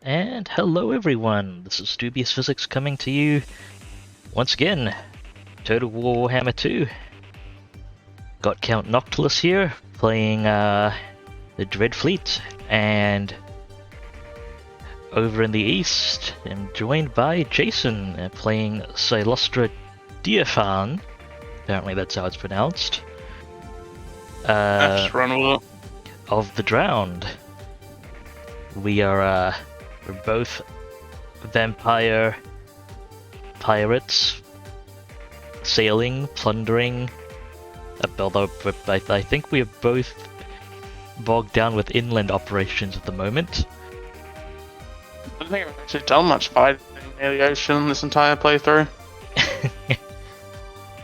And hello everyone, this is Dubious Physics coming to you once again. Total War Warhammer 2. Got Count Noctilus here, playing the Dread Fleet, and over in the east, I'm joined by Jason, playing Cylostra Diaphan. Apparently that's how it's pronounced. Just run with it. Of the Drowned. We're both vampire pirates, sailing, plundering. Although I think we are both bogged down with inland operations at the moment. I don't think I've actually done much fighting near the ocean this entire playthrough.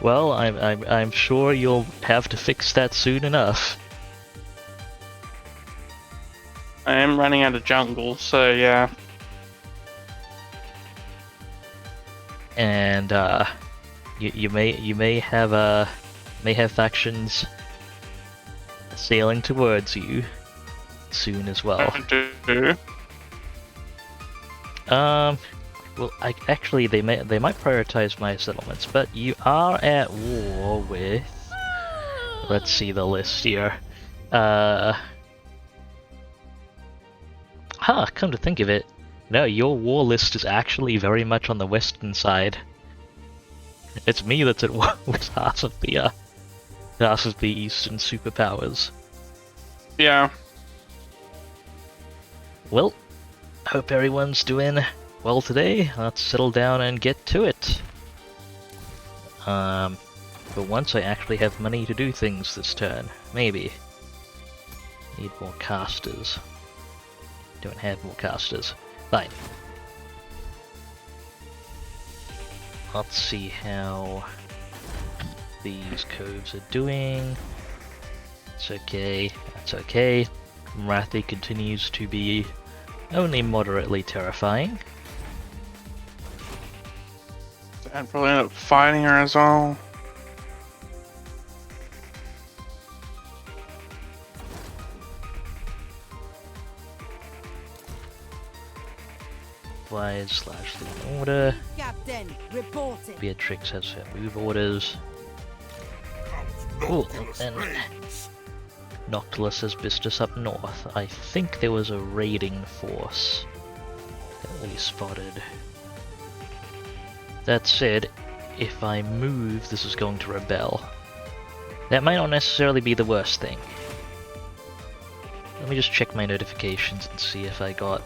Well, I'm sure you'll have to fix that soon enough. I am running out of jungle, so yeah. And you may have factions sailing towards you soon as well. I do. Well, actually they might prioritize my settlements, but you are at war with. Let's see the list here. Come to think of it, no, your war list is actually very much on the western side. It's me that's at war with half of the eastern superpowers. Yeah. Well, hope everyone's doing well today. Let's settle down and get to it. But once I actually have money to do things this turn, maybe. Need more casters. Don't have more casters. Fine. Let's see how these coves are doing. It's okay. That's okay. Marathi continues to be only moderately terrifying. I'd probably end up fighting her as well. Flies / in order. Captain, reporting. Beatrix has her move orders. Cool, and Noctilus has bissed us up north. I think there was a raiding force that we spotted. That said, if I move, this is going to rebel. That might not necessarily be the worst thing. Let me just check my notifications and see if I got,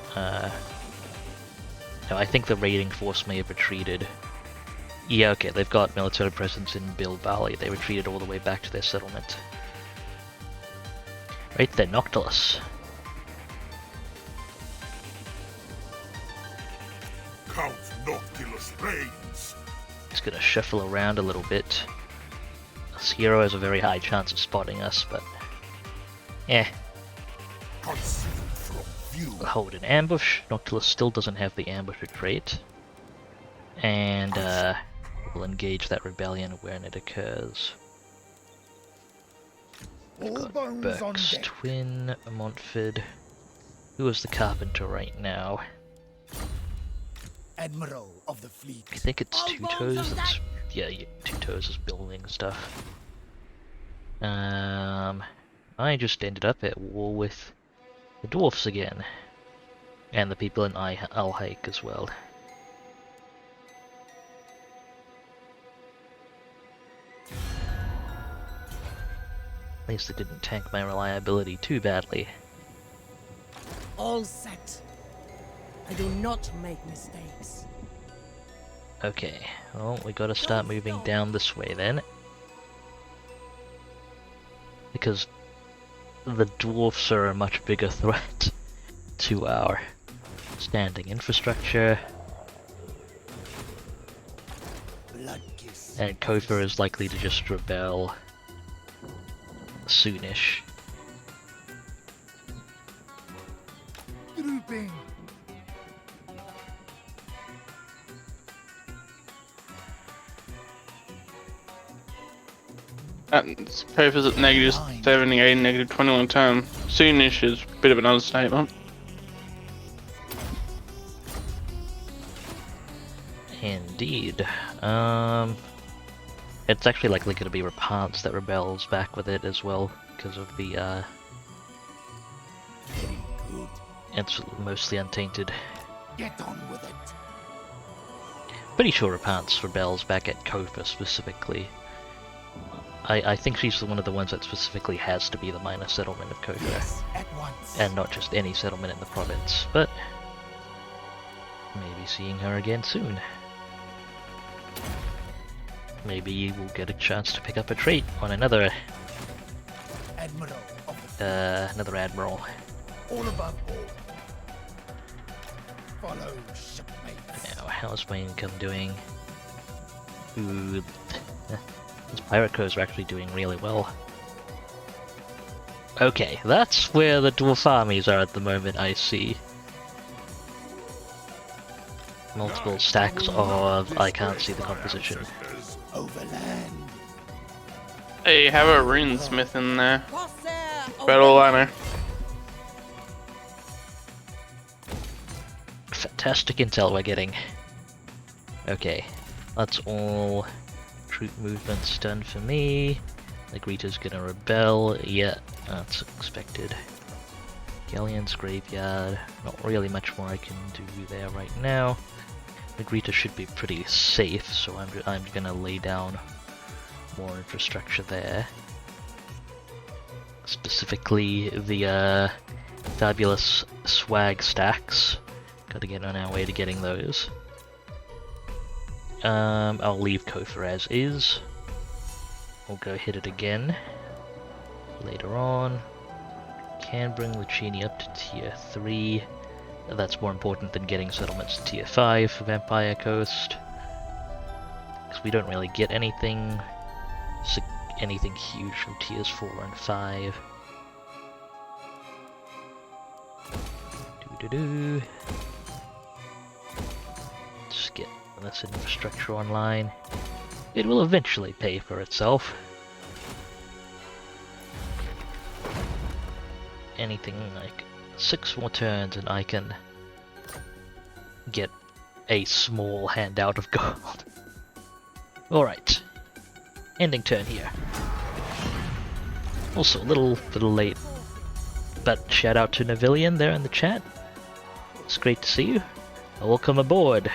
No, I think the raiding force may have retreated. Yeah, okay, they've got military presence in Bill Valley. They retreated all the way back to their settlement. Right there, Noctilus. Count Noctilus reigns. He's gonna shuffle around a little bit. This hero has a very high chance of spotting us, but... eh. Concealed from view. We'll hold an ambush. Noctilus still doesn't have the ambusher trait. And, we'll engage that rebellion when it occurs. We've All got bones on Burke's deck. twin, Montford. Who is the carpenter right now? Admiral of the fleet. I think it's All Two bones Toes. on That's, deck. yeah, Two Toes is building stuff. I just ended up at war with the dwarfs again, and the people in Alhaik as well. At least it didn't tank my reliability too badly. All set. I do not make mistakes. Okay, well, we gotta start moving down this way then. Because the dwarfs are a much bigger threat to our standing infrastructure. Blood kiss. And Kofa is likely to just rebel soonish. Grouping. Paper's at -78, -21 turn. Soonish is a bit of an understatement. Indeed. It's actually likely going to be Rapance that rebels back with it as well, because of the, Very good. it's mostly untainted. Get on with it. Pretty sure Rapance rebels back at Kofa specifically. I think she's one of the ones that specifically has to be the minor settlement of Kofa, Yes, at once. and not just any settlement in the province, but maybe seeing her again soon. Maybe we'll get a chance to pick up a trait on another Admiral of the another admiral. all above board. Follow, shipmates. Now, how's my income doing? Ooh, these pirate crews are actually doing really well. Okay, that's where the dwarf armies are at the moment, I see. Multiple stacks of... I can't see the composition. Overland. Hey, have a runesmith in there. Corsair Battle liner. Fantastic intel we're getting. Okay, that's all troop movements done for me. Negrita's gonna rebel. Yeah, that's expected. Galleon's graveyard. Not really much more I can do there right now. Negrita should be pretty safe, so I'm gonna lay down more infrastructure there. Specifically the fabulous swag stacks. Gotta get on our way to getting those. I'll leave Kofa as is. We'll go hit it again later on. Can bring Lucchini up to tier 3. That's more important than getting settlements to tier 5 for Vampire Coast. Because we don't really get anything huge from tiers 4 and 5. Doo-doo-doo. Just get this infrastructure online. It will eventually pay for itself. Anything like 6 more turns and I can get a small handout of gold. Alright. Ending turn here. Also a little late. But shout out to Navillion there in the chat. It's great to see you. Welcome aboard.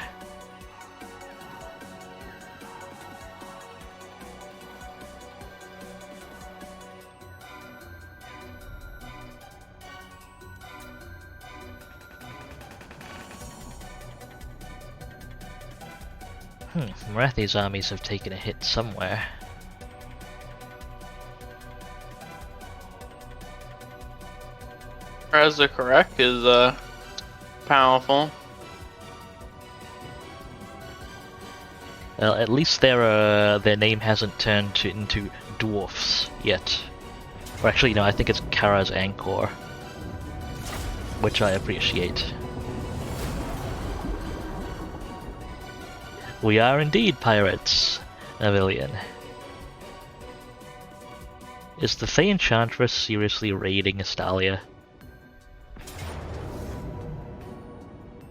Marathi's armies have taken a hit somewhere. Razakarak is powerful. Well, at least their name hasn't turned into dwarfs yet. Or actually, no, I think it's Kara's Angkor, which I appreciate. We are indeed pirates, Avillion. Is the Fey Enchantress seriously raiding Astalia?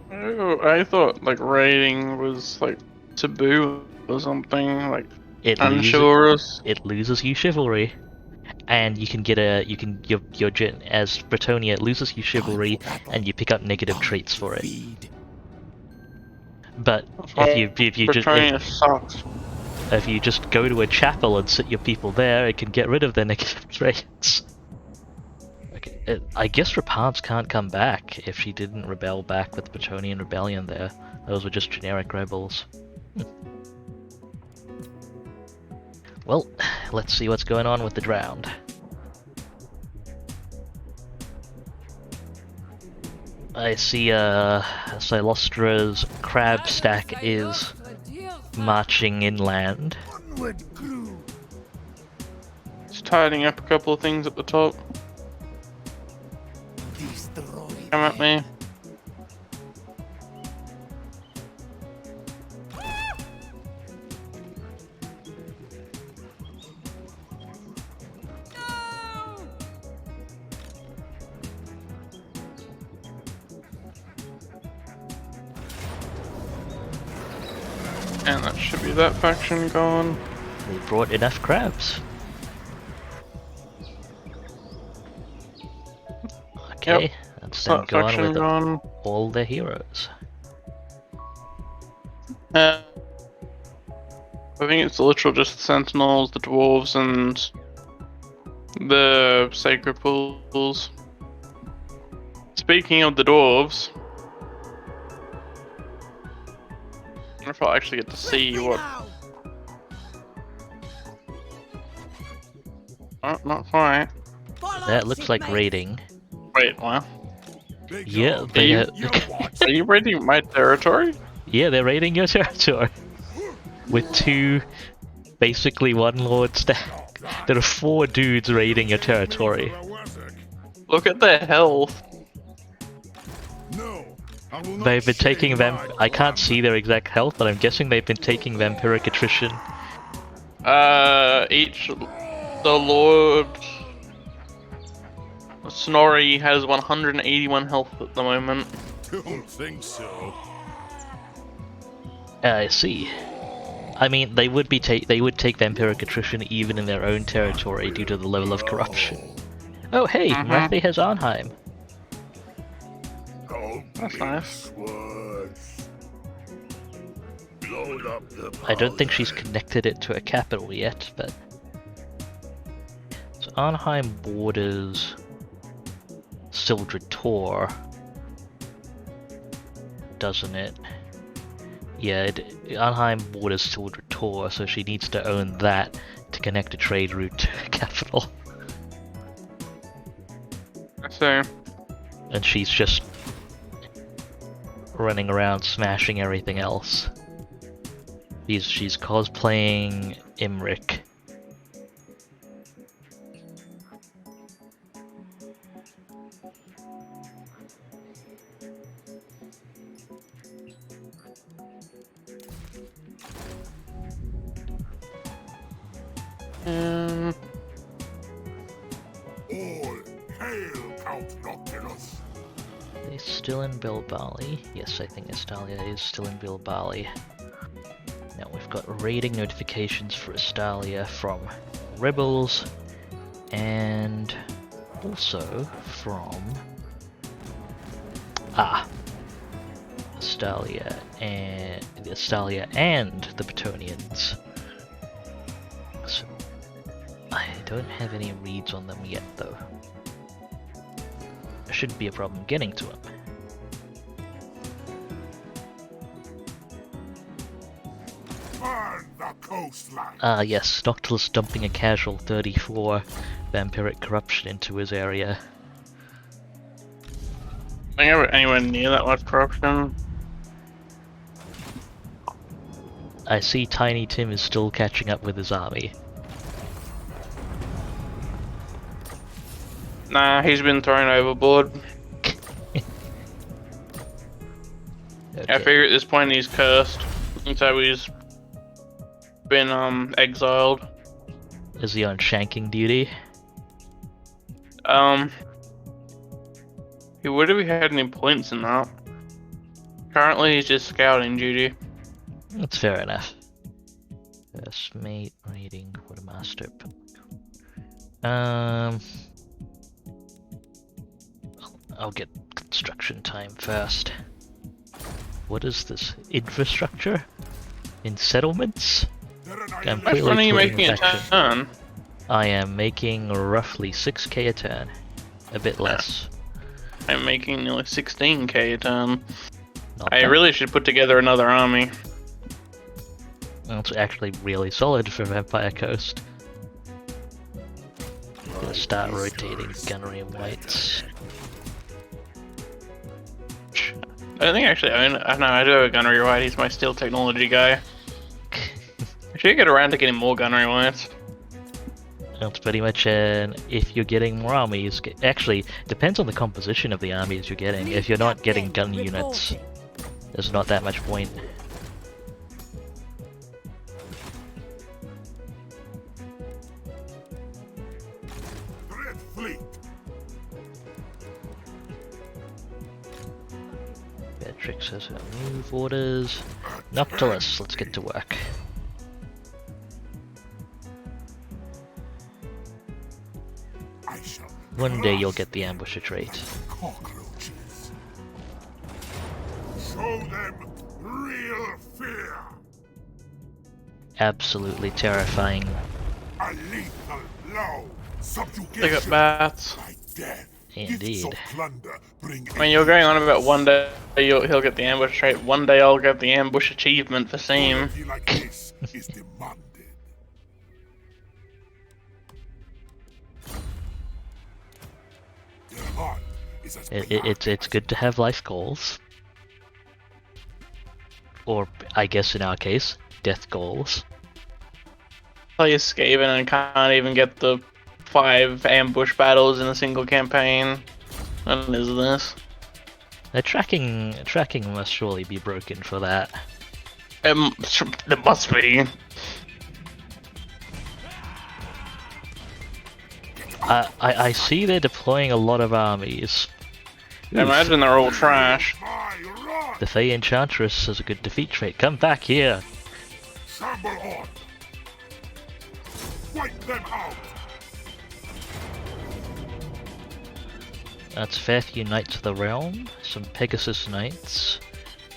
Oh, I thought like raiding was like taboo or something, like It unchivalrous. it loses you chivalry, and you can get your gen as Bretonia. It loses you chivalry, and you pick up negative traits for it. Feed. But Britannia sucks. if you just go to a chapel and sit your people there, it can get rid of their negative traits. Okay, I guess Rapance can't come back if she didn't rebel back with the Bretonian Rebellion there. Those were just generic rebels. Well, let's see what's going on with the Drowned. I see Cylostra's crab stack is marching inland. Onward, crew. Just tidying up a couple of things at the top. Destroy. Come at me. And that should be that faction gone. They brought enough crabs. Okay, Yep. that's them That gone faction with gone. all their heroes. I think it's literal just the sentinels, the dwarves, and the sacred pools. Speaking of the dwarves, I wonder if I'll actually get to see what. Oh, not quite. That looks like raiding. Wait, what? Yeah, they Are you raiding my territory? yeah, they're raiding your territory with two, basically one lord stack. There are 4 dudes raiding your territory. Look at their health. They've been taking I can't see their exact health, but I'm guessing they've been taking vampiric attrition. The Lord Snorri has 181 health at the moment. Don't think so. I see. I mean, they would take vampiric attrition even in their own territory due to the level of corruption. Oh hey, Rathi has Arnheim. That's nice. I don't think she's connected it to a capital yet, but... So Arnheim borders Sildred Tor, doesn't it? Yeah, Arnheim borders Sildred Tor, so she needs to own that to connect a trade route to a capital. I see. And she's just running around smashing everything else. She's cosplaying Imric. All hail Count Noctilus. Are they still in Bilbali? Yes, I think Estalia is still in Bilbali. Now we've got raiding notifications for Estalia from rebels, and also from Estalia and the Bretonnians. So I don't have any reads on them yet, though. There shouldn't be a problem getting to them. The coastline. Yes, Noctilus dumping a casual 34 vampiric corruption into his area. I think ever anywhere near that much corruption. I see Tiny Tim is still catching up with his army. Nah, he's been thrown overboard. Okay. I figure at this point he's cursed, and so he's been exiled. Is he on shanking duty? He would have had any points in that. Currently he's just scouting duty. That's fair enough. First mate, raiding, quartermaster. I'll get construction time first. What is this? Infrastructure? In settlements? I'm How much money are you putting making a faction. turn? I am making roughly 6k a turn. A bit less. I'm making nearly 16k a turn. Not I bad. really should put together another army. That's actually really solid for Vampire Coast. Gonna start rotating gunnery and whites. I don't think I actually own it. I know I do have a gunnery white. He's my steel technology guy. I should get around to getting more gunnery whites. That's pretty much if you're getting more armies. Actually, depends on the composition of the armies you're getting. If you're not getting gun units, there's not that much point. Red Fleet. Beatrix has her move orders. Noctilus, let's get to work. I shall One day you'll crush get the ambusher trait. cockroaches. Show them real fear. Absolutely terrifying. A lethal blow. Subjugation They got bats. by death. Indeed. Gifts of plunder bring I mean, you're going on about one day he'll get the ambush trait, one day I'll get the ambush achievement for same. Quality like this is demanded. Their heart is as It's good to have life goals. Or, I guess in our case, death goals. Play a Skaven and can't even get the 5 ambush battles in a single campaign. What is this? The tracking must surely be broken for that. There must be. I see they're deploying a lot of armies. I imagine they're all trash. my wrath. The Fey Enchantress has a good defeat trait. Come back here! Shamble on. Wipe them out. That's fair few Knights of the Realm, some Pegasus Knights.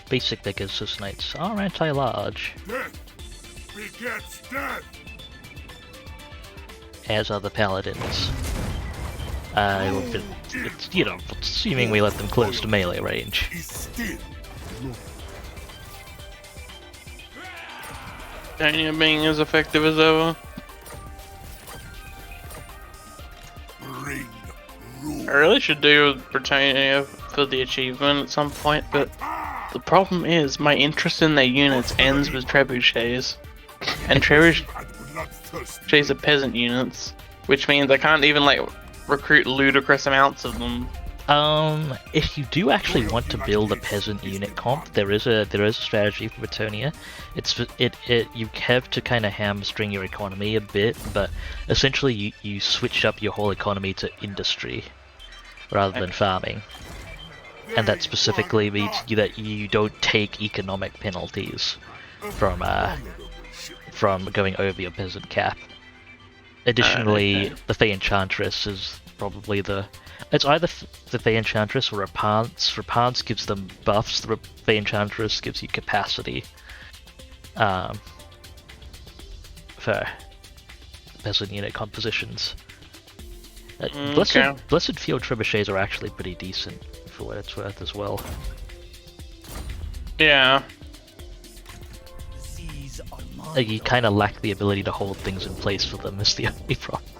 Basic Pegasus Knights are anti-large, Death begets death. as are the Paladins. It's, you know, assuming we let them close to melee range. Is still Daniel being as effective as ever. bring I rule. really should do Britannia for the achievement at some point, but the problem is my interest in their units ends with trebuchets. And trebuchets And bloodthirsty. are peasant units, which means I can't even like recruit ludicrous amounts of them. If you do actually want to build a peasant unit comp, there is a strategy for Bretonia. You have to kind of hamstring your economy a bit, but essentially you switch up your whole economy to industry rather than farming, and that specifically means that you don't take economic penalties from going over your peasant cap. Additionally, the Fey Enchantress is probably it's either the Fey Enchantress or Rapance. Rapance gives them buffs, the Fey Enchantress gives you capacity. For peasant unit compositions. Okay. Blessed Field Trebuchets are actually pretty decent for what it's worth as well. Yeah. These are mine. Like, you kind of lack the ability to hold things in place for them is the only problem.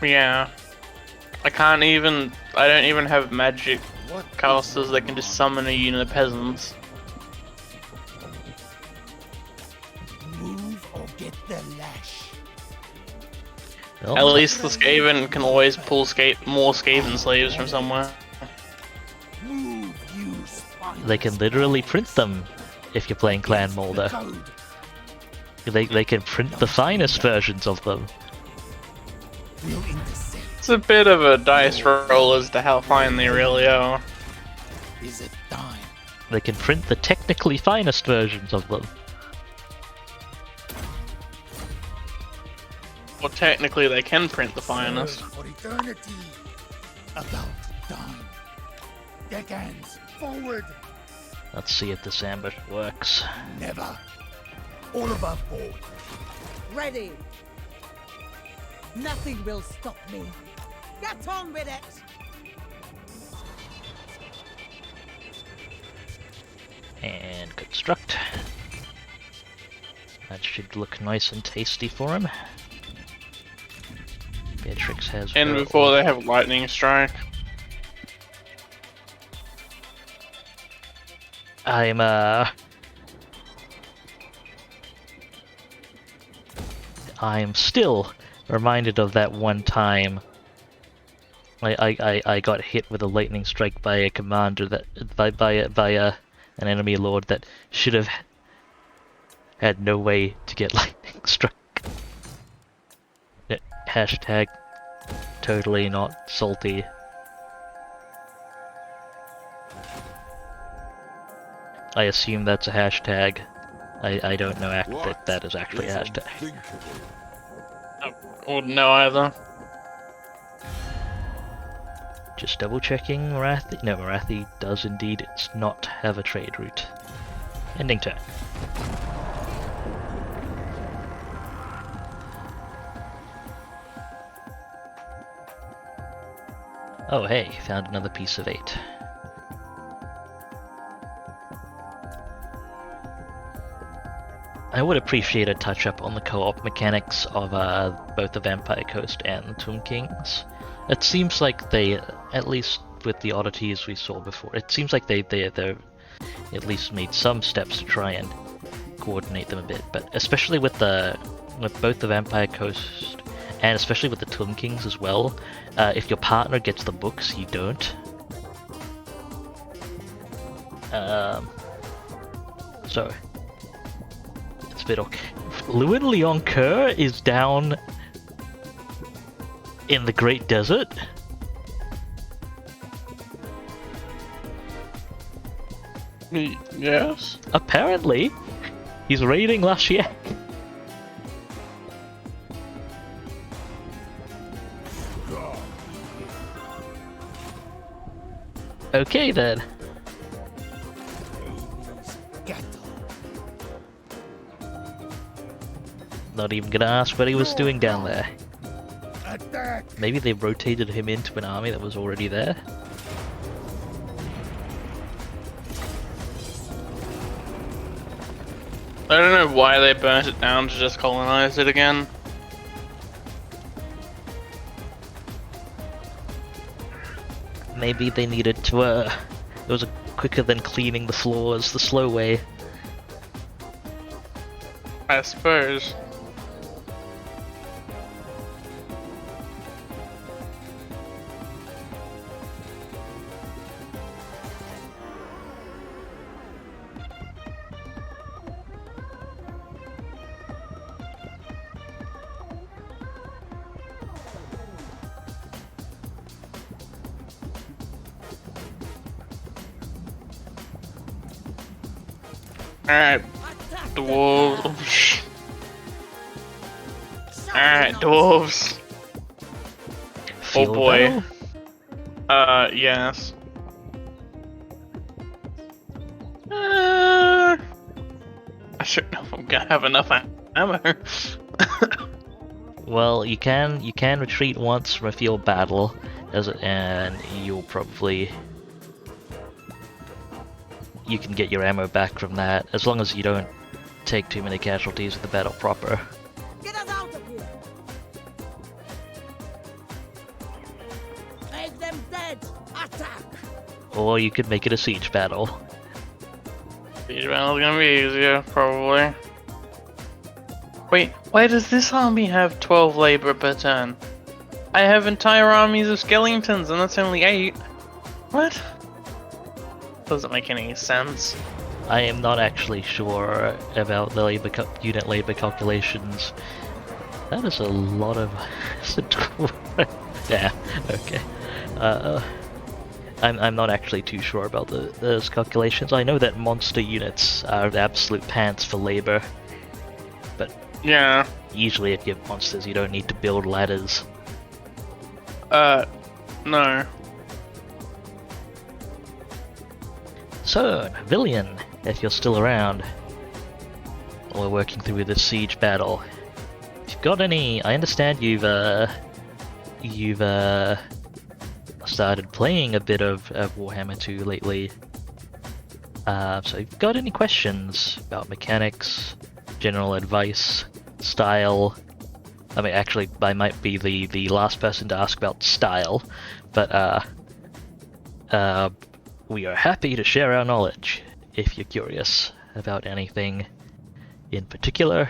Yeah. I don't even have magic casters that can just summon a unit of peasants. Move or get the lash. Well, At least the Skaven can always pull more Skaven slaves from somewhere. Move, you spineless they can literally print them if you're playing Clan Molder. code. They can print the finest versions of them. We'll intercept. It's a bit of a dice roll as to how fine they really are. Is it time? They can print the technically finest versions of them. Well, technically they can print the finest. For eternity. About time. Deckhands, forward. Let's see if this ambush works. Never. All above board. Ready. Nothing will stop me. Get on with it. And construct. That should look nice and tasty for him. Beatrix has And her before they have lightning strike. I'm still reminded of that one time I got hit with a lightning strike by a commander that by an enemy lord that should have had no way to get lightning struck. Hashtag totally not salty. I assume that's a hashtag. I don't know that that is actually a Is hashtag. unthinkable. Wouldn't know either. Just double checking Marathi. No, Marathi does indeed not have a trade route. Ending turn. Oh hey, found another piece of 8. I would appreciate a touch-up on the co-op mechanics of both the Vampire Coast and the Tomb Kings. It seems like they, at least with the oddities we saw before, it seems like they at least made some steps to try and coordinate them a bit. But especially with both the Vampire Coast and especially with the Tomb Kings as well, if your partner gets the books, you don't. So it's a bit okay. Lewin Leon Kerr is down in the Great Desert. Yes. Apparently, he's raiding Lashiek. Okay then. Not even gonna ask what he was doing down there. Attack! Maybe they rotated him into an army that was already there. I don't know why they burnt it down to just colonize it again. Maybe they needed to, it was a quicker than cleaning the floors the slow way. I suppose. Alright, Attack dwarves. the Alright, Juggernaut. dwarves. Field Oh boy. battle? Yes. I don't know if I'm gonna have enough ammo. Well, you can retreat once from a field battle, and you'll probably you can get your ammo back from that as long as you don't take too many casualties in the battle proper. Get us out of here. Make them dead. Attack. Or you could make it a siege battle. Siege battle's gonna be easier, probably. Wait, why does this army have 12 labor per turn? I have entire armies of skeletons and that's only 8. What? Doesn't make any sense. I am not actually sure about the unit labor calculations. That is a lot of... yeah, okay. I'm not actually too sure about those calculations. I know that monster units are the absolute pants for labor, but Yeah. usually if you have monsters you don't need to build ladders. No. So, Villian, if you're still around, while we're working through this siege battle, if you've got any, I understand you've started playing a bit of Warhammer 2 lately. So if you've got any questions about mechanics, general advice, style, I mean actually I might be the last person to ask about style, but we are happy to share our knowledge if you're curious about anything in particular.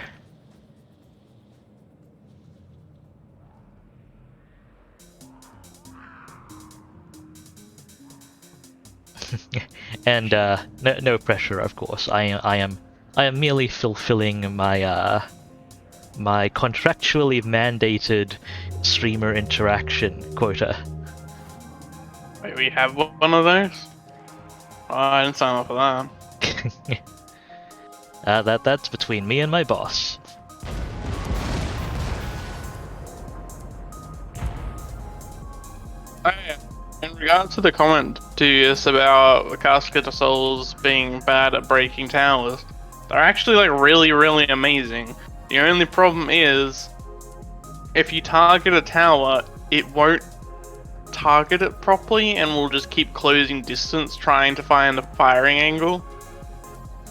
And no pressure, of course. I am merely fulfilling my my contractually mandated streamer interaction quota. Wait, we have one of those? Oh, I didn't sign up for that. That's between me and my boss. Oh, yeah. In regards to the comment to us about the Casket of Souls being bad at breaking towers, they're actually like really, really amazing. The only problem is, if you target a tower, it won't target it properly and will just keep closing distance trying to find a firing angle,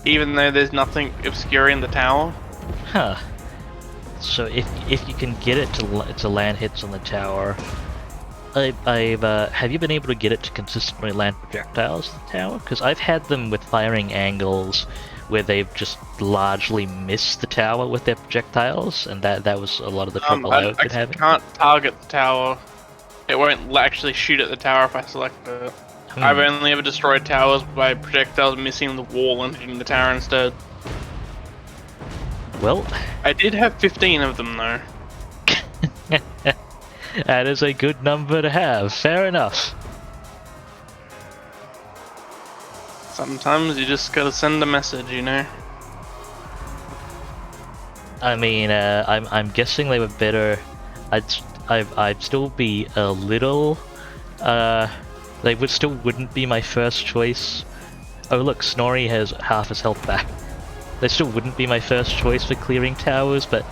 even though there's nothing obscuring the tower. Huh. So if you can get it to land hits on the tower, have you been able to get it to consistently land projectiles on the tower? Because I've had them with firing angles where they've just largely missed the tower with their projectiles, and that was a lot of the trouble I've been having. I can't target the tower. It won't actually shoot at the tower if I select it. I've only ever destroyed towers by projectiles missing the wall and hitting the tower instead. Well, I did have 15 of them though. that is a good number to have. Fair enough. Sometimes you just gotta send a message, you know. I mean, I'm guessing they were better. I'd still be a little. They wouldn't be my first choice. Oh look, Snorri has half his health back. They still wouldn't be my first choice for clearing towers, but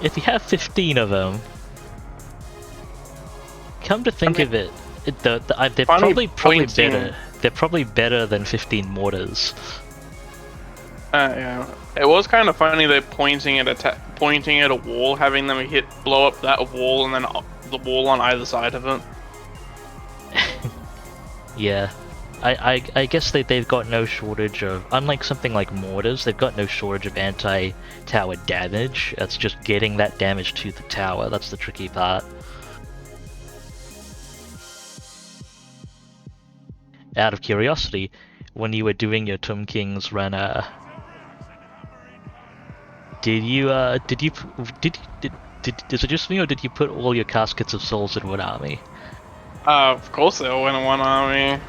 if you have 15 of them, come to think of it, they're probably better. They're probably better than 15 mortars. Yeah. It was kind of funny they're pointing at a wall, having them blow up that wall, and then the wall on either side of it. Yeah. I guess they've got no shortage of, unlike something like mortars, they've got no shortage of anti-tower damage. It's just getting that damage to the tower, that's the tricky part. Out of curiosity, when you were doing your Tomb King's run, is it just me, or did you put all your Caskets of Souls in one army? Of course they all went in one army.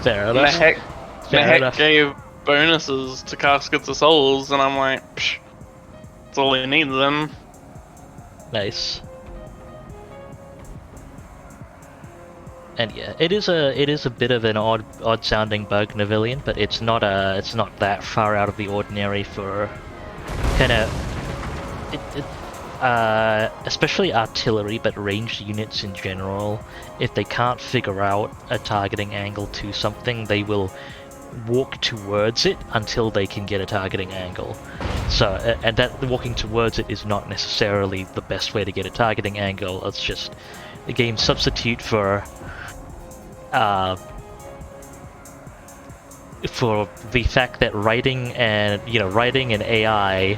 Fair enough. Heck gave bonuses to Caskets of Souls, and I'm like, psh, that's all you need then. Nice. And yeah, it is a bit of an odd sounding bug, Navilian, but it's not that far out of the ordinary for kind of especially artillery, but ranged units in general. If they can't figure out a targeting angle to something, they will walk towards it until they can get a targeting angle. So, and that walking towards it is not necessarily the best way to get a targeting angle. It's just a game substitute for the fact that writing and AI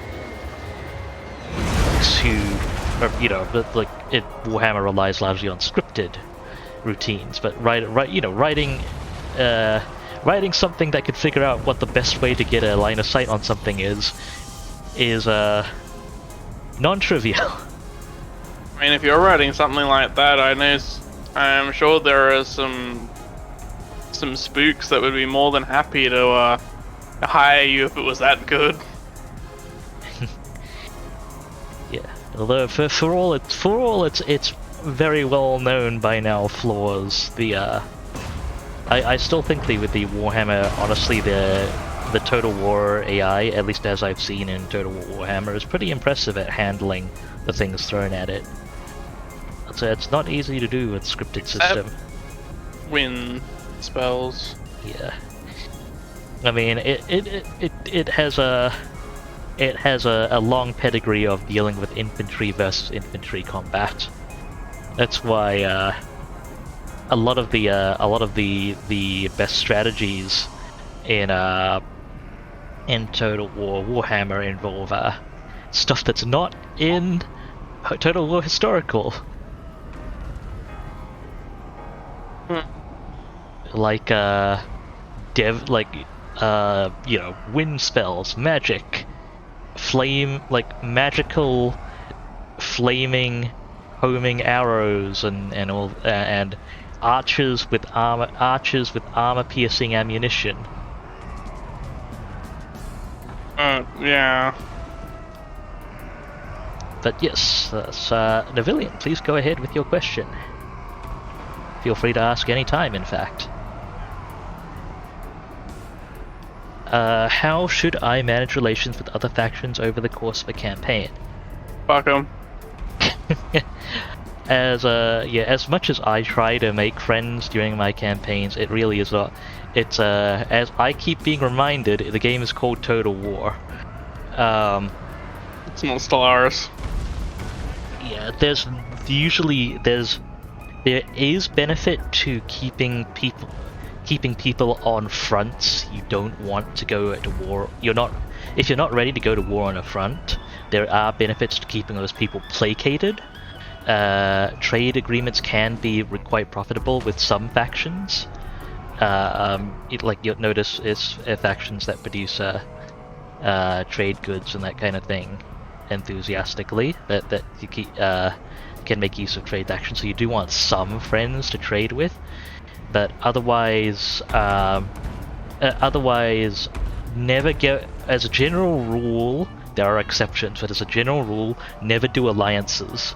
Warhammer relies largely on scripted routines, but writing something that could figure out what the best way to get a line of sight on something is non-trivial. I mean, if you're writing something like that, I'm sure there are some spooks that would be more than happy to hire you if it was that good. Yeah, although for all its very well known by now flaws, I still think with the Warhammer, honestly, the Total War AI, at least as I've seen in Total War Warhammer, is pretty impressive at handling the things thrown at it. So it's not easy to do with scripted system. Win spells. Yeah. I mean, it has a long pedigree of dealing with infantry versus infantry combat. That's why a lot of the best strategies in Total War Warhammer involve stuff that's not in Total War Historical. Like wind spells, magic, magical flaming homing arrows and archers with armor piercing ammunition. Yeah. But yes, Navilian, please go ahead with your question. Feel free to ask any time, in fact. How should I manage relations with other factions over the course of a campaign? Fuck 'em. As much as I try to make friends during my campaigns, it really is not. It's as I keep being reminded, the game is called Total War. It's not Stellaris. Yeah, there is benefit to keeping people on fronts you don't want to go to war. If you're not ready to go to war on a front, there are benefits to keeping those people placated. Trade agreements can be quite profitable with some factions. You'll notice is factions that produce trade goods and that kind of thing enthusiastically that you can make use of trade actions. So you do want some friends to trade with, but otherwise never get. As a general rule, there are exceptions, but as a general rule, never do alliances.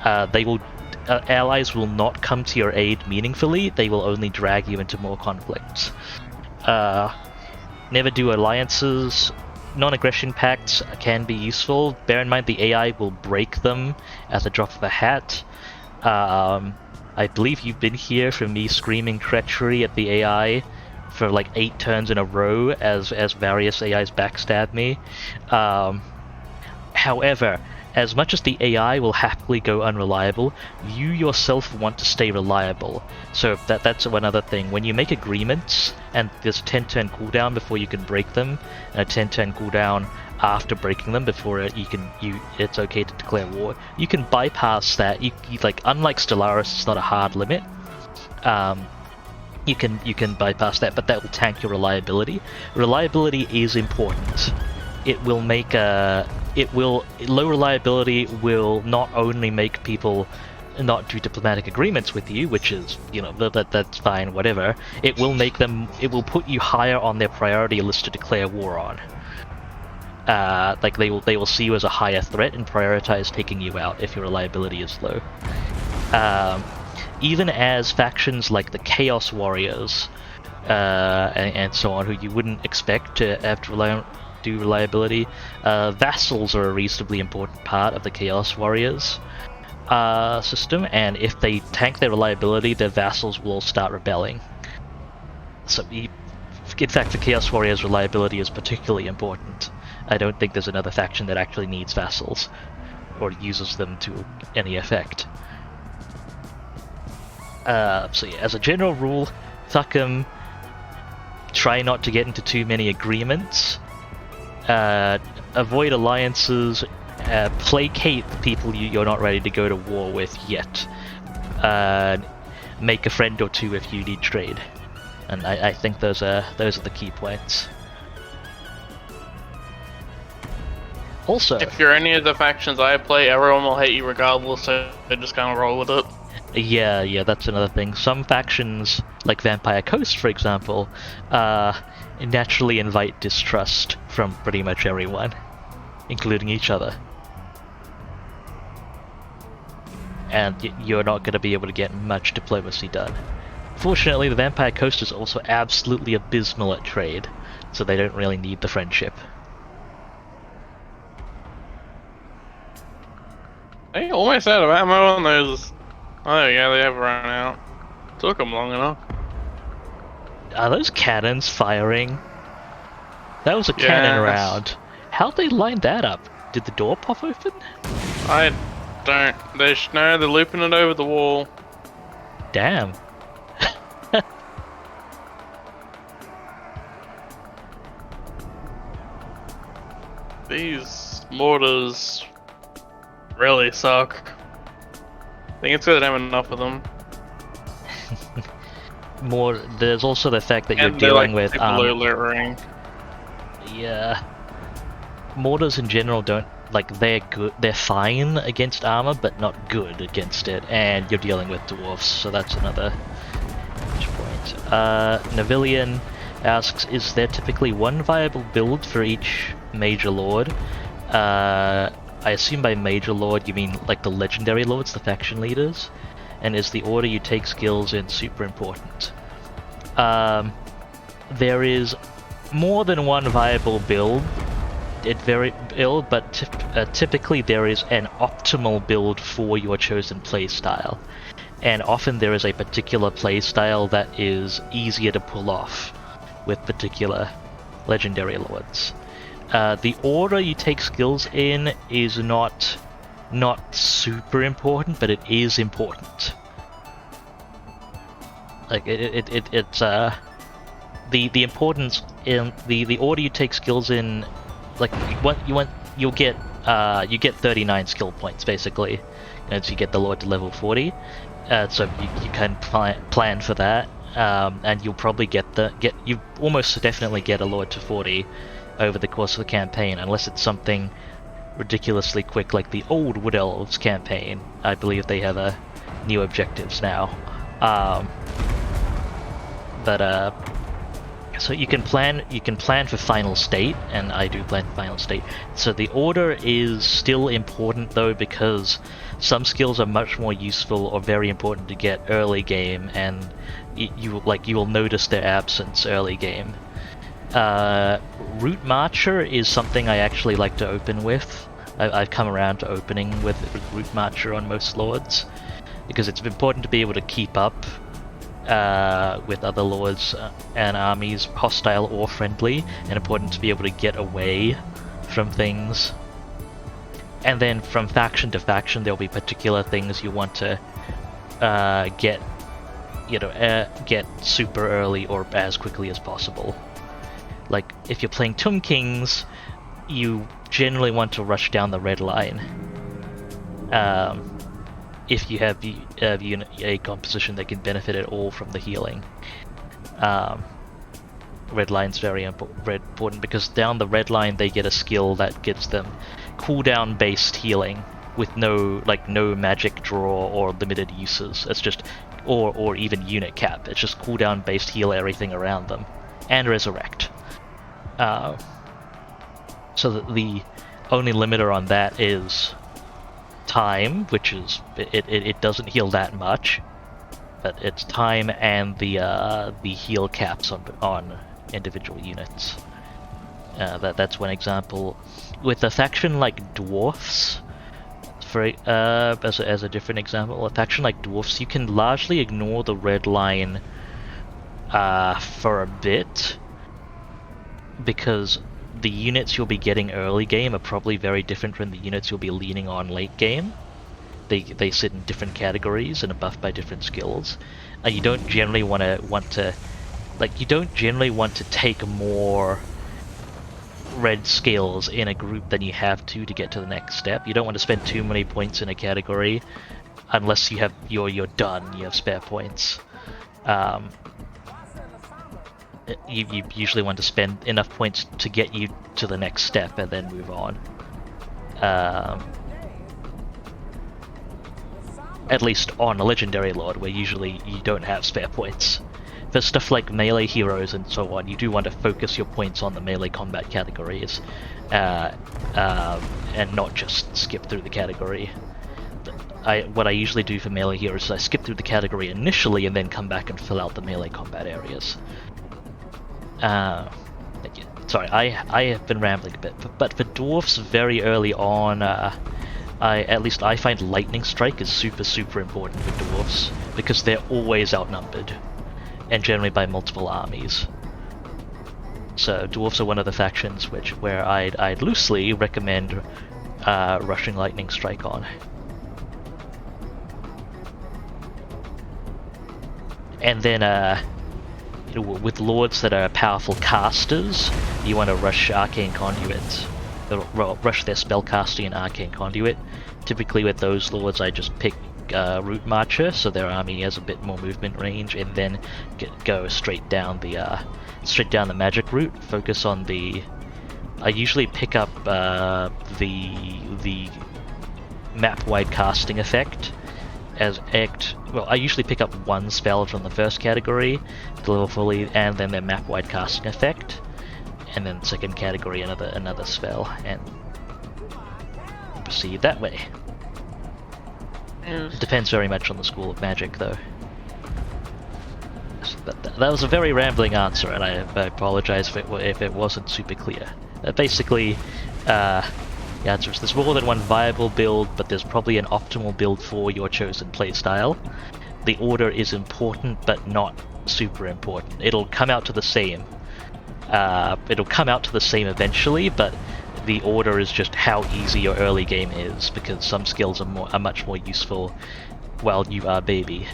Allies will not come to your aid meaningfully. They will only drag you into more conflicts. Never do alliances. Non-aggression pacts can be useful. Bear in mind the AI will break them at the drop of a hat. I believe you've been here from me screaming treachery at the AI for like 8 turns in a row as various AIs backstab me. However, as much as the AI will happily go unreliable, you yourself want to stay reliable. So that's one other thing. When you make agreements, and there's a 10-turn cooldown before you can break them, and a 10-turn cooldown after breaking them before it's okay to declare war, you can bypass that. You unlike Stellaris, it's not a hard limit. You can bypass that, but that will tank your reliability. Reliability is important. Low reliability will not only make people not do diplomatic agreements with you, which is, that's fine, whatever. It will put you higher on their priority list to declare war on. They will see you as a higher threat and prioritize taking you out if your reliability is low. Even as factions like the Chaos Warriors and so on, who you wouldn't expect to have to do reliability, vassals are a reasonably important part of the Chaos Warriors system, and if they tank their reliability, their vassals will start rebelling. So, in fact, the Chaos Warriors' reliability is particularly important. I don't think there's another faction that actually needs vassals, or uses them to any effect. So yeah, as a general rule, fuck 'em. Try not to get into too many agreements. Avoid alliances. Placate the people you're not ready to go to war with yet. Make a friend or two if you need trade. And I think those are the key points. Also, if you're any of the factions I play, everyone will hate you regardless, so I just kind of roll with it. Yeah, that's another thing. Some factions, like Vampire Coast, for example, naturally invite distrust from pretty much everyone, including each other. And you're not going to be able to get much diplomacy done. Fortunately, the Vampire Coast is also absolutely abysmal at trade, so they don't really need the friendship. Hey, almost out of ammo on those. Oh yeah, they have run out. Took them long enough. Are those cannons firing? That was a cannon round. How'd they line that up? Did the door pop open? I don't. They're looping it over the wall. Damn. These mortars really suck. I think it's because I don't have enough of them. There's also the fact that you're dealing with low ring. Yeah. Mortars in general don't they're good. They're fine against armor, but not good against it. And you're dealing with dwarfs, so that's another point. Navilian asks, is there typically one viable build for each Major Lord. I assume by Major Lord you mean like the legendary lords, the faction leaders, and is the order you take skills in super important. There is more than one viable build. Typically there is an optimal build for your chosen playstyle, and often there is a particular playstyle that is easier to pull off with particular legendary lords. The order you take skills in is not super important, but it is important. Like it's the importance in the order you take skills in. Like you get 39 skill points basically, as you get the Lord to level 40. So you can plan for that, and you'll probably you almost definitely get a Lord to 40 over the course of the campaign, unless it's something ridiculously quick like the old Wood Elves campaign. I believe they have new objectives now. So you can plan for final state, and I do plan for final state. So the order is still important though, because some skills are much more useful or very important to get early game, and you will notice their absence early game. Route Marcher is something I actually like to open with. I've come around to opening with Route Marcher on most lords, because it's important to be able to keep up with other lords and armies, hostile or friendly, and important to be able to get away from things. And then from faction to faction, there'll be particular things you want to get super early or as quickly as possible. Like if you're playing Tomb Kings, you generally want to rush down the red line. If you have a composition that can benefit at all from the healing. Red line's very important because down the red line they get a skill that gives them cooldown based healing with no magic draw or limited uses. It's just or even unit cap. It's just cooldown based heal everything around them and resurrect. So that the only limiter on that is time, which is it doesn't heal that much, but it's time and the heal caps on individual units. That's one example. With a faction like dwarfs, as a different example, a faction like dwarfs, you can largely ignore the red line for a bit, because the units you'll be getting early game are probably very different from the units you'll be leaning on late game. They sit in different categories and are buffed by different skills. You don't generally want to take more red skills in a group than you have to get to the next step. You don't want to spend too many points in a category unless you're done. You have spare points. You usually want to spend enough points to get you to the next step and then move on. At least on a legendary lord, where usually you don't have spare points. For stuff like melee heroes and so on, you do want to focus your points on the melee combat categories, and not just skip through the category. What I usually do for melee heroes is I skip through the category initially and then come back and fill out the melee combat areas. Sorry, I have been rambling a bit, but for dwarfs very early on, at least I find Lightning Strike is super important for dwarfs, because they're always outnumbered, and generally by multiple armies. So dwarfs are one of the factions where I'd loosely recommend rushing Lightning Strike on. And then with lords that are powerful casters, you want to rush Arcane Conduit. Rush their spellcasting and Arcane Conduit. Typically with those lords I just pick Route Marcher, so their army has a bit more movement range, and then go straight down the magic route. Focus on I usually pick up the map-wide casting effect I usually pick up one spell from the first category to level fully, and then their map-wide casting effect, and then second category another spell, and proceed that way. Yes. It depends very much on the school of magic, though. That was a very rambling answer, and I apologize if it wasn't super clear. Basically, the answer is there's more than one viable build, but there's probably an optimal build for your chosen playstyle. The order is important, but not super important. It'll come out to the same. It'll come out to the same eventually, but the order is just how easy your early game is, because some skills are much more useful while you are baby.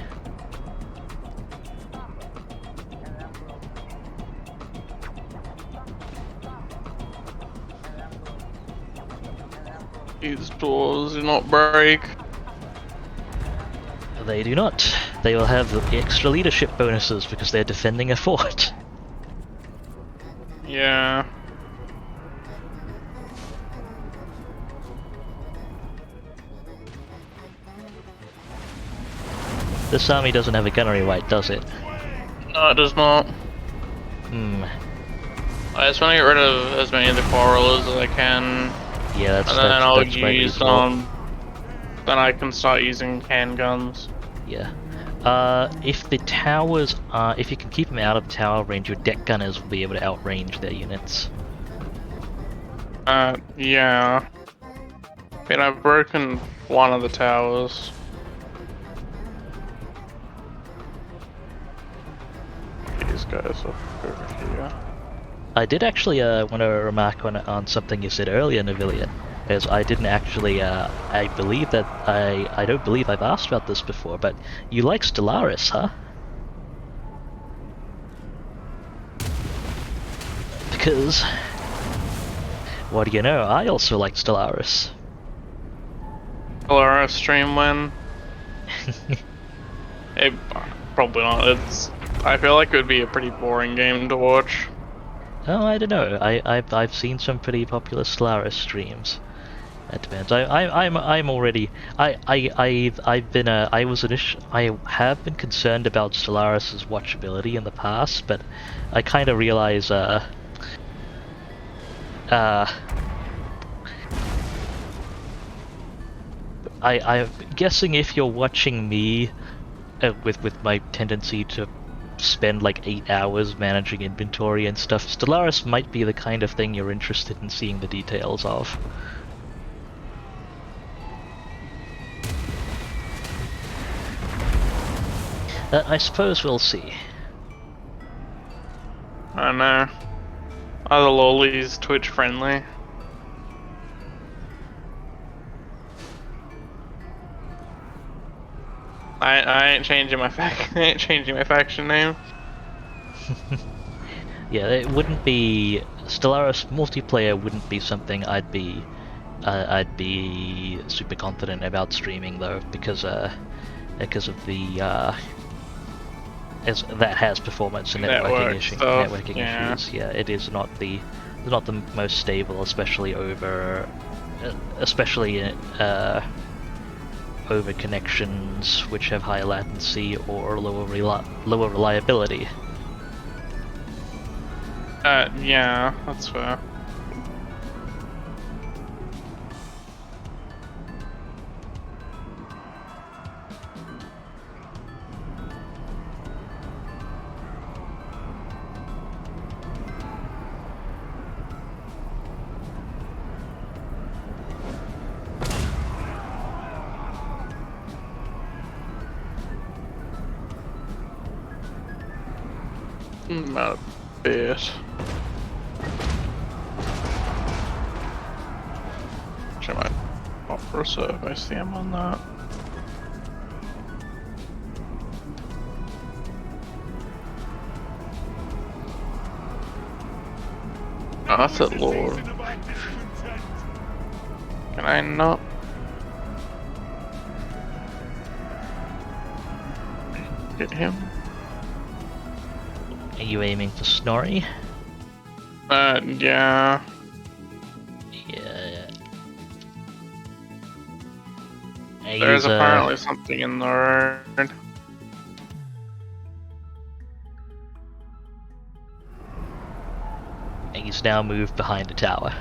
These doors do not break. They do not. They will have the extra leadership bonuses because they're defending a fort. Yeah. This army doesn't have a gunnery right, does it? No, it does not. Hmm. I just want to get rid of as many of the quarrelers as I can. Yeah, that's And then I'll that's quite use reasonable. then I can start using handguns. Yeah. If the towers are, if you can keep them out of tower range, your deck gunners will be able to outrange their units. Yeah. I mean, I've broken one of the towers. These guys are over here. I did actually want to remark on something you said earlier, Navillion, as I didn't actually, I believe that I don't believe I've asked about this before, but you like Stellaris, huh? Because, what do you know, I also like Stellaris. Cylostra stream win. Probably not. I feel like it would be a pretty boring game to watch. Oh, I don't know. I've seen some pretty popular Stellaris streams. That depends. I'm already. I've been I have been concerned about Stellaris's watchability in the past, but I kind of realize I'm guessing if you're watching me, with my tendency to spend like 8 hours managing inventory and stuff, Stellaris might be the kind of thing you're interested in seeing the details of. I suppose we'll see. I don't know. Are the lollies Twitch friendly? I ain't changing my faction name. Yeah, it wouldn't be Stellaris multiplayer. Wouldn't be something I'd be super confident about streaming though, because of the as that has performance and networking issues. Yeah, it is not the most stable, especially over connections which have high latency or lower reliability. Yeah, that's fair. Not a bit. Actually, I might opt for a survey stem on that. Oh, that's it, Lord. Can I not? Get him? Are you aiming for Snorri? Yeah. Yeah. There's apparently something in the road. And he's now moved behind the tower.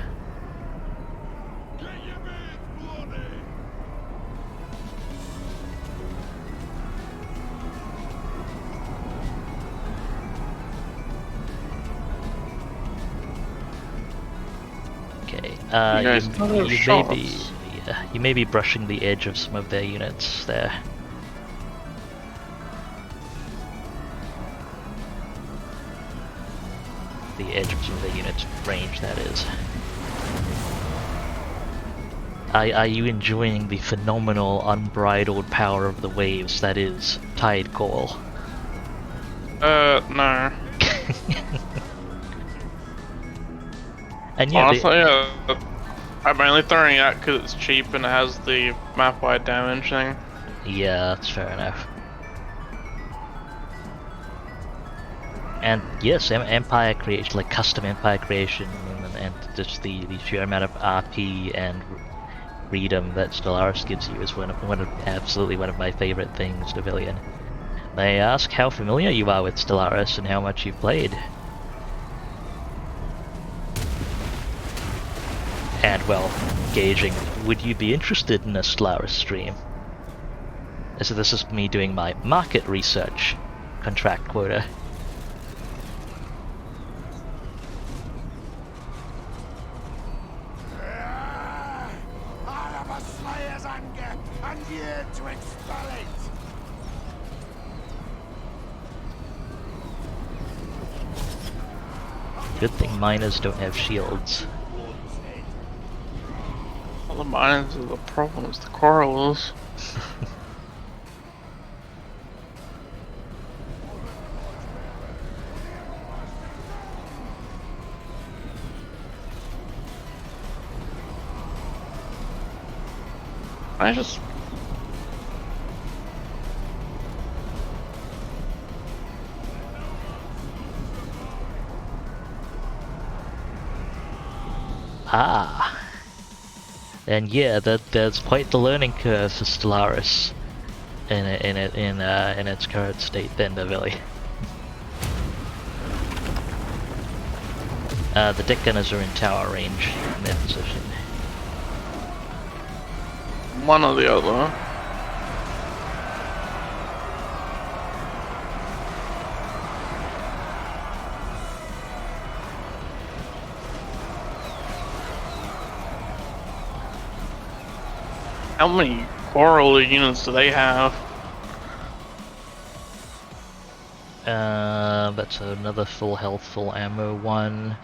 Okay, you may be brushing the edge of some of their units there. The edge of some of their units' range, that is. Are you enjoying the phenomenal, unbridled power of the waves that is Tide Call? No. And yeah, honestly, I'm only throwing it out because it's cheap and it has the map-wide damage thing. yeah, that's fair enough. And yes, Empire creation, like custom Empire creation, and just the sheer amount of RP and freedom that Stellaris gives you is absolutely one of my favorite things, Civilian. May I ask how familiar you are with Stellaris and how much you've played? And well, gauging, would you be interested in a Stellaris stream? So this is me doing my market research contract quota. I have a slayer's anger, and here to expel it. Good thing miners don't have shields. All the mines are the problems, the corals. I just... Ah. And yeah, there's quite the learning curve for Stellaris in its current state then, Navilli. The deck gunners are in tower range in their position. one or the other. How many coral units do they have? That's another full health, full ammo one.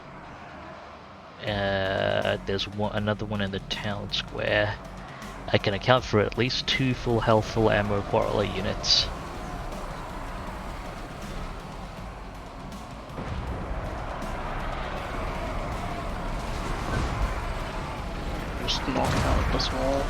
There's another one in the town square. I can account for at least 2 full health, full ammo quarreler units. Just knock out this wall.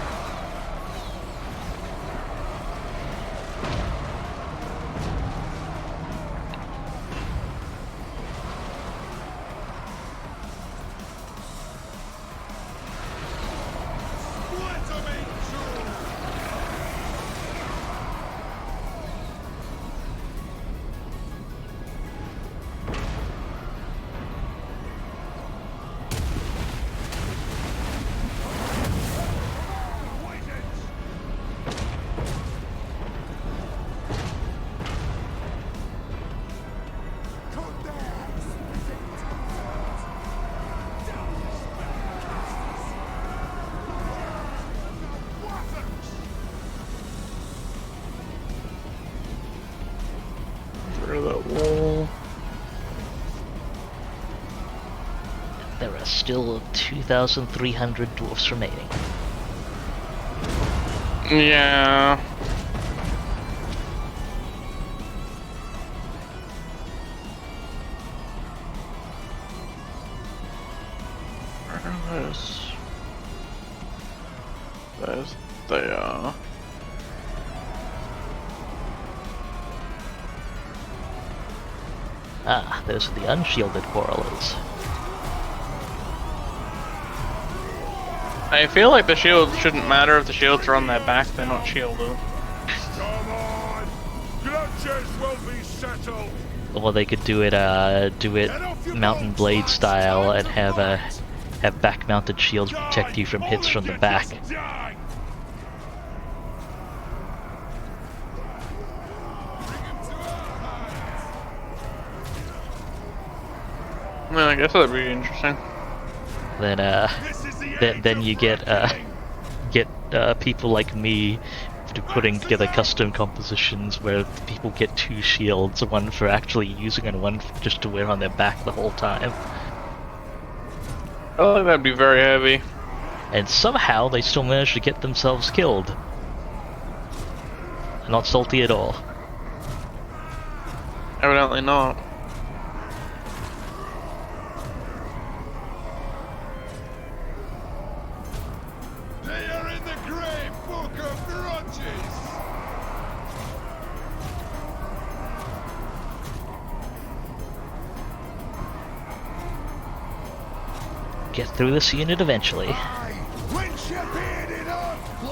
That wall. There are still 2,300 dwarfs remaining. Yeah. There's they are. Ah, those are the unshielded quarrelers. I feel like the shield shouldn't matter if the shields are on their back, they're not shielded. Come on! Grudges will be settled! Or they could do it, Get off mountain blade style and have back-mounted shields protect you from hits from the back. Well, I guess that'd be interesting. Then you get people like me putting together custom compositions where people get 2 shields, one for actually using and one just to wear on their back the whole time. Oh, that'd be very heavy. And somehow they still manage to get themselves killed. Not salty at all. Evidently not. They are in the great book of grudges. Get through this unit eventually. When's your bearded earth,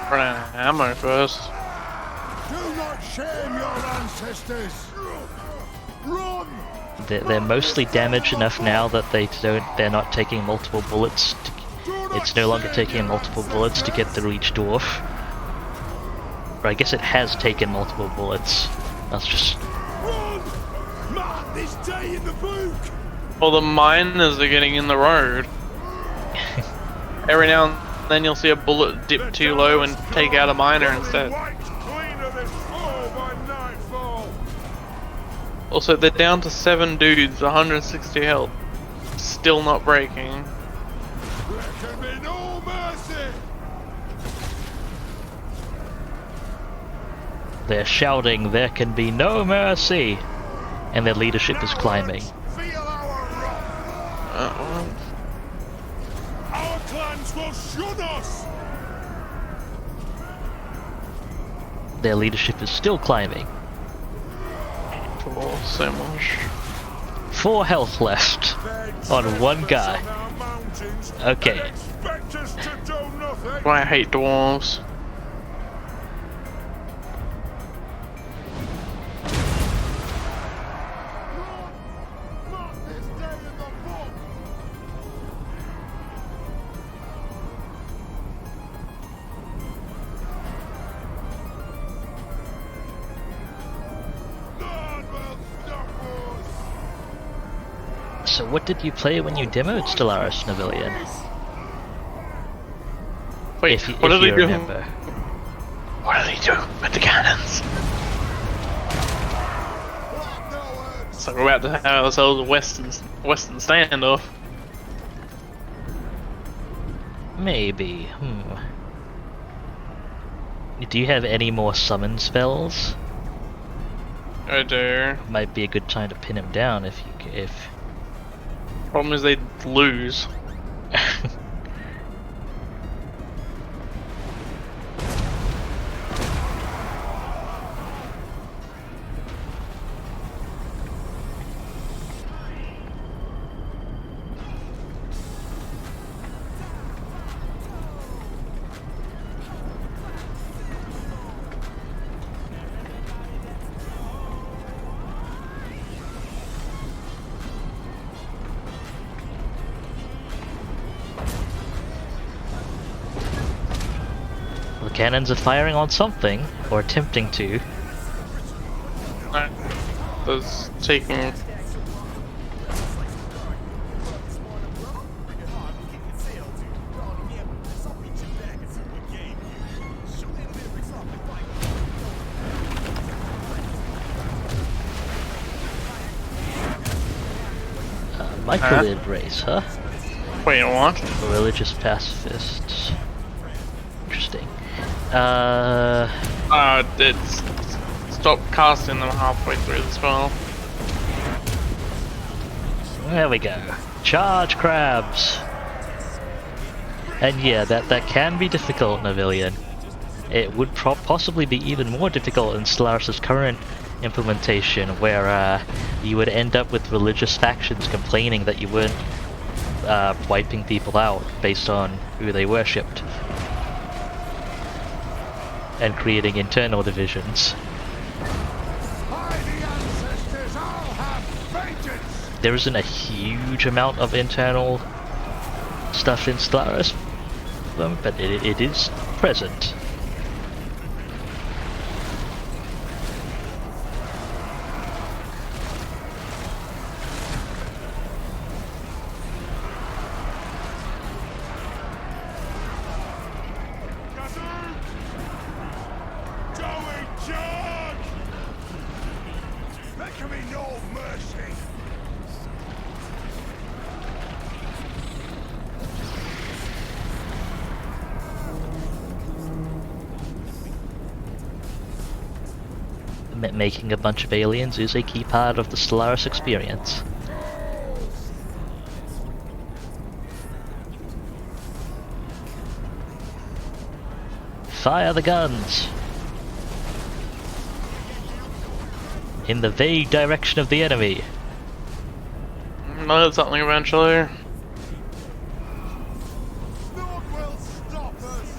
Run out of ammo first. do not shame your ancestors. Run! They're mostly damaged enough now that they're not taking multiple bullets. It's no longer taking multiple bullets to get through each dwarf. Or I guess it has taken multiple bullets. That's just... Run! Mark this day in the book. Well, the miners are getting in the road. Every now and then you'll see a bullet dip too low and take out a miner instead. Wiped clean of this foe by nightfall. Also, they're down to 7 dudes, 160 health. Still not breaking. There can be no mercy. They're shouting, "There can be no mercy!" And their leadership is climbing. Feel our wrath. Well, Our clans will shun us. Their leadership is still climbing. oh, so much. 4 health left on one guy. Okay. Expect us to do nothing. Why I hate dwarves. Mark this day in the book. None will stop us. So what did you play when you demoed Stellaris, Navilian? Wait, If you remember? remember. What do they do with the cannons? So we're about to have ourselves a Western standoff. Maybe. Do you have any more summon spells? I do. Might be a good time to pin him down if you Problem is they lose. The cannons are firing on something, or attempting to. That's taking. Microlid race, huh? Wait, what? Religious pacifists. Interesting. It's stop casting them halfway through the spell. There we go. Charge crabs! And yeah, that can be difficult, Navilian. It would possibly be even more difficult in Stellaris' current implementation, where you would end up with religious factions complaining that you weren't wiping people out based on who they worshipped, and creating internal divisions. By the ancestors, I'll have vengeance. there isn't a huge amount of internal stuff in Stellaris, but it is present. Joey Judge! There can be no mercy! Making a bunch of aliens is a key part of the Stellaris experience. Fire the guns! In the vague direction of the enemy. I'll hit something eventually. No one will stop us!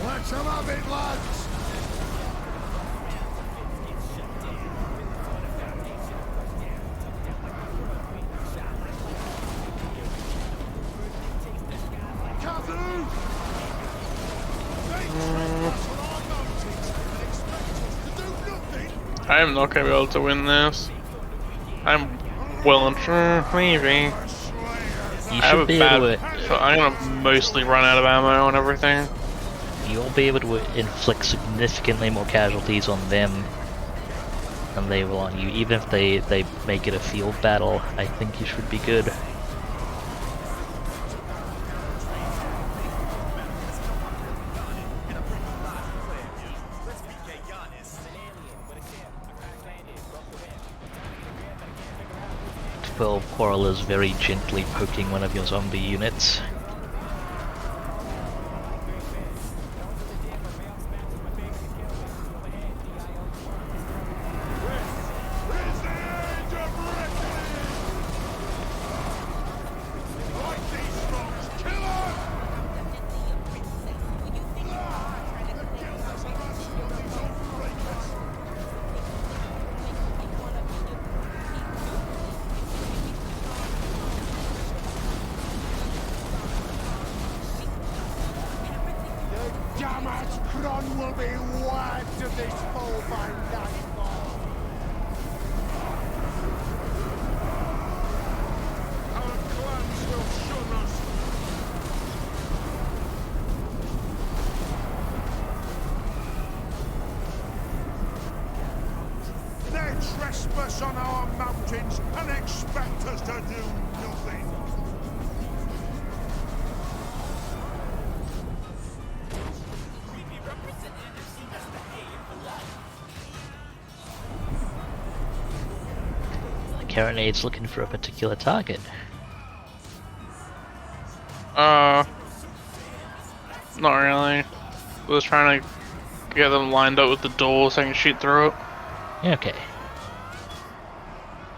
Let some of it, lads! Kazoo! They trespass on our mountains and expect us to do nothing! I am not gonna be able to win this. I'm well and true, maybe. You I have a should be bad. able to. So I'm gonna mostly run out of ammo and everything. You'll be able to inflict significantly more casualties on them than they will on you. Even if they make it a field battle, I think you should be good. Well, Quarrel is very gently poking one of your zombie units. It's the age of reckoning! Fight these strokes! Kill them! The guilders are asking of these off-breakers! The damaged Kron will be wagged of this foe by nightfall! Our clans will shun us! They trespass on our mountains and expect us to do nothing! Carronade's looking for a particular target. Not really. I was trying to get them lined up with the door so I can shoot through it. Okay.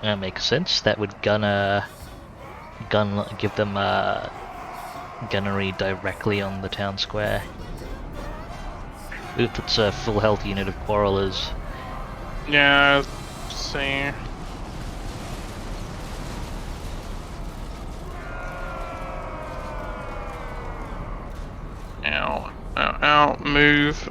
That makes sense. That would give them gunnery directly on the town square. If it's a full health unit of Quarrelers. Yeah, let's see. Ow, ow, ow, move.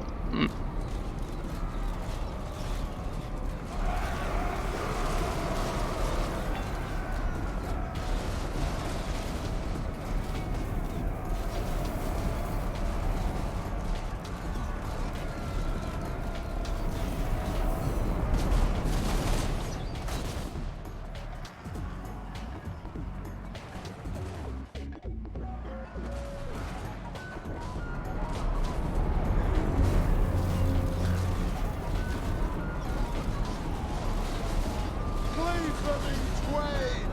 Cleave them in twain!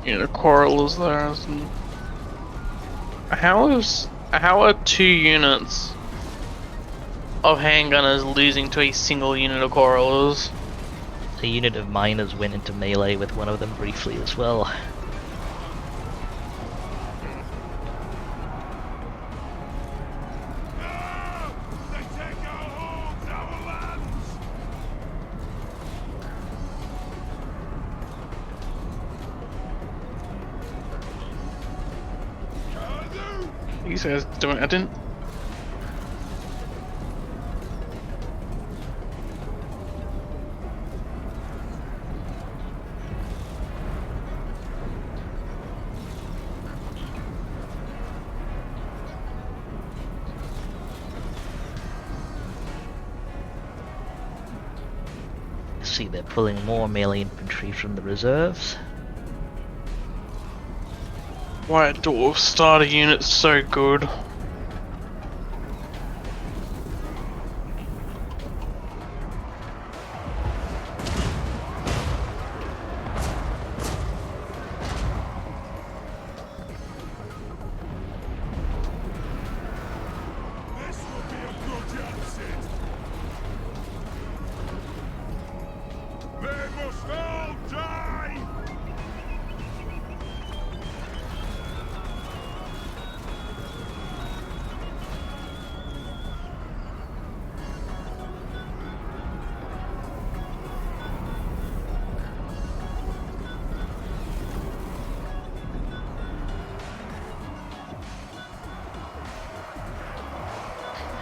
Yeah, the quarrel is there. How are 2 units of handgunners losing to a single unit of quarrelers? A unit of miners went into melee with one of them briefly as well. No! these guys doing? I didn't. See, they're pulling more melee infantry from the reserves. White Dwarf starter unit's so good. This will be a good exit. They must all die!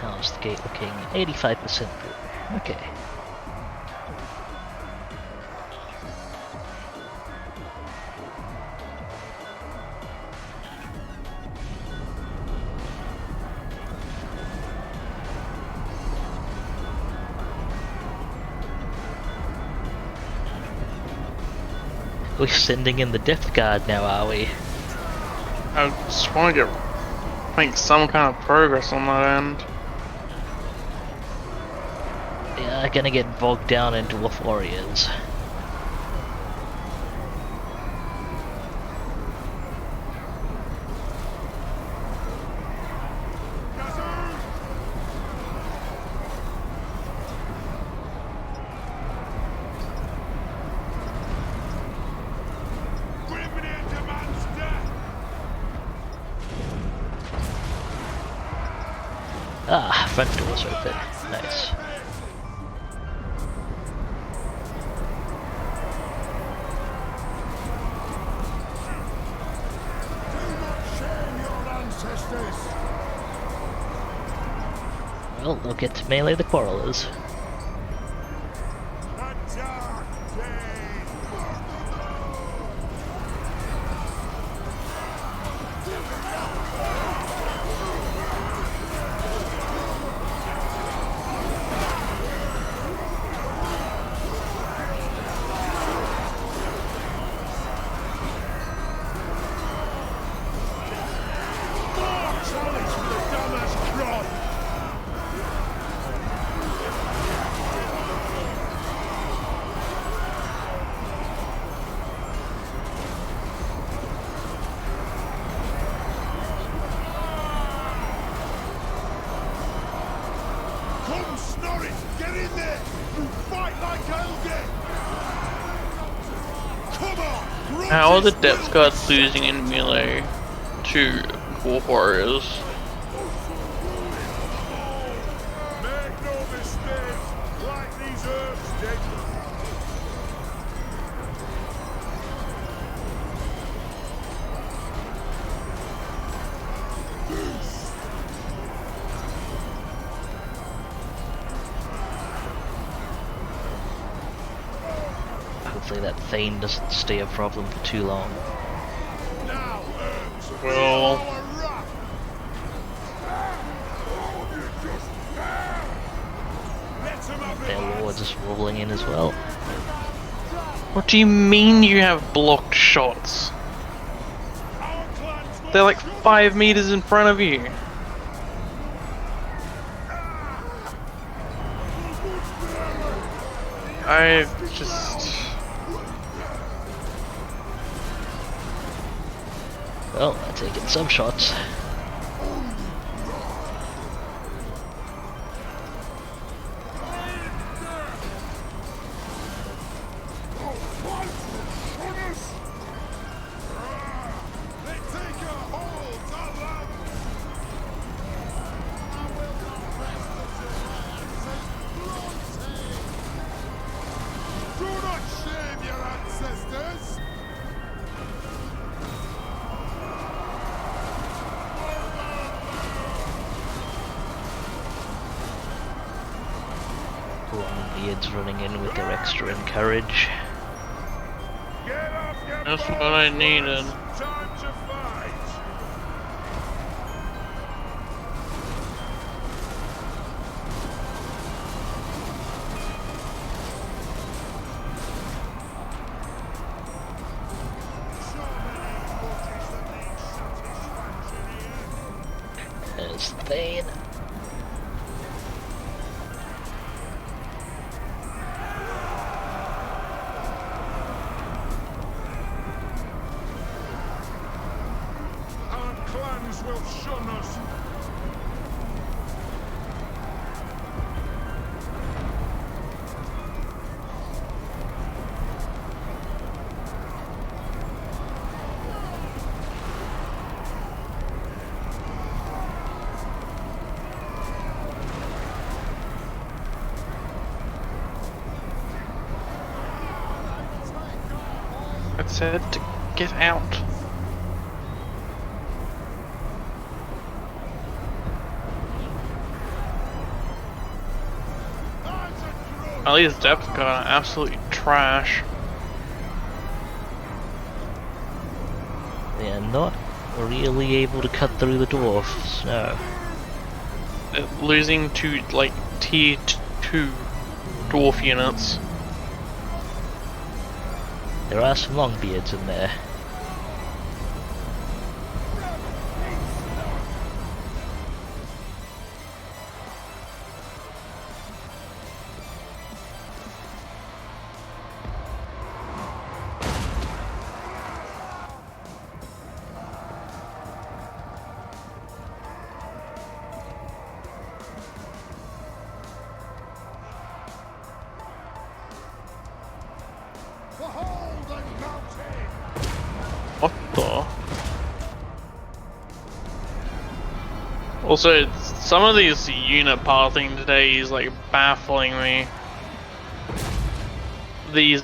How's the gate looking? 85% through. Okay. We're sending in the Death Guard now, are we? I just want to make some kind of progress on that end. Yeah, gonna get bogged down in Dwarf Warriors. Grimnir demands death! Ah, front door's open. Nice. Shame your ancestors. Well, they'll get to melee the quarrelers. A dark day! Challenge for the dumbass crop. Come, Snorri! Get in there! You fight like Helge! Come on! How are the Depth Guards losing in melee to Dwarf Warriors? Make no mistake! Like these herbs did! Hopefully that Thane doesn't stay a problem for too long. Now, herbs! Well, Our wrath! Let him have it, Their lads. lords is rolling in as well. what do you mean you have blocked shots? Our clans will They're like 5 meters in front of you. I just... Well, they're taking some shots. They take a hold on land! Do not shame your ancestors! Longbeards running in with their extra encourage. Get off your That's what boats, I needed. boys. Time to fight. So many bodies that need satisfaction here. There's Thane. Our clans will shun us. It said to get out. At least depth got absolutely trash. They are not really able to cut through the dwarfs, no. Losing to like tier 2 dwarf units. There are some Longbeards in there. Behold and mountain! What the? Also, some of these unit pathing today is like baffling me. These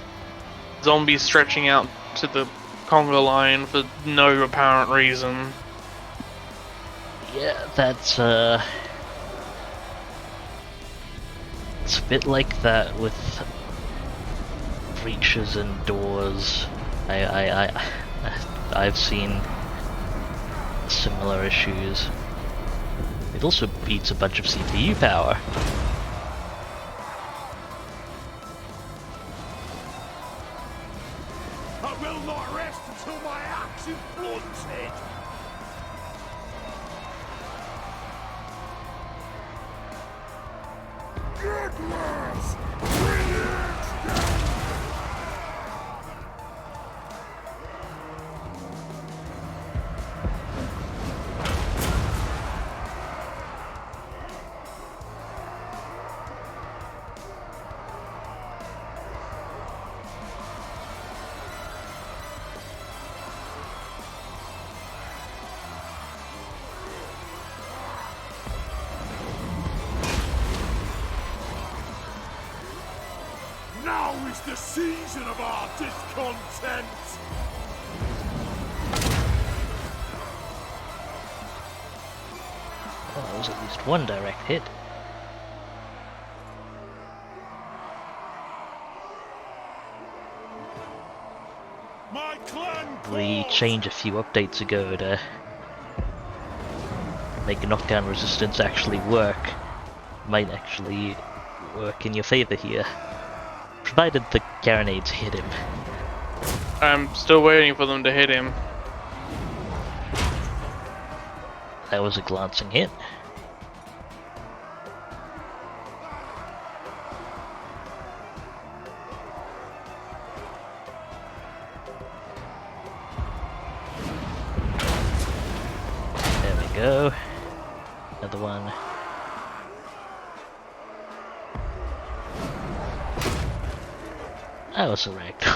zombies stretching out to the conga line for no apparent reason. Yeah, that's it's a bit like that with breaches and doors. I've seen similar issues. It also beats a bunch of CPU power. I will not rest until my axe is blunted! Goodness! Brilliant! Now is the season of our discontent! Well, that was at least one direct hit. My clan We calls! changed a few updates ago to make knockdown resistance actually work. Might actually work in your favor here. Provided the carronades hit him. I'm still waiting for them to hit him. That was a glancing hit. There we go. Another one. I was wrecked.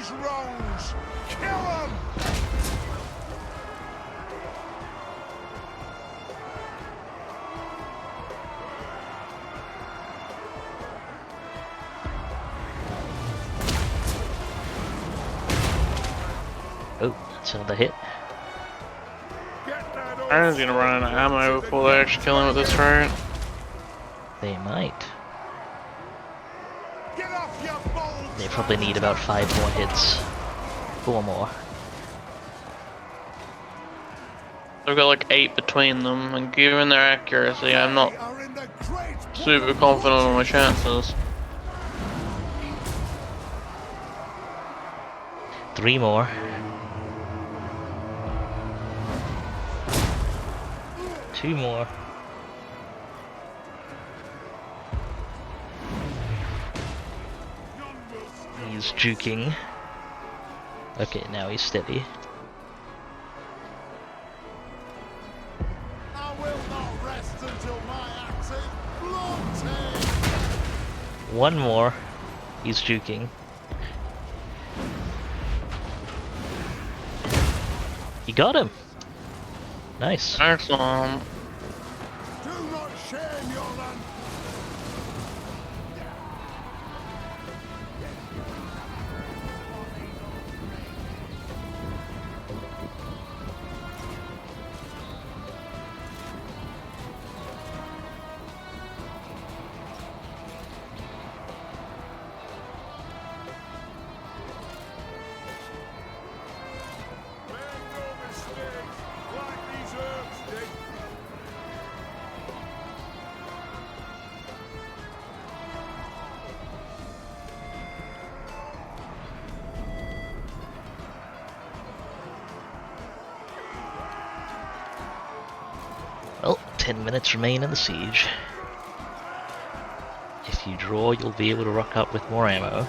these wrongs! Kill them! Oh, that's another hit. Get that old Iron's gonna run out of ammo before they actually kill him at this rate. They might. Get off your bold They probably need about 5 more hits. 4 more. I've got like 8 between them, and given their accuracy, I'm not are in the great super confident on my chances. 3 more. 2 more. He's juking. Okay, now he's steady. I will not rest until my axe is blunted! 1 more. He's juking. He got him! Nice. Excellent. Do not shame your land. Make no mistake, like these herbs did. Well, 10 minutes remain in the siege. If you draw, you'll be able to rock up with more ammo.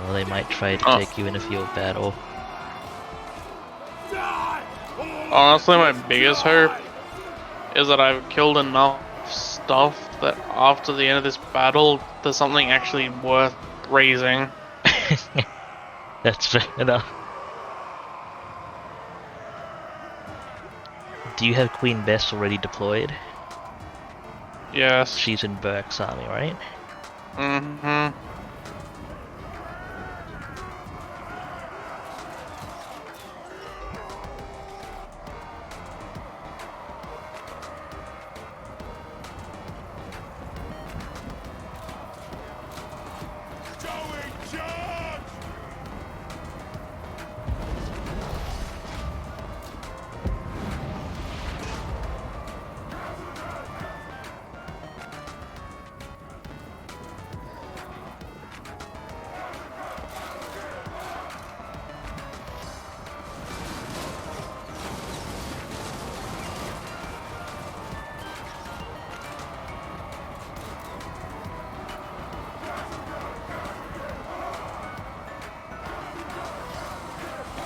Or they might try to take you in a field battle. Honestly, my biggest hope is that I've killed enough stuff that after the end of this battle, there's something actually worth raising. That's fair enough. Do you have Queen Bess already deployed? Yes. She's in Burke's army, right? Mm-hmm. Going charge!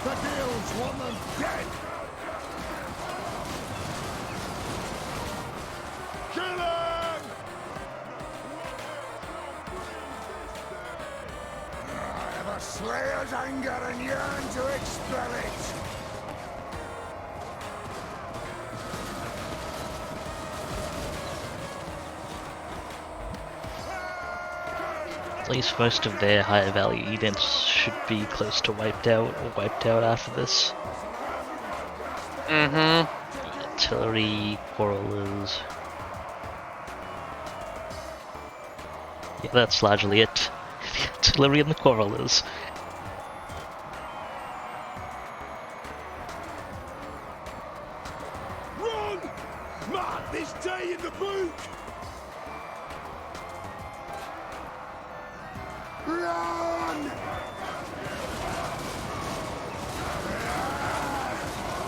The guilds want them dead! Kill him! I have a slayer's anger and yearn to expel it! At least most of their higher value units should be close to wiped out or wiped out after this. Mm-hmm. Artillery, quarrelers. Yeah, that's largely it. The artillery and the quarrelers. Run! Mark this day in the book! Run!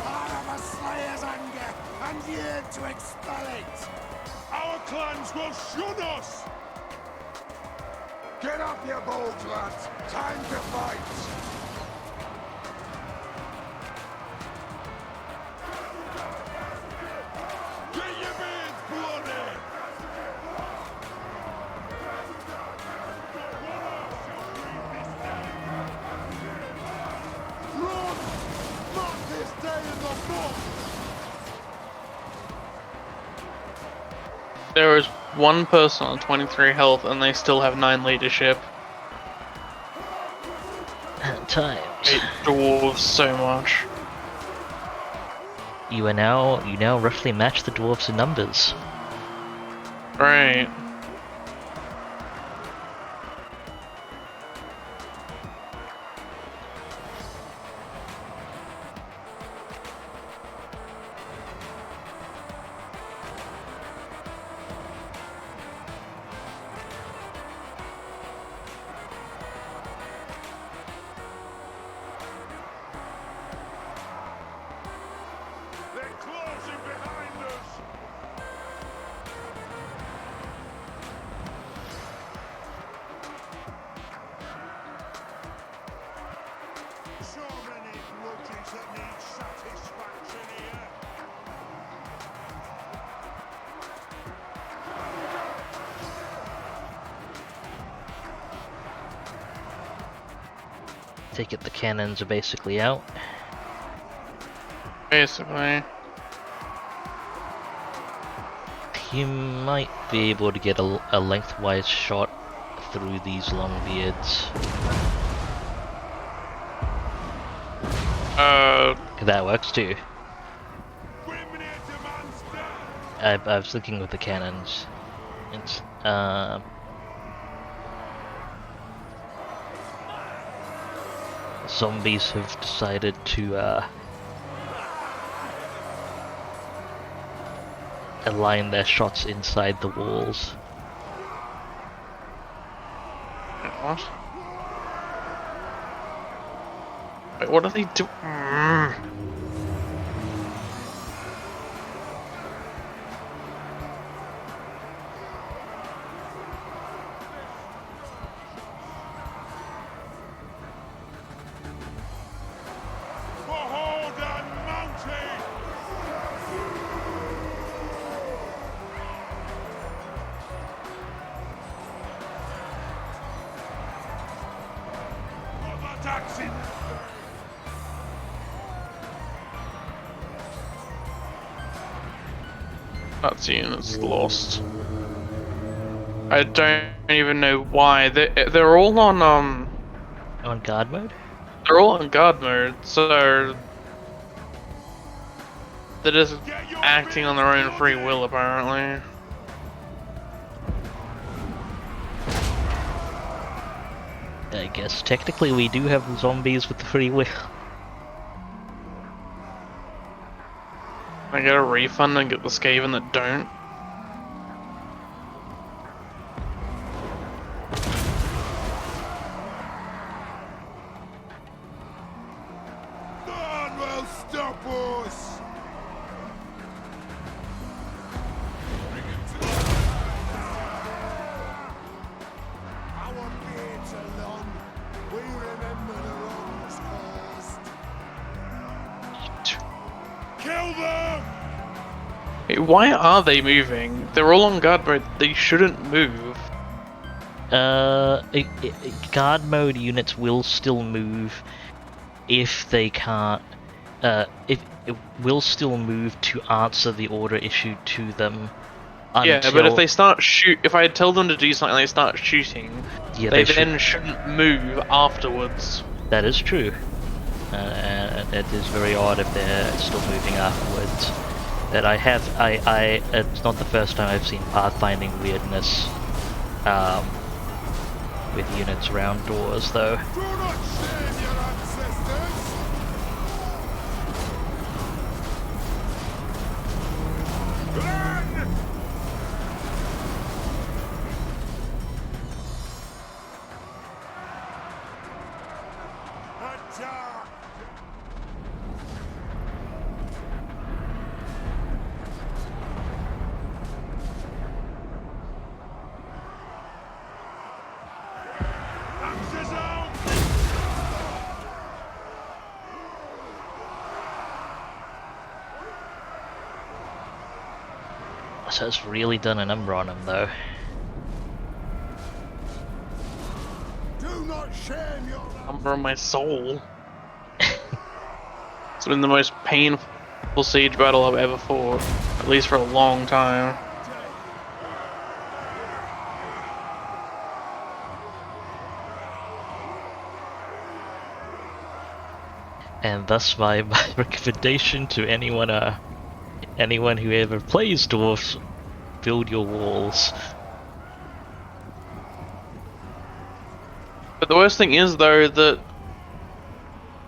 I have a slayer's anger and yearn to expel it! Our clans will shun us! Get up, you bolts, lads! Time to fight! Get your beards bloody! There is one person on 23 health and they still have 9 leadership. At times. It dwarves so much. You now roughly match the dwarves in numbers. Right. They're closing behind us. So many grudges that need satisfaction here. Take it the cannons are basically out. Basically. You might be able to get a lengthwise shot through these long beards. That works too. I was thinking with the cannons. It's zombies have decided to align their shots inside the walls. What? Wait, what are they doing? Behold and mountain! What action? That unit's lost. I don't even know why. They're all on On guard mode? they're all on guard mode, so they're just acting on their own free will apparently. I guess technically we do have zombies with free will. I get a refund and get the Skaven that don't. None will stop us! Our beards are long. We remember the wrongs caused. Kill them! Hey, why are they moving? They're all on guard mode. They shouldn't move. Guard mode units will still move if they can't. If it will still move to answer the order issued to them. Yeah, but if they start if I tell them to do something, they start shooting. Yeah, they they then shouldn't move afterwards. That is true. It is very odd if they're still moving afterwards. That it's not the first time I've seen pathfinding weirdness with units around doors, though. Do not shame your ancestors. Run! Attack! Axes out! So it's really done a number on them, though. Do not shame your Number on my soul. It's been the most painful siege battle I've ever fought, at least for a long time. And thus my recommendation to anyone who ever plays dwarfs, build your walls. But the worst thing is though that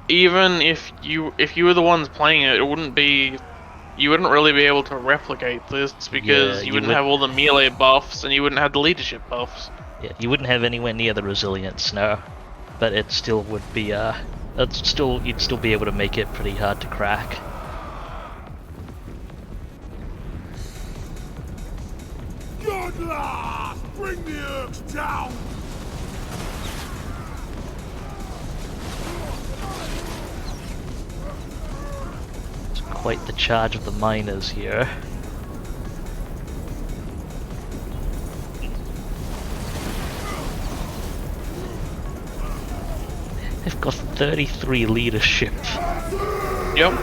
even if you were the ones playing it, you wouldn't really be able to replicate this because Yeah, you wouldn't have all the melee buffs and you wouldn't have the leadership buffs. Yeah, you wouldn't have anywhere near the resilience, no. But it still would be you'd still be able to make it pretty hard to crack. Good lad! Bring the Urks down! It's quite the charge of the miners here. They've got 33 leadership. Yep.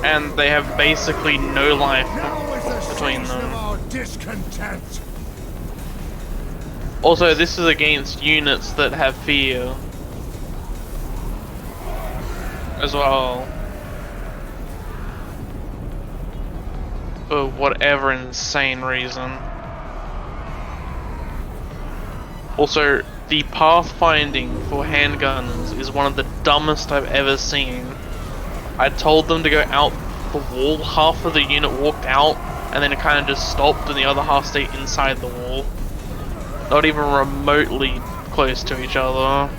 And they have basically no life Now is the between season of them. our discontent! Also, this is against units that have fear as well. For whatever insane reason. Also, the pathfinding for handguns is one of the dumbest I've ever seen. I told them to go out the wall, half of the unit walked out, and then it kind of just stopped and the other half stayed inside the wall. Not even remotely close to each other.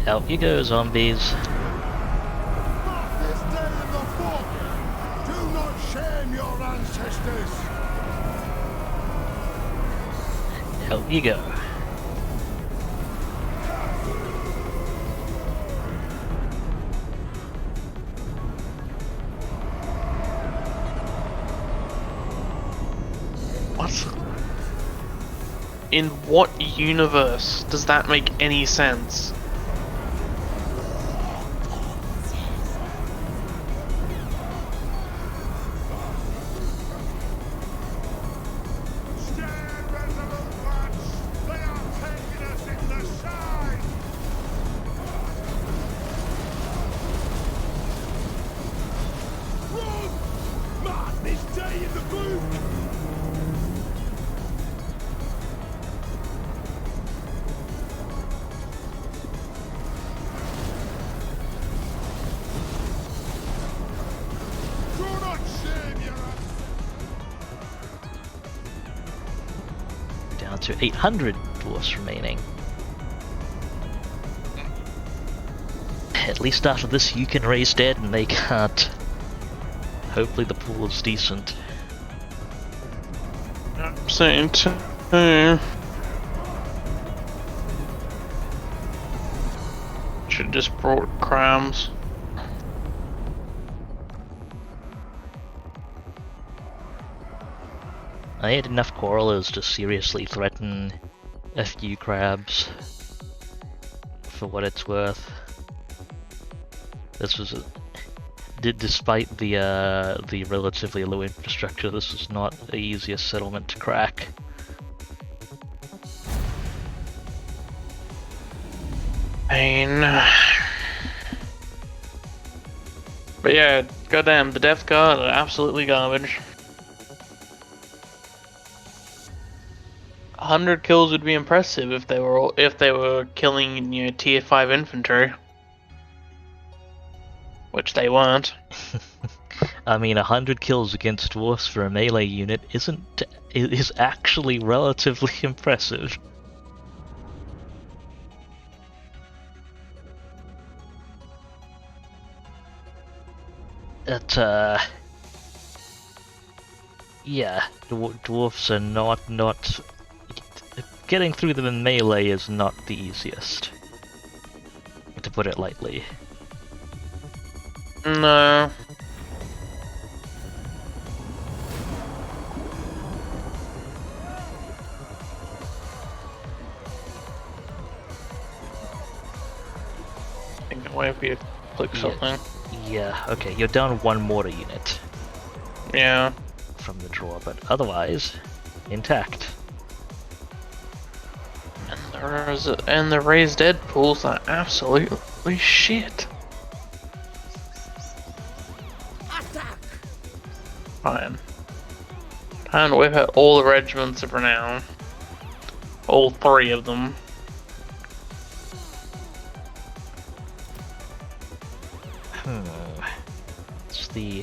Out you go, zombies. This day in the book! Do not shame your ancestors! Out you go. What? In what universe does that make any sense? Stand resolute, lads! They are taking us in the side! Run! Man, this day in the book! Do not shame your Down to 800 dwarfs remaining. At least after this you can raise dead and they can't. Hopefully the pool is decent. Same too. Should just brought crams. I had enough quarrelers to seriously threaten a few crabs. For what it's worth. This was despite the relatively low infrastructure, this was not the easiest settlement to crack. Pain. But yeah, goddamn, the Death Guard are absolutely garbage. 100 kills would be impressive if they were killing, you know, tier 5 infantry. Which they weren't. I mean, 100 kills against dwarfs for a melee unit is actually relatively impressive. Yeah, dwarfs are not getting through them in melee is not the easiest, to put it lightly. No. I think that might be a click something. Yeah, okay, you're down one mortar unit Yeah. from the draw, but otherwise, intact. And And the raised dead pools are absolutely shit. Attack! Fine. Time to whip out all the regiments of renown. All 3 of them.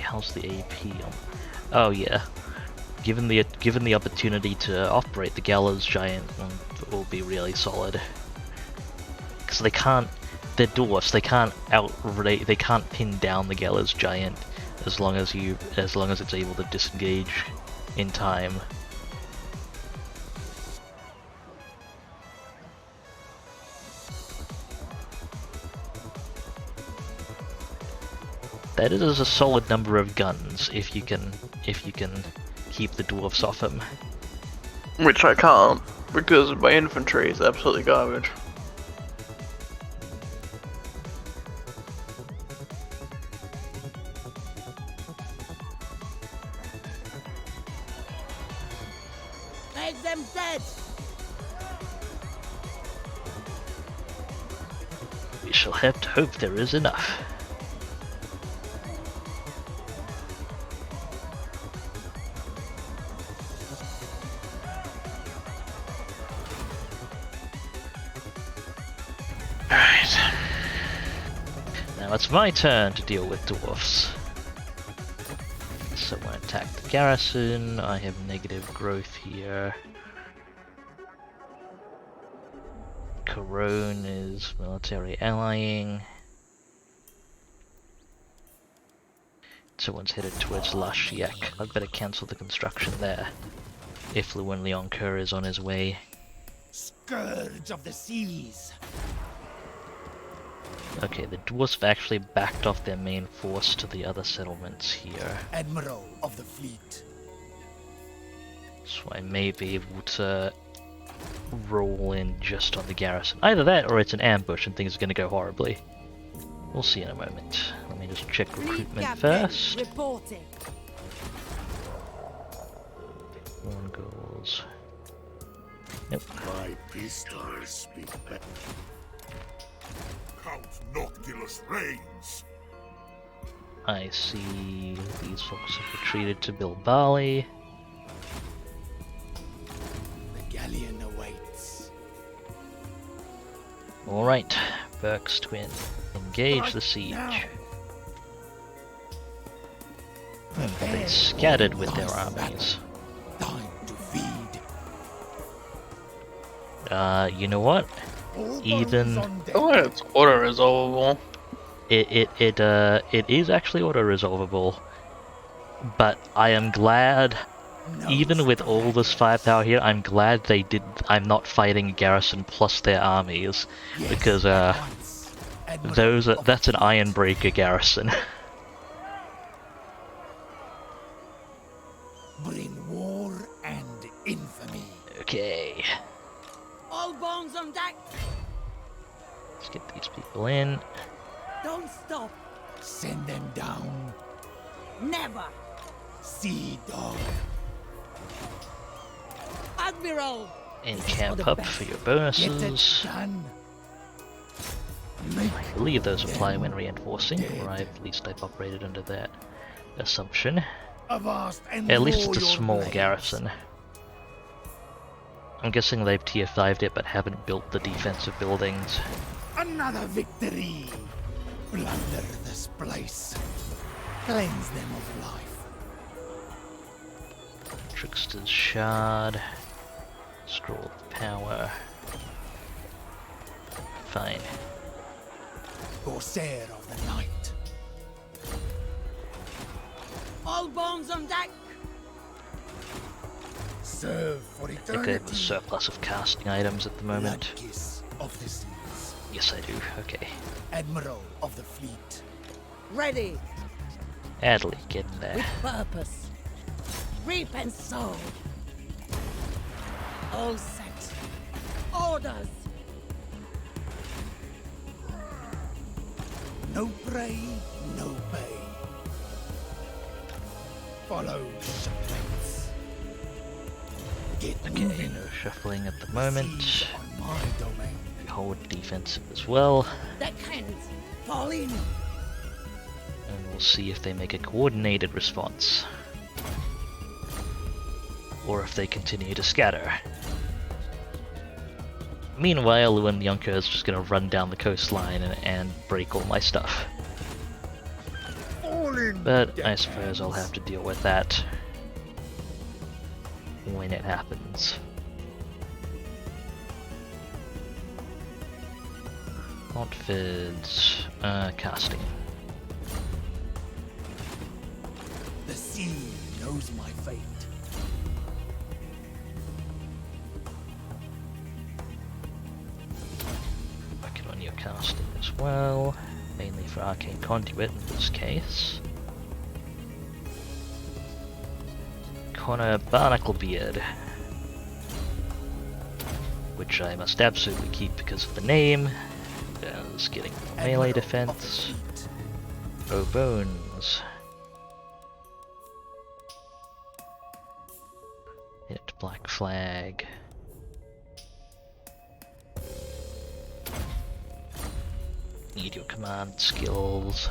How's the AP on? Oh yeah. Given the opportunity to operate the Gallows Giant, it will be really solid. Because they're dwarfs. They can't pin down the Gallows Giant as long as it's able to disengage in time. That is a solid number of guns if you can keep the dwarfs off him. Which I can't, because my infantry is absolutely garbage. Make them dead! We shall have to hope there is enough. Now it's my turn to deal with dwarfs. So I attack the garrison. I have negative growth here. Corone is military allying. Someone's headed towards Lashiek. I'd better cancel the construction there. If Llewyn Leoncoeur is on his way. Scourge of the seas. Okay, the dwarves have actually backed off their main force to the other settlements here. Admiral of the fleet. So I may be able to roll in just on the garrison. Either that or it's an ambush and things are going to go horribly. We'll see in a moment. Let me just check recruitment first. Reporting. Mongols. Nope. My pistols speak better. Count Noctilus reigns. I see these folks have retreated to Bilbali. The galleon awaits. Alright, Burke's twin. Engage the siege. They scattered with their armies. Time to feed. You know what? Even Oh, it's auto resolvable. it is actually auto resolvable, but I am glad, even with all this firepower here, I'm glad they did. I'm not fighting a garrison plus their armies, because that's an Ironbreaker garrison. Bring war and infamy. Okay, All bones on deck! let's get these people in. Don't stop! Send them down. Never! Sea dog. Admiral! And This is camp for the up best. for your Get bonuses. it done. Make I believe those apply when reinforcing, or at least I've operated under that assumption. avast and At least roar it's a your small blades. garrison. I'm guessing they've tier 5'd it but haven't built the defensive buildings. Another victory. Plunder this place. Cleanse them of life. Trickster's Shard. Scroll of Power. Fine. Corsair of the night. All bones on deck! Serve for I think I have a eternity. surplus of casting items at the moment. Blood kiss of the seas. Yes, I do. Okay. Admiral of the fleet. Ready! Adley, get in there. With purpose. Reap and sow. All set. Orders! No prey, no pay. Follow shipmates. Get Okay, moving. no shuffling at the moment. Siege on my domain. Hold defensive as well, Deckhands, fall in. and we'll see if they make a coordinated response. Or if they continue to scatter. Meanwhile, Luanyanka is just gonna run down the coastline and break all my stuff. All in, But I suppose I'll have to deal with that when it happens. Montford's casting. The sea knows my fate. Working on your casting as well, mainly for Arcane Conduit in this case. Connor Barnaclebeard, which I must absolutely keep because of the name. As getting melee defense. Oh, bones. Hit Black Flag. Need your command skills.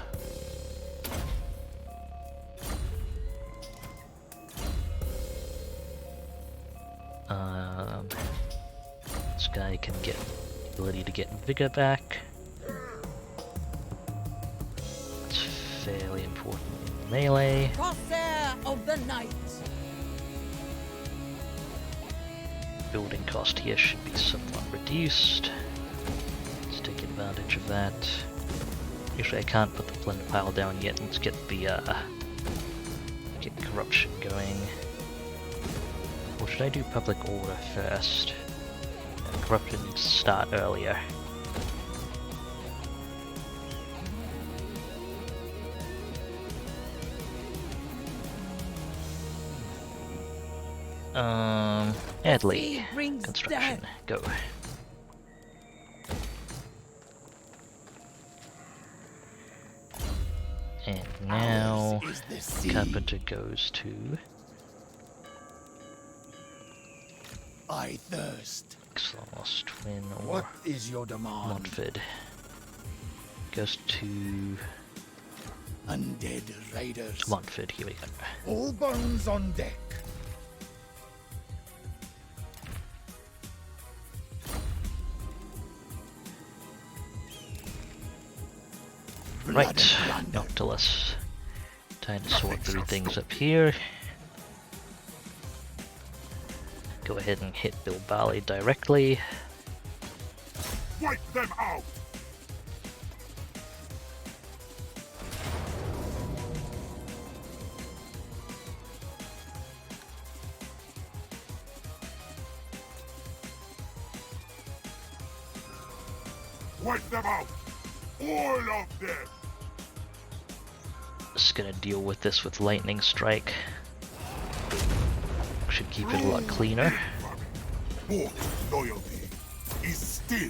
This guy can get the ability to get vigor back. That's fairly important in melee. Crosshair of the night. Building cost here should be somewhat reduced. Let's take advantage of that. Usually I can't put the plunder pile down yet. Let's get the get corruption going. Or should I do public order first? Corruption needs to start earlier. Adley, Brings construction, death. go. And now, Ours is the sea. Carpenter goes to I thirst. Exlos, Twin, or What is your demand? Montford. Goes to Undead raiders. Montford, here we go. All bones on deck. Blood Right, and plunder. Noctilus. Time to sort through things up here. Go ahead and hit Bill Barley directly. Wipe them out! Wipe them out! All of them! Just gonna deal with this with Lightning Strike. Should keep it a lot cleaner. Both loyalty is still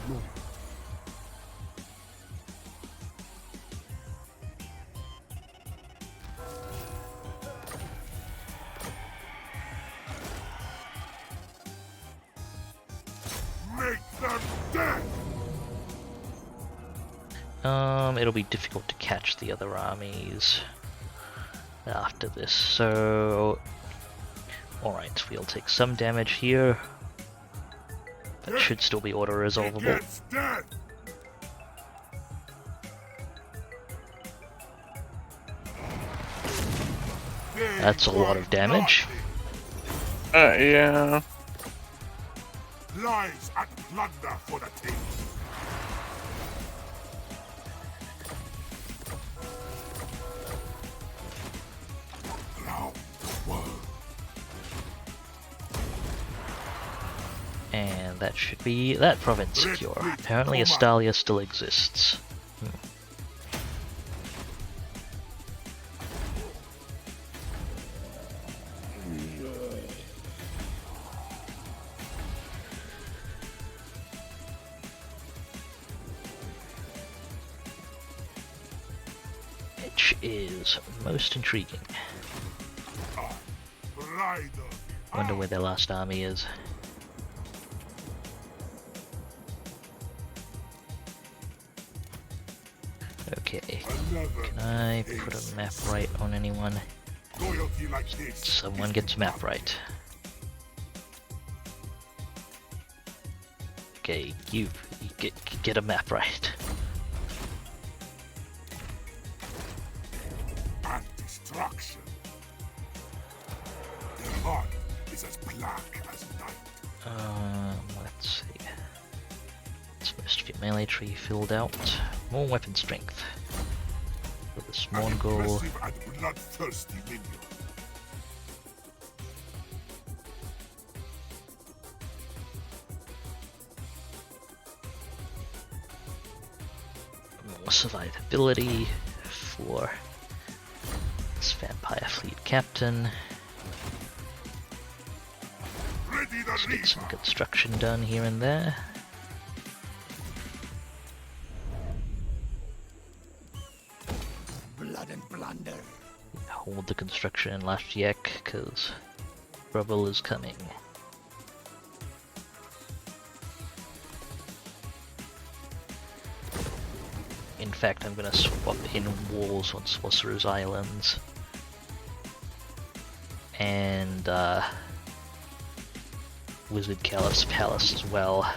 loyal. Make them dead! It'll be difficult to catch the other armies after this, so... Alright, we'll take some damage here. That should still be auto-resolvable. Gets dead! That's a lot of damage. Yeah. Lives and plunder for the team. Round the world. And that should be that province secure. Apparently Astalia still exists. Which is most intriguing. Rider. Wonder where their last army is. Okay, Another can I put a map right on anyone? loyalty like this. Someone gets map right. Okay, you get a map right. And destruction. Their heart is as black as night. Let's see. It's most of your melee tree filled out. More weapon strength. For the small An goal. impressive and bloodthirsty minion. More survivability for this vampire fleet captain. Ready the Let's get some reaper. construction done here and there. Blood and plunder. Hold the construction in last yak, because trouble is coming. In fact, I'm gonna swap in walls on Sorcerer's Islands. And Wizard Caliph's Palace as well.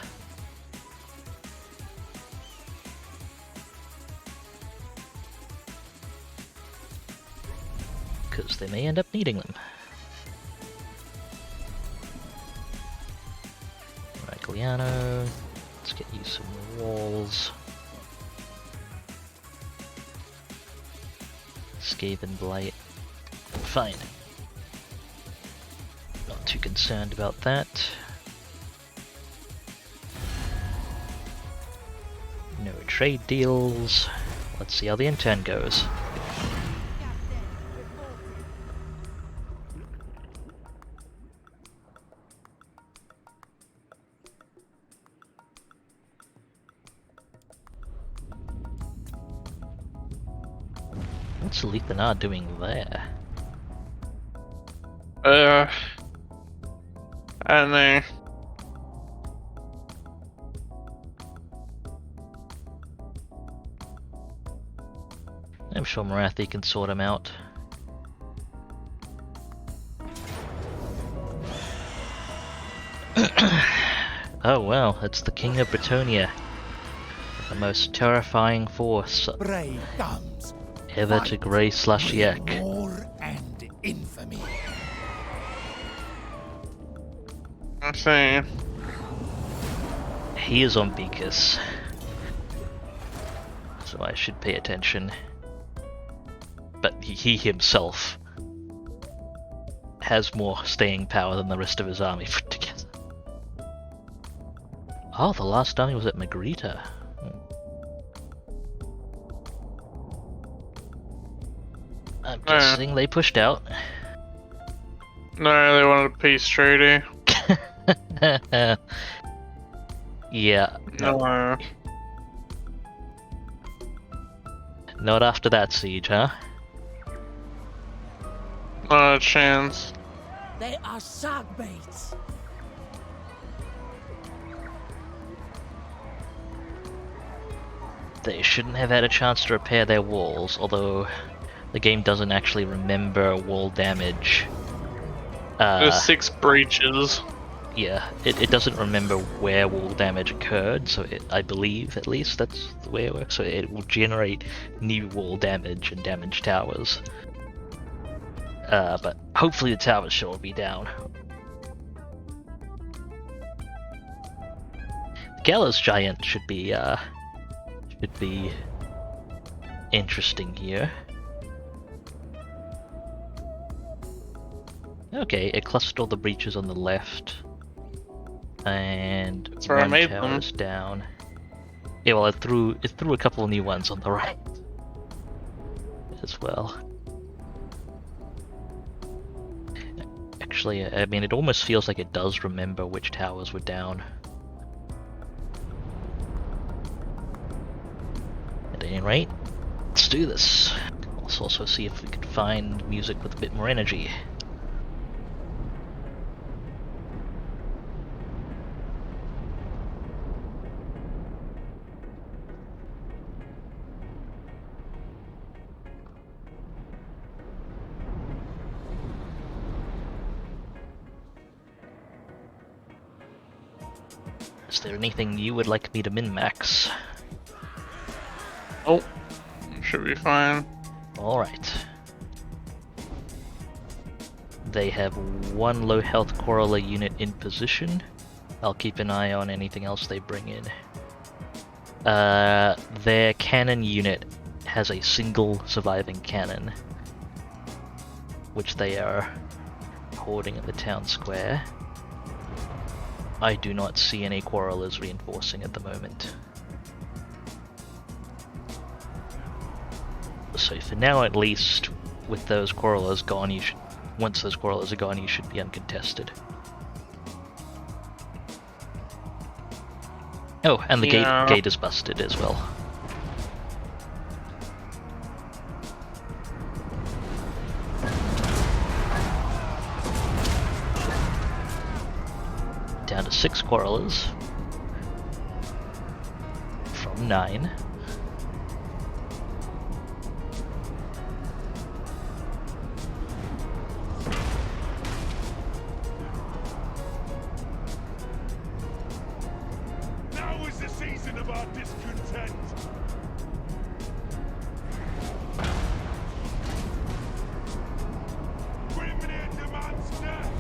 Because they may end up needing them. Ragliano, let's get you some walls. Skaven Blight. Fine. Not too concerned about that. No trade deals. Let's see how the intern goes. What's Lethanar doing there? I don't know. I'm sure Marathi can sort him out. Oh well, it's the King of Britonia. The most terrifying force Brave comes. ever to grace Lashiek. War and infamy. I'm saying. He is on Beakus, so I should pay attention. But he himself has more staying power than the rest of his army put together. Oh, the last army was at Magritta. I'm guessing they pushed out. No, they wanted a peace treaty. Yeah, No. not after that siege, huh? Not a chance. They are shark baits. They shouldn't have had a chance to repair their walls, although the game doesn't actually remember wall damage. There's 6 breaches. Yeah, it doesn't remember where wall damage occurred, so I believe, at least, that's the way it works. So it will generate new wall damage and damage towers. But hopefully the towers will be down. The Gallows Giant should be interesting here. Okay, it clustered all the breaches on the left. And That's where I one made them. tower's down. Yeah, well, it threw a couple of new ones on the right as well. Actually, I mean, it almost feels like it does remember which towers were down. At any rate, let's do this. Let's also see if we can find music with a bit more energy. Is there anything you would like me to min-max? Oh, should be fine. Alright. They have one low health corolla unit in position. I'll keep an eye on anything else they bring in. Their cannon unit has a single surviving cannon, which they are hoarding at the town square. I do not see any Quarrelers reinforcing at the moment. So for now at least, with those Quarrelers gone, you should, once those Quarrelers are gone, you should be uncontested. Oh, and the gate is busted as well. Down to 6 Quarrelers from 9. Now is the season of our discontent. Grimnir demands death.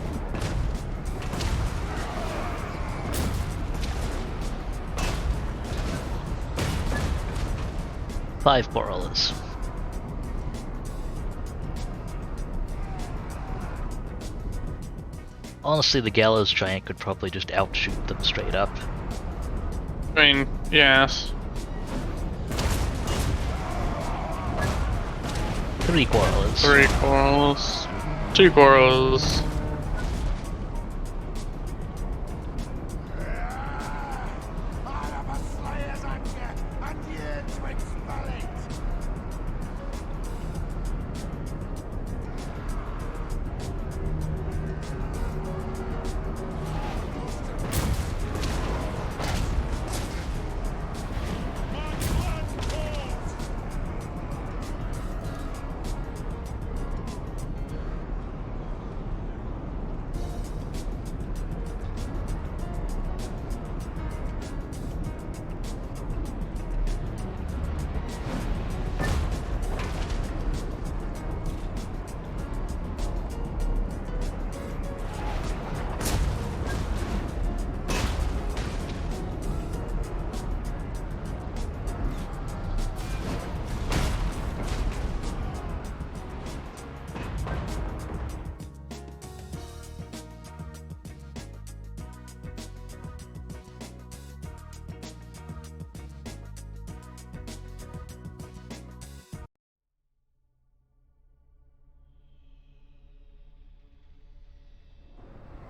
5 Quarrelers. Honestly, the Gallows Giant could probably just outshoot them straight up. I mean, yes. 3 Quarrelers. 3 quarrels. 2 quarrels. Out of a slayer's anger and yearn to expel it.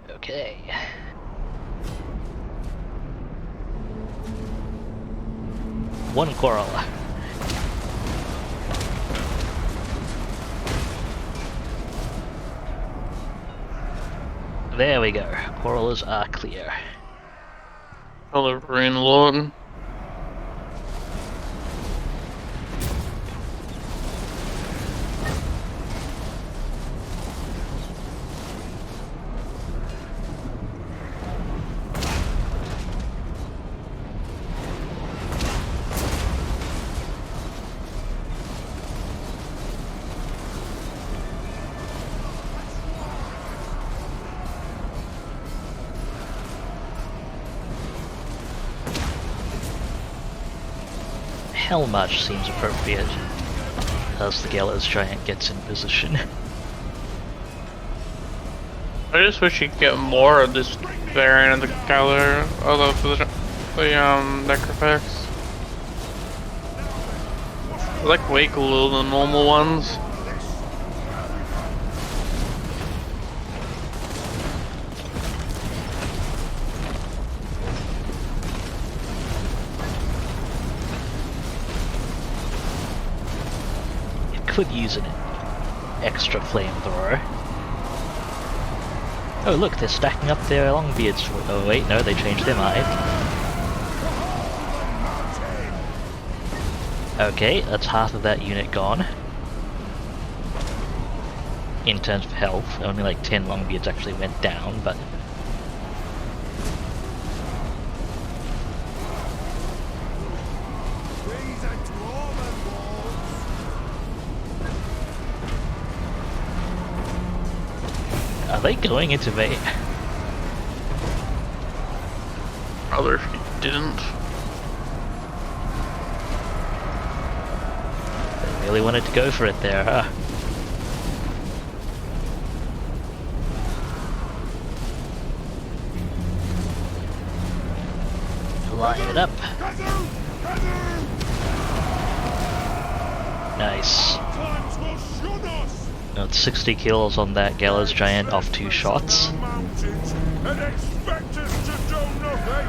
Okay. One Quarreler. There we go. Quarrelers are clear. Pellerin Lord. Hell March seems appropriate as the Gallows Giant gets in position. I just wish you could get more of this variant of the Galler, the Necrofax. They're like way cooler than normal ones. Could use an extra flamethrower. Oh look, they're stacking up their Longbeards. Oh wait, no, they changed their mind. Okay, that's half of that unit gone. In terms of health, only like 10 Longbeards actually went down, but... Are they going into me? Rather if you didn't. They really wanted to go for it there, huh? Line it up. Nice. Times will shun us. Got 60 kills on that Gallows Giant off 2 shots. Mountains and expect us to do nothing.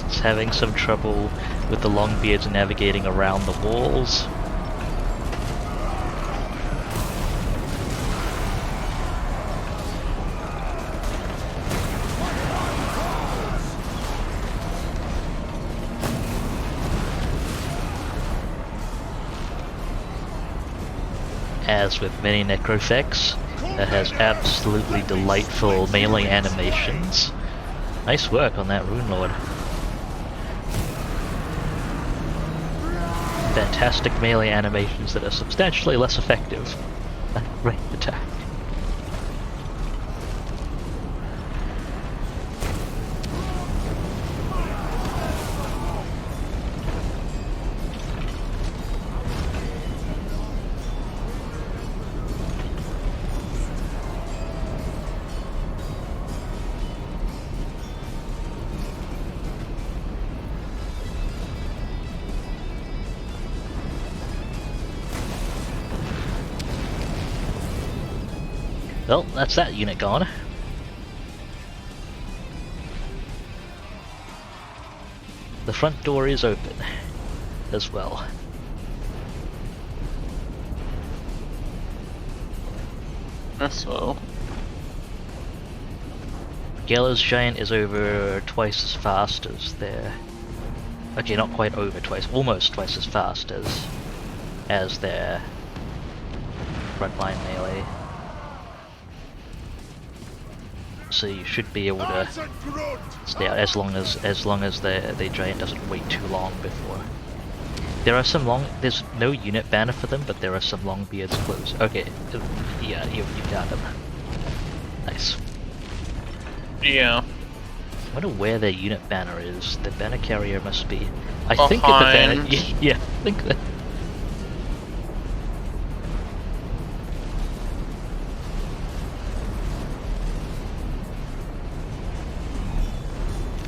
It's having some trouble with the Longbeards navigating around the walls. As with many necrophects, it has absolutely delightful melee animations. Nice work on that Rune Lord. Fantastic melee animations that are substantially less effective than ranged attack. Well, that's that unit gone. The front door is open as well. That's well. Gallows Giant is over twice as fast as their... Okay, not quite over twice, almost twice as fast as their frontline melee. So you should be able to stay out as long as the giant doesn't wait too long before. There are some there's no unit banner for them, but there are some Longbeards close. Okay, yeah, you got them. Nice. Yeah. I wonder where their unit banner is. The banner carrier must be. I think that the banner. Yeah, I think that.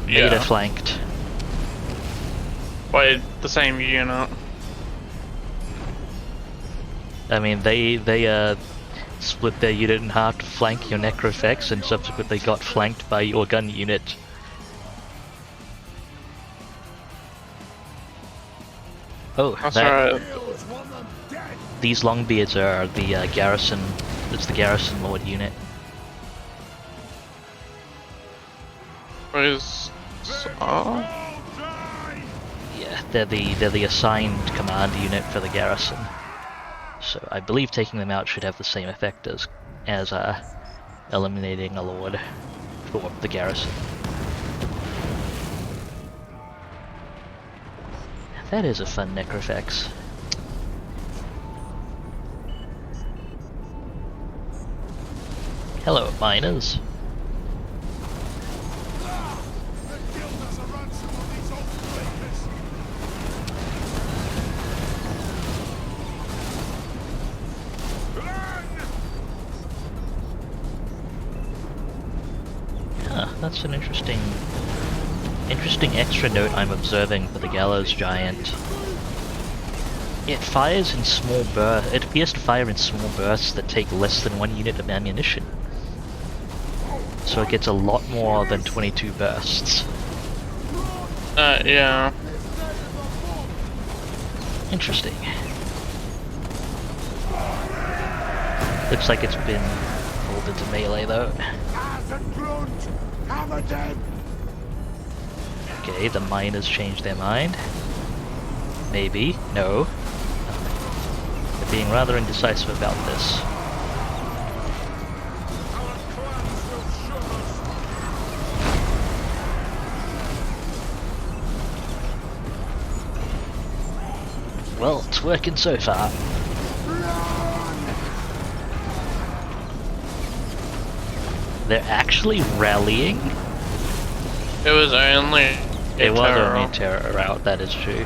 Yeah. Beta flanked. By the same unit. I mean, they split their unit in half to flank your necrophects, and subsequently got flanked by your gun unit. Oh, That's right. These Longbeards are the garrison. It's the garrison lord unit. Where's... Oh? Yeah, they're the assigned command unit for the garrison. So I believe taking them out should have the same effect as eliminating a lord for the garrison. That is a fun necrophects. Hello, miners. That's an interesting extra note I'm observing for the Gallows Giant. It fires in small bursts. It appears to fire in small bursts that take less than 1 unit of ammunition. So it gets a lot more than 22 bursts. Yeah. Interesting. Looks like it's been pulled into melee though. Okay, the miners changed their mind. Maybe. No. They're being rather indecisive about this. Our clans will shun us. Well, it's working so far. They're actually rallying? It was only It was terror. only terror out, that is true.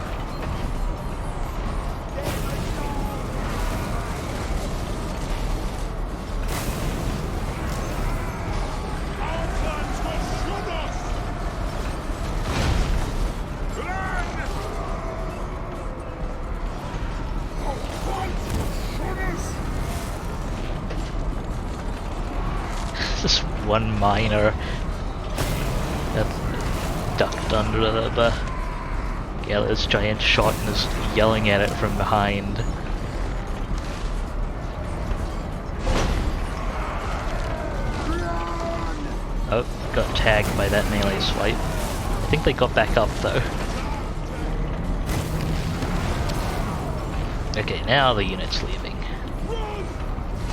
Our plans will shun us! Run! Our plans will shun us! Just one miner that ducked under the Gallows giant shot and is yelling at it from behind. Oh, got tagged by that melee swipe. I think they got back up though. Okay, now the unit's leaving. Run!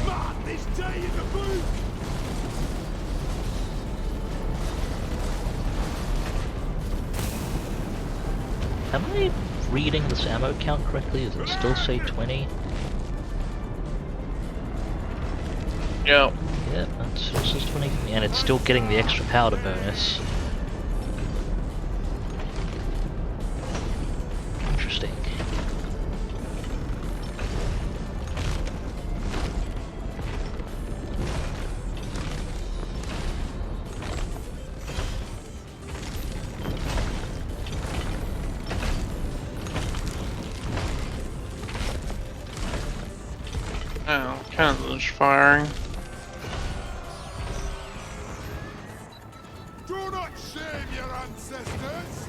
Man, this day in the boot! Am I reading this ammo count correctly? Does it still say 20? Yeah. Yeah, it still says 20, and it's still getting the extra powder bonus. Interesting. Oh, cannon's firing. Do not shame your ancestors!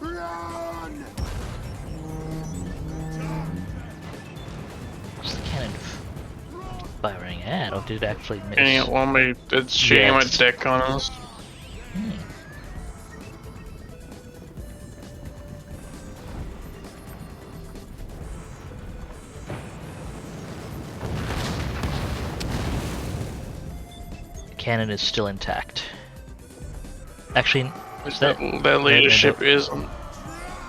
Run! What's the cannon firing at, or did it actually miss? Getting it while it's shooting my Yes. deck on us. Hmm. The cannon is still intact. Actually, is that... That leadership is.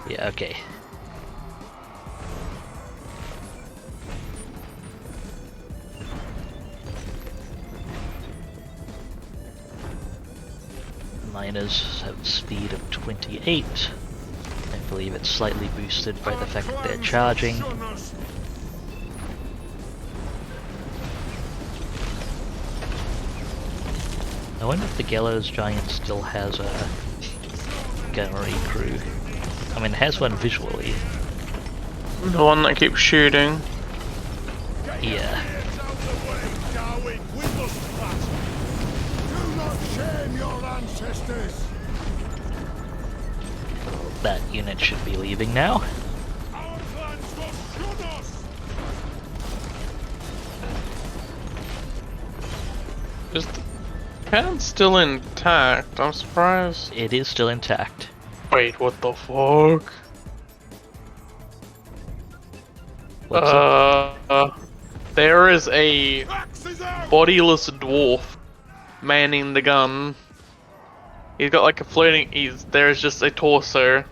Yeah, okay. Miners have a speed of 28. I believe it's slightly boosted by the fact that they're charging. Shun us! I wonder if the Gallows Giant still has a gunnery crew. I mean, it has one visually. The one that keeps shooting. Yeah. Hands out the way, Darwin! We must fight! Do not shame your ancestors! That unit should be leaving now. Our plans will shun us! Is the cannon still intact? I'm surprised. It is still intact. Wait, what the fuck? What's There is a Axes out! bodiless dwarf manning the gun. He's got like a floating. There's just a torso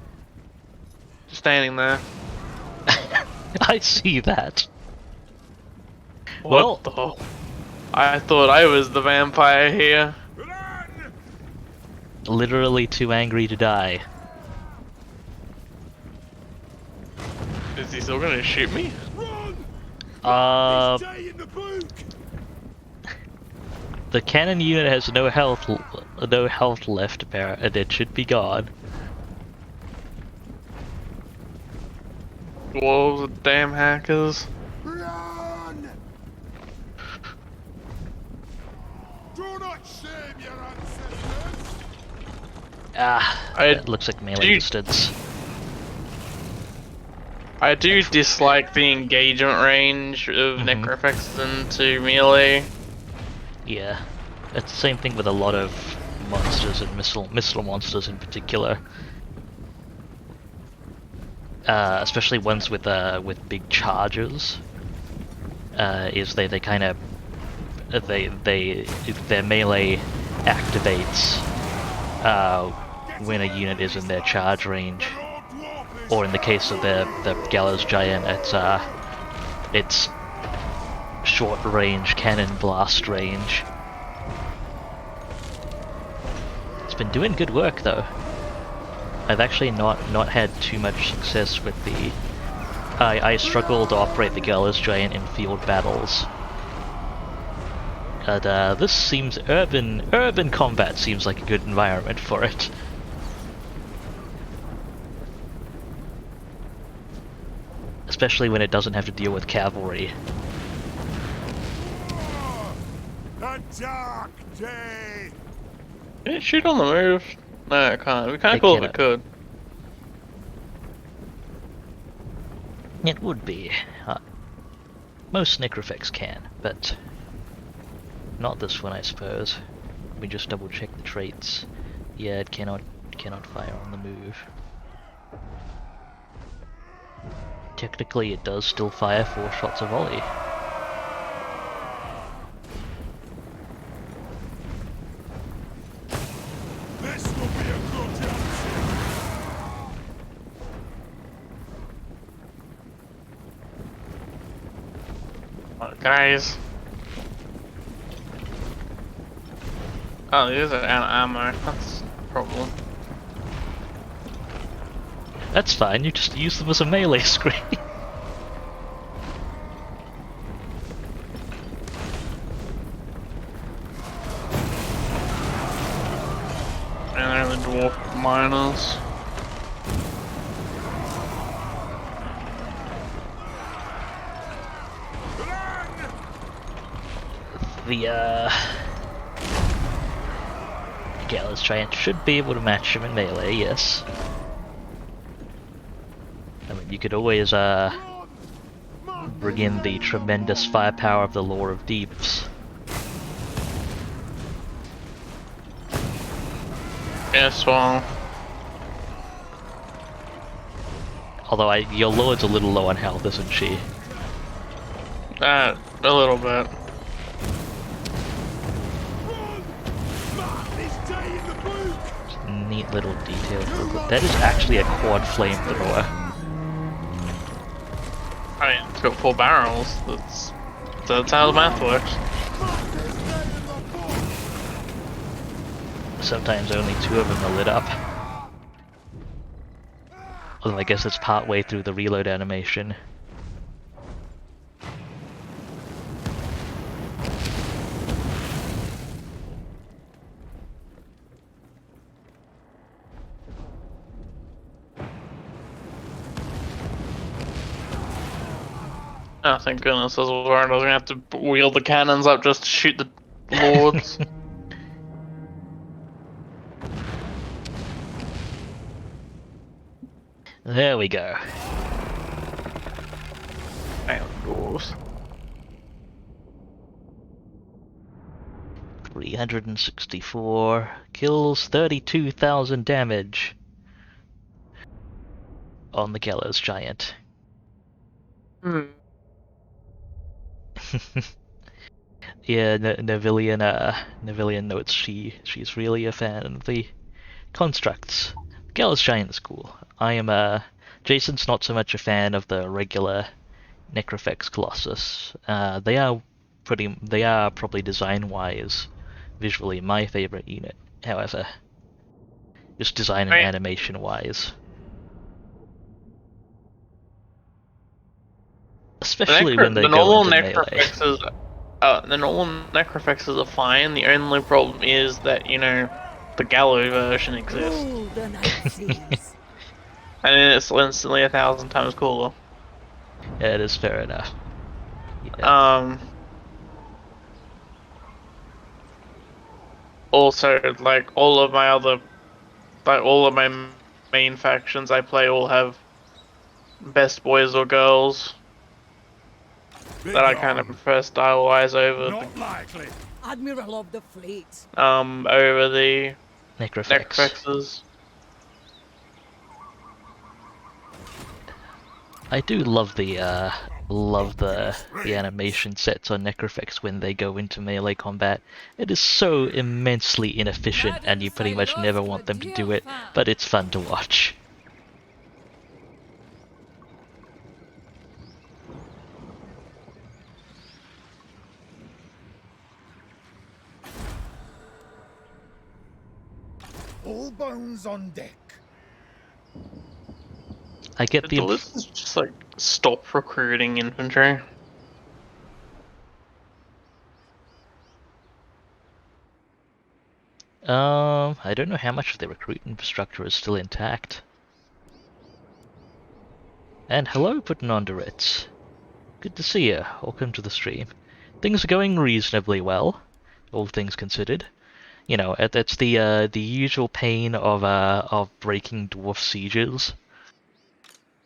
just standing there. I see that. What the? I thought I was the vampire here. Run! Literally too angry to die. Is he still gonna shoot me? Run! This day in the boot! The cannon unit has no health left, apparently. It should be gone. Whoa, the damn hackers. Run! Do not shame your ancestors! Ah, I it looks like melee do- distance. I do dislike the engagement range of Necrofex into melee. Yeah, it's the same thing with a lot of monsters and missile monsters in particular. Especially ones with big charges. Is they kind of their melee activates when a unit is in their charge range, or in the case of the Gallows Giant, it's short range cannon blast range. It's been doing good work though. I've actually not had too much success with the. I struggle to operate the Gallows Giant in field battles. But this seems urban combat seems like a good environment for it. Especially when it doesn't have to deal with cavalry. A dark day. Can it shoot on the move? No, it can't. We can't call it it could. It would be. Most Necrofex can, but not this one, I suppose. Let me just double check the traits. Yeah, it cannot fire on the move. Technically, it does still fire 4 shots a volley. This will be a good Guys. Oh, these are out of ammo. That's a problem. That's fine, you just use them as a melee screen. And they're the dwarf miners. The Gallows Giant should be able to match him in melee, yes. I mean, you could always bring in the tremendous firepower of the Lore of Deeps. Yes, well. Although your Lord's a little low on health, isn't she? A little bit. Neat little detail. That is actually a quad flamethrower. I mean, it's got 4 barrels. That's how the math works. Sometimes only 2 of them are lit up. Although I guess it's part way through the reload animation. Oh, thank goodness, I was worried I was gonna have to wheel the cannons up just to shoot the lords. There we go. Outdoors. 364 kills, 32,000 damage on the Gallows Giant. Hmm. Yeah, Nevillian notes she's really a fan of the constructs. Gallows Giant is cool. I am Jason's not so much a fan of the regular Necrofex Colossus. They are probably design-wise, visually my favorite unit. However, just design and animation-wise. Especially when they go into melee. The normal Necrofexes are fine. The only problem is that, you know, the Gallow version exists. Rule the Nazis. And then it's instantly 1,000 times cooler. Yeah, it is fair enough. Yeah. Also, like all of my main factions I play all have best boys or girls that I kind of prefer style-wise over Not likely. Admiral of the fleet. over the Necrofex. Necrofexes. I do love the love the animation sets on Necrofex when they go into melee combat. It is so immensely inefficient, and you pretty much never want them to do it, but it's fun to watch. All bones on deck. I get Did the lizards just like stop recruiting infantry? I don't know how much of the recruit infrastructure is still intact. And hello, putting on Ritz. Good to see you. Welcome to the stream. Things are going reasonably well, all things considered. You know, that's the usual pain of breaking dwarf sieges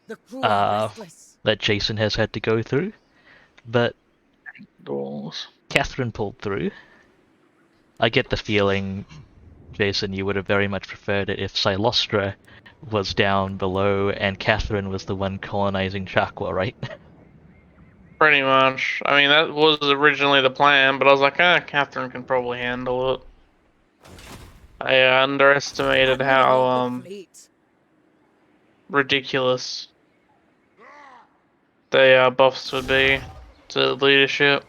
The crew are restless. that Jason has had to go through. But Doors. Catherine pulled through. I get the feeling, Jason, you would have very much preferred it if Cylostra was down below and Catherine was the one colonizing Chakwa, right? Pretty much. I mean, that was originally the plan, but I was like, Catherine can probably handle it. I underestimated Admiral of how the fleet. ridiculous the buffs would be to leadership.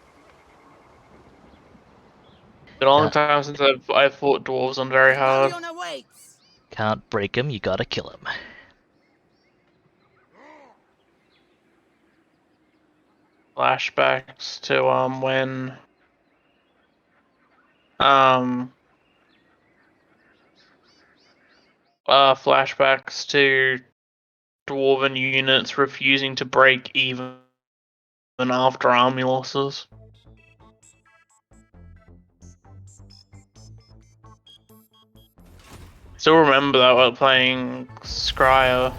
Been a long time since I fought dwarves on very hard. Rebellion awaits. Can't break him, you gotta kill him. Flashbacks to when flashbacks to dwarven units refusing to break even after army losses. Still remember that while playing Scryer.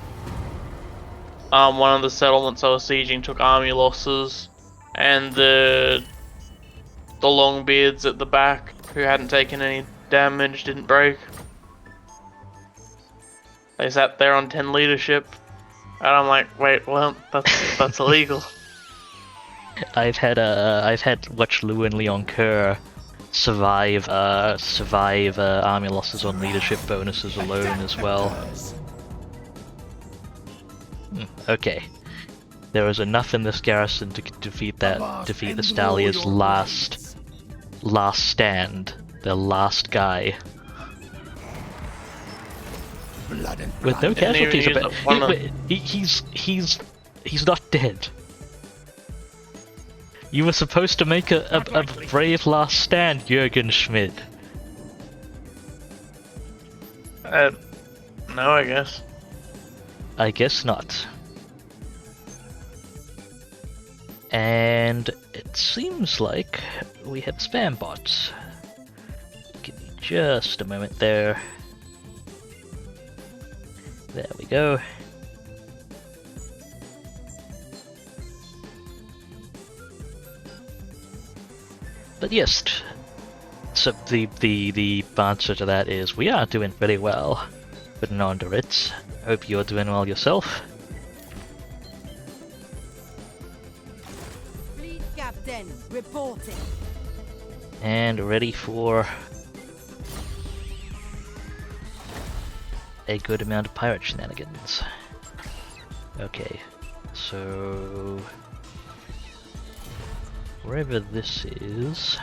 One of the settlements I was sieging took army losses, and the Longbeards at the back, who hadn't taken any damage, didn't break. They sat there on 10 leadership, and I'm like, wait, well, that's illegal. I've had watched Lou and Leon Kerr survive army losses on leadership bonuses alone as well. Okay, there was enough in this garrison to defeat the Stalia's last stand, the last guy. Blood and With no blood. casualties. even use He's not dead. You were supposed to make a brave last stand, Jürgen Schmidt. No, I guess. I guess not. And it seems like we have spam bots. Give me just a moment there. There we go. But yes, so the answer to that is we are doing pretty well. Putting on to it. Hope you're doing well yourself. Fleet captain reporting. And ready for a good amount of pirate shenanigans. Okay, so wherever this is,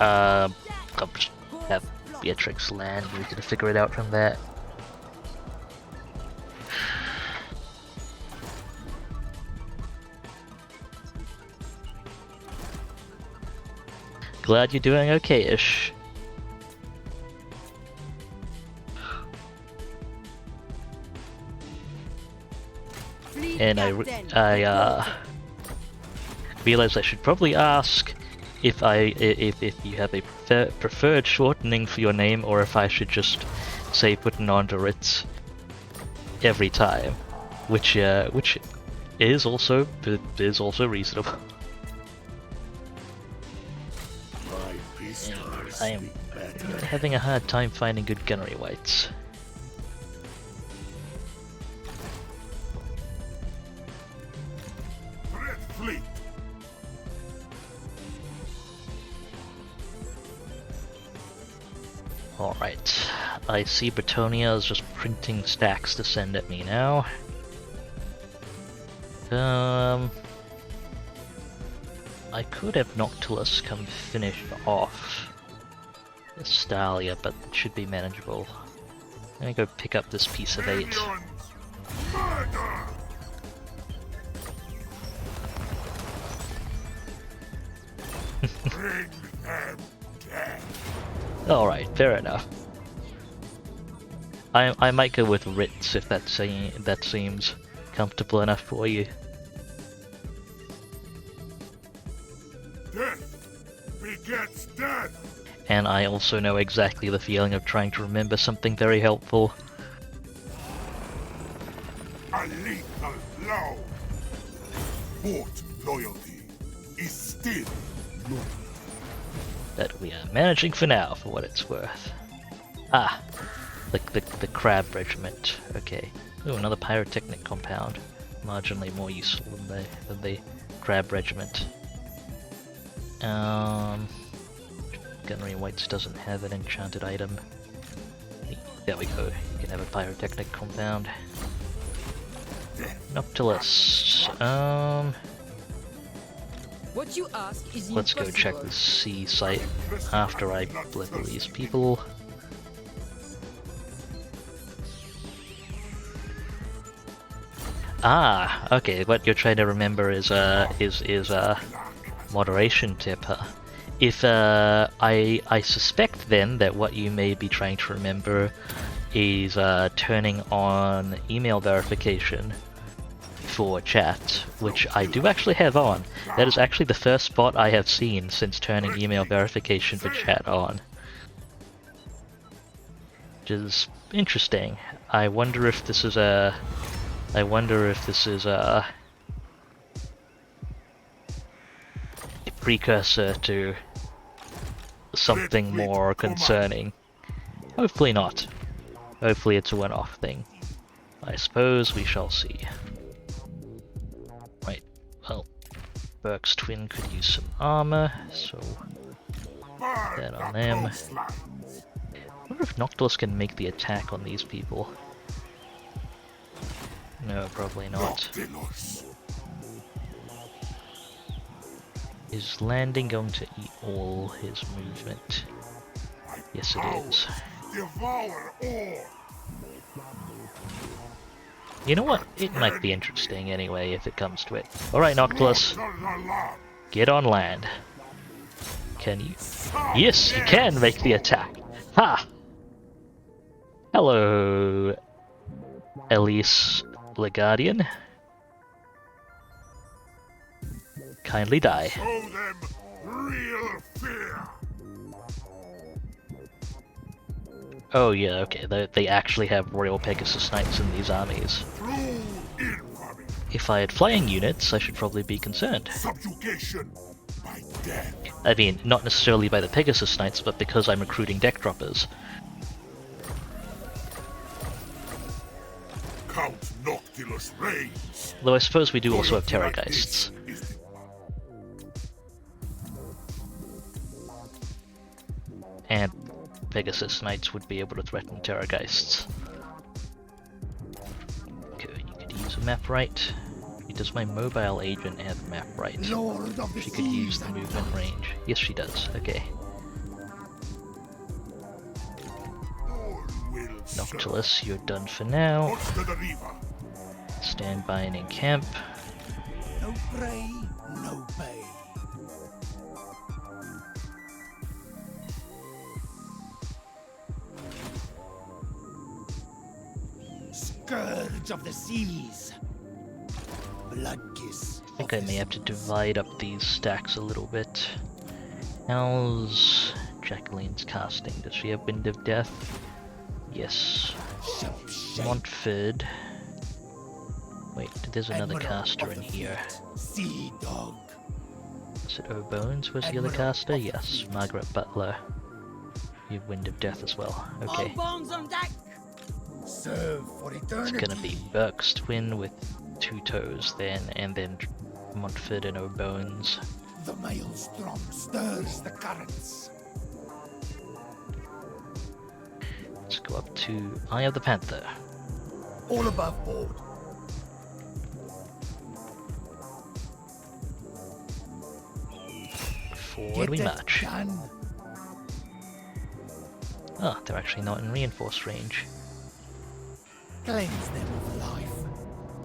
I'll just have Beatrix land. We can figure it out from that. Glad you're doing okay-ish. And I realized I should probably ask if you have a preferred shortening for your name, or if I should just say putting on to Ritz every time, which is also reasonable. I am having a hard time finding good gunnery whites. I see Bretonia is just printing stacks to send at me now. I could have Noctilus come finish off Stalia, but it should be manageable. Let me go pick up this piece of 8. Minions! Murder! Bring them death! Alright, fair enough. I might go with Ritz if that seems comfortable enough for you. Death begets death! And I also know exactly the feeling of trying to remember something very helpful. A lethal blow! Fort loyalty is still loyal. That we are managing for now, for what it's worth. Ah, the crab regiment. Okay. Ooh, another pyrotechnic compound. Marginally more useful than the crab regiment. Gunnery Whites doesn't have an enchanted item. There we go. You can have a pyrotechnic compound. Noctilus. What you ask is Let's go check the sea site after I blither these people. Ah, okay. What you're trying to remember is moderation tip. If I suspect then that what you may be trying to remember is turning on email verification for chat, which I do actually have on. That is actually the first spot I have seen since turning email verification for chat on. Which is interesting. I wonder if this is a precursor to something more concerning. Hopefully not. Hopefully it's a one-off thing. I suppose we shall see. Right, well, Burke's twin could use some armor, so that on them. I wonder if Noctilus can make the attack on these people. No, probably not. Is landing going to eat all his movement? Yes, it is. You know what? It might be interesting anyway if it comes to it. Alright, Noctilus. Get on land. Can you? Yes, you can make the attack. Ha! Hello, Elise Legardian. Kindly die. Show them real fear. Oh yeah, okay, they actually have Royal Pegasus Knights in these armies. If I had flying units, I should probably be concerned. Subjugation by death. I mean, not necessarily by the Pegasus Knights, but because I'm recruiting deck droppers. Count Noctilus reigns. Though I suppose we do also have Terrorgeists. And Pegasus Knights would be able to threaten Terrorgeists. Okay, you could use a map right. Does my mobile agent have map right? She could use the movement range. Yes, she does. Okay. Noctilus, you're done for now. Stand by and encamp. No prey, no pay. Scourge of the seas. Bloodkiss. I think I may have to divide up these stacks a little bit. How's Jacqueline's casting? Does she have Wind of Death? Yes. Montford. Wait, there's another caster in here. Sea dog. Is it O'Bones was the other caster? Yes, Margaret Butler. You have Wind of Death as well. Okay. All bones on deck. Serve for eternity. It's gonna be Burke's twin with 2 toes then, and then Montford and O'Bones. The maelstrom stirs the currents. Let's go up to Eye of the Panther. All above board. Forward we Get it march. done. Ah, they're actually not in reinforced range. Cleanse them of life.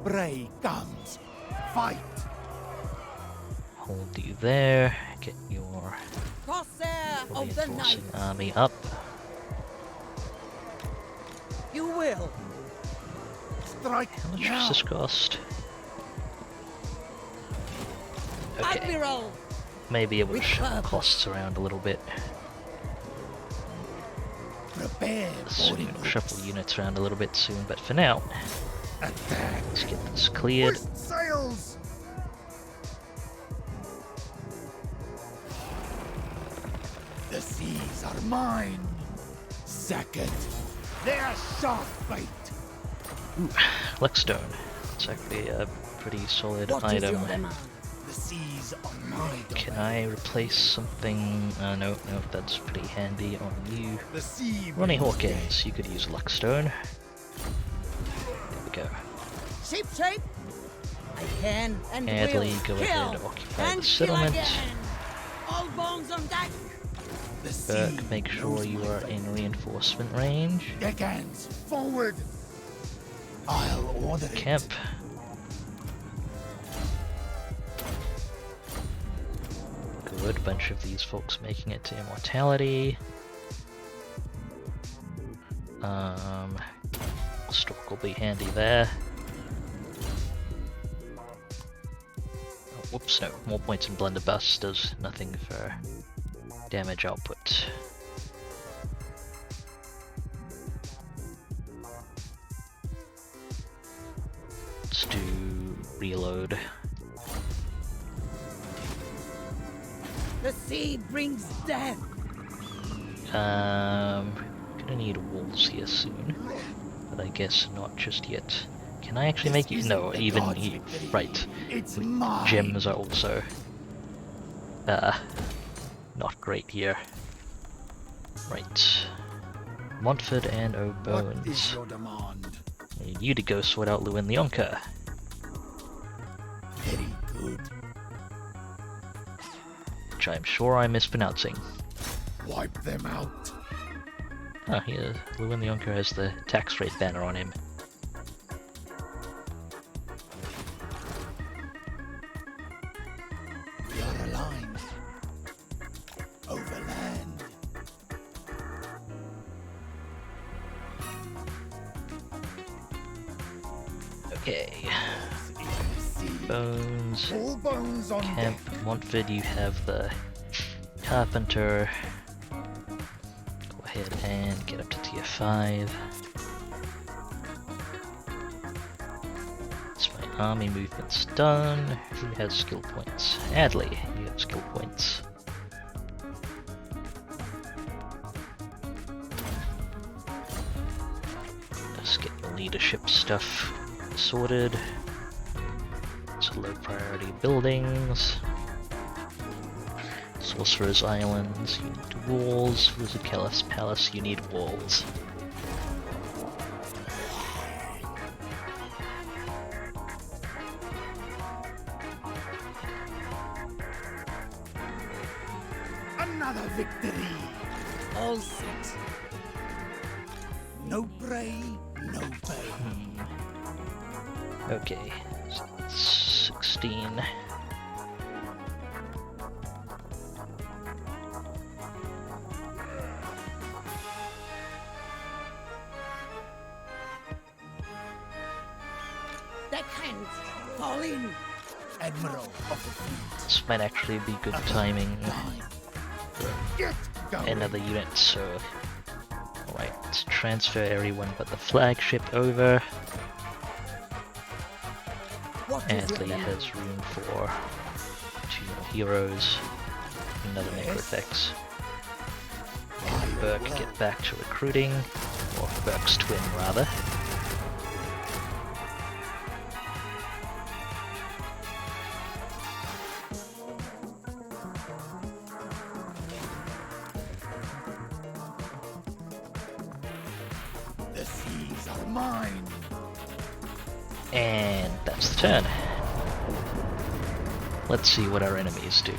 Bray comes. Fight. Hold you there. Get your Corsair of the night. reinforcing army up. You will. Strike How much now. does this cost? Okay, Admiral. maybe able to with shuffle purpose. costs around a little bit. Prepare Soon, boarding shuffle hooks. units around a little bit soon, but for now, Attack. let's get this cleared. Hoist sails. The seas are mine. Second. Their sharp bait. Luckstone. It's actually a pretty solid What is item. your demand? The seas are mine. Can I replace something? No, that's pretty handy on you. The sea Ronnie brings Hawkins, you could use Luckstone. There we go. Ship shape. I can and Hadley, will go kill ahead and occupy and the settlement. kill again. All bones on deck. The sea Burke, make sure knows you my are fate. in reinforcement range. Deckhands, forward. I'll order it. Camp. Good, bunch of these folks making it to immortality. Stork will be handy there. Oh, whoops, no. More points in Blunderbuss does nothing for damage output. Let's do reload. The sea brings death. Gonna need walls here soon, but I guess not just yet. Can I actually make it? No, even right. It's mine. Gems are also not great here. Right, Montford and What is O'Bones. your demand? I need you to go sort out Lewin the Yonker. Very good. Which I'm sure I'm mispronouncing. Wipe them out. Oh, here, Lewin the Yonker has the tax rate banner on him. We are aligned. Overland. Okay, In the sea. Bones, All bones on Camp, deck. Montford, you have the Carpenter. Go ahead and get up to tier 5. That's my army movement's done. Who has skill points? Adley, you have skill points. Let's get the leadership stuff sorted. So low priority buildings. Sorcerer's Islands, you need walls. Lucicalis Palace, you need walls. Another victory. All set. No prey, no pay. Okay, so that's 16. Deckhands, fall in. Admiral of the fleet. This might actually be good timing. Time. Get going. Another unit, so... Alright, let's transfer everyone but the flagship over. What is your Adley demand? has room for 2 more heroes, another Necrothex. And Burke get back to recruiting, or Burke's twin rather. The seas are mine. And that's the turn. Let's see what our enemies do.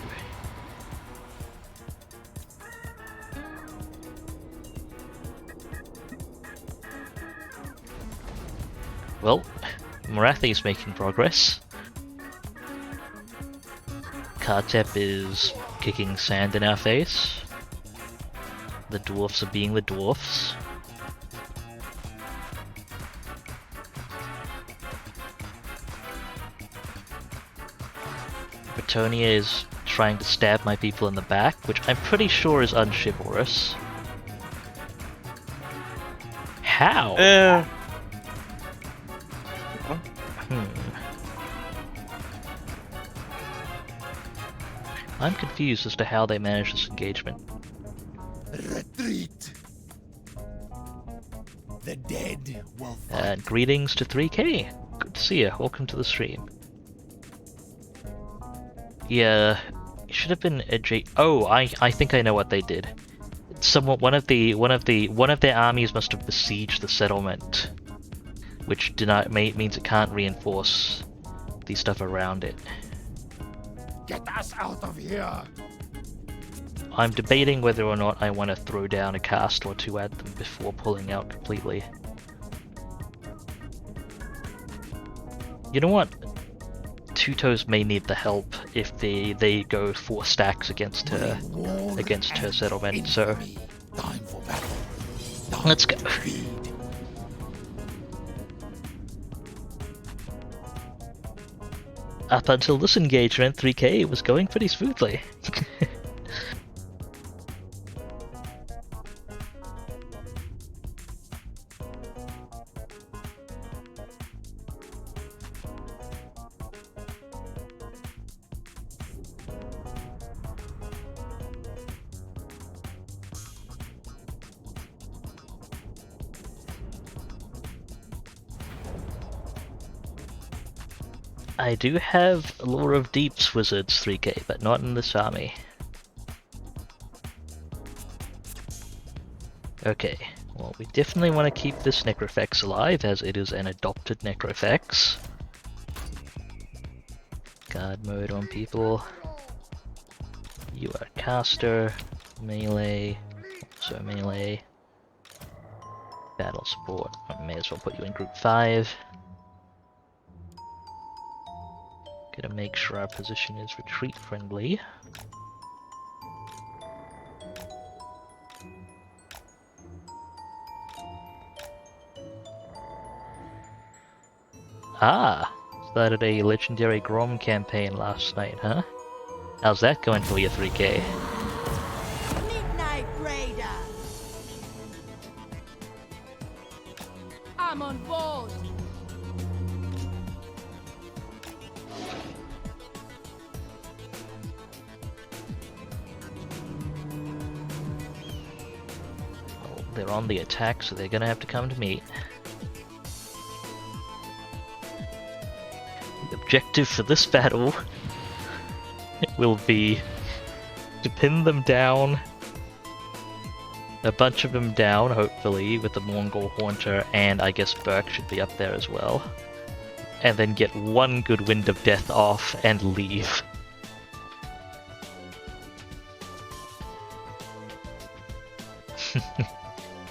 Well, Marathi's making progress. Kartep is kicking sand in our face. The dwarfs are being the dwarfs. Bretonia is trying to stab my people in the back, which I'm pretty sure is unchivalrous. How? I'm confused as to how they managed this engagement. Retreat. The dead will fight. And greetings to 3K. Good to see you. Welcome to the stream. Yeah, it should have been a J. Oh, I think I know what they did. One of their armies must have besieged the settlement, which means it can't reinforce the stuff around it. Get us out of here. I'm debating whether or not I want to throw down a cast or two at them before pulling out completely. You know what? Two Toes may need the help if they go 4 stacks against her settlement. So Time for battle. let's go. Speed. Up until this engagement, 3K was going pretty smoothly. I do have Lore of Deeps wizards 3K, but not in this army. Okay, well we definitely want to keep this Necrofex alive as it is an adopted Necrofex. Guard mode on people. You are caster, melee, also melee. Battle support, I may as well put you in group 5. Gotta make sure our position is retreat friendly. Ah! Started a legendary Grom campaign last night, huh? How's that going for you, 3K? Midnight Raider. I'm on board. Well, they're on the attack, so they're gonna have to come to me. The objective for this battle will be to pin them down, a bunch of them down, hopefully, with the Mongol Haunter, and I guess Burke should be up there as well. And then get one good Wind of Death off and leave.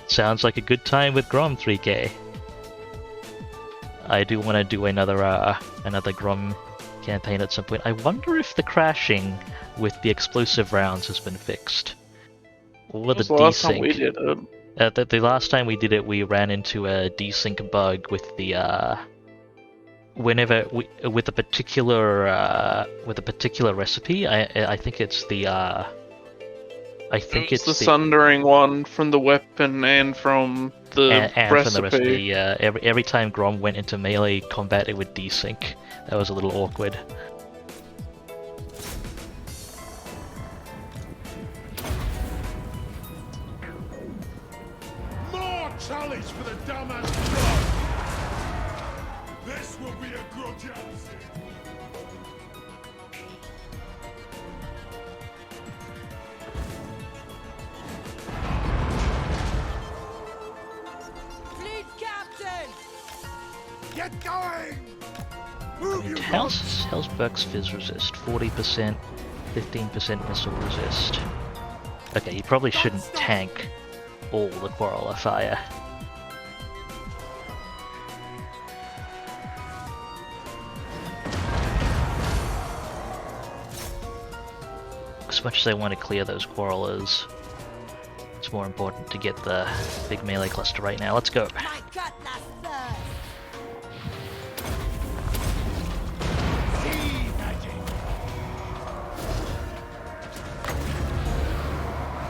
Sounds like a good time with Grom 3K. I do want to do another Grom campaign at some point. I wonder if the crashing with the explosive rounds has been fixed. Or the last time we desync. did it. The last time we did it, we ran into a desync bug with the with a particular recipe. I think it's the It's the sundering one from the weapon and from the and recipe. from the recipe. Every time Grom went into melee combat, it would desync. That was a little awkward. More challenge for the dumbass club. This will be a good chance. Fleet Get going! I Move, mean, you how's Burke's Fizz resist? 40%, 15% missile resist. Okay, you probably shouldn't tank all the Quarreler fire. As much as I want to clear those Quarrelers, it's more important to get the big melee cluster right now. Let's go. My cutlass first. See magic!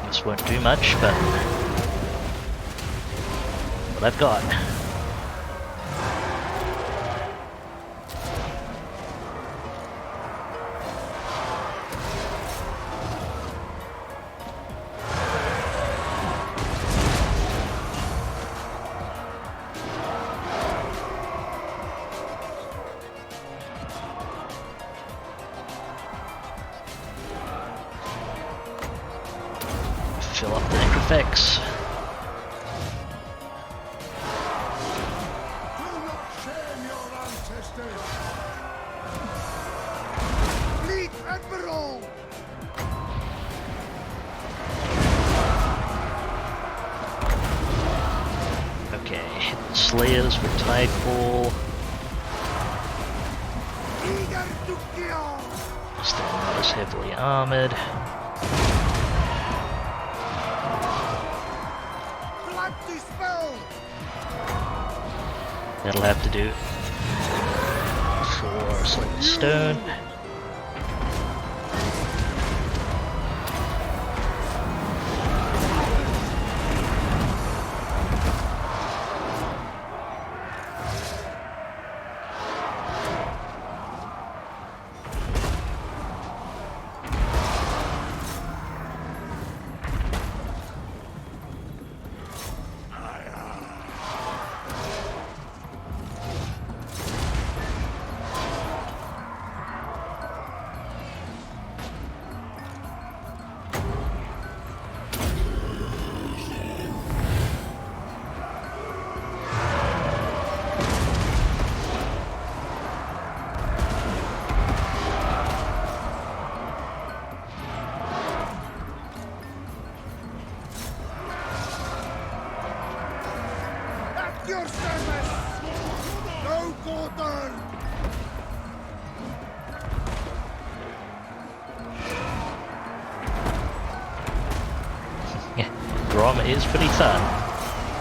This won't do much, but what I've got. Fill up the necrophix. Do not shame your ancestors! Bleed Emperor! Okay, hit the Slayers with Tidefall. Eager to kill! Still not as heavily armored. Blood dispel! That'll have to do for Slate Stone. At your service! No quarter! Yeah, Yarrrhammer is pretty fun.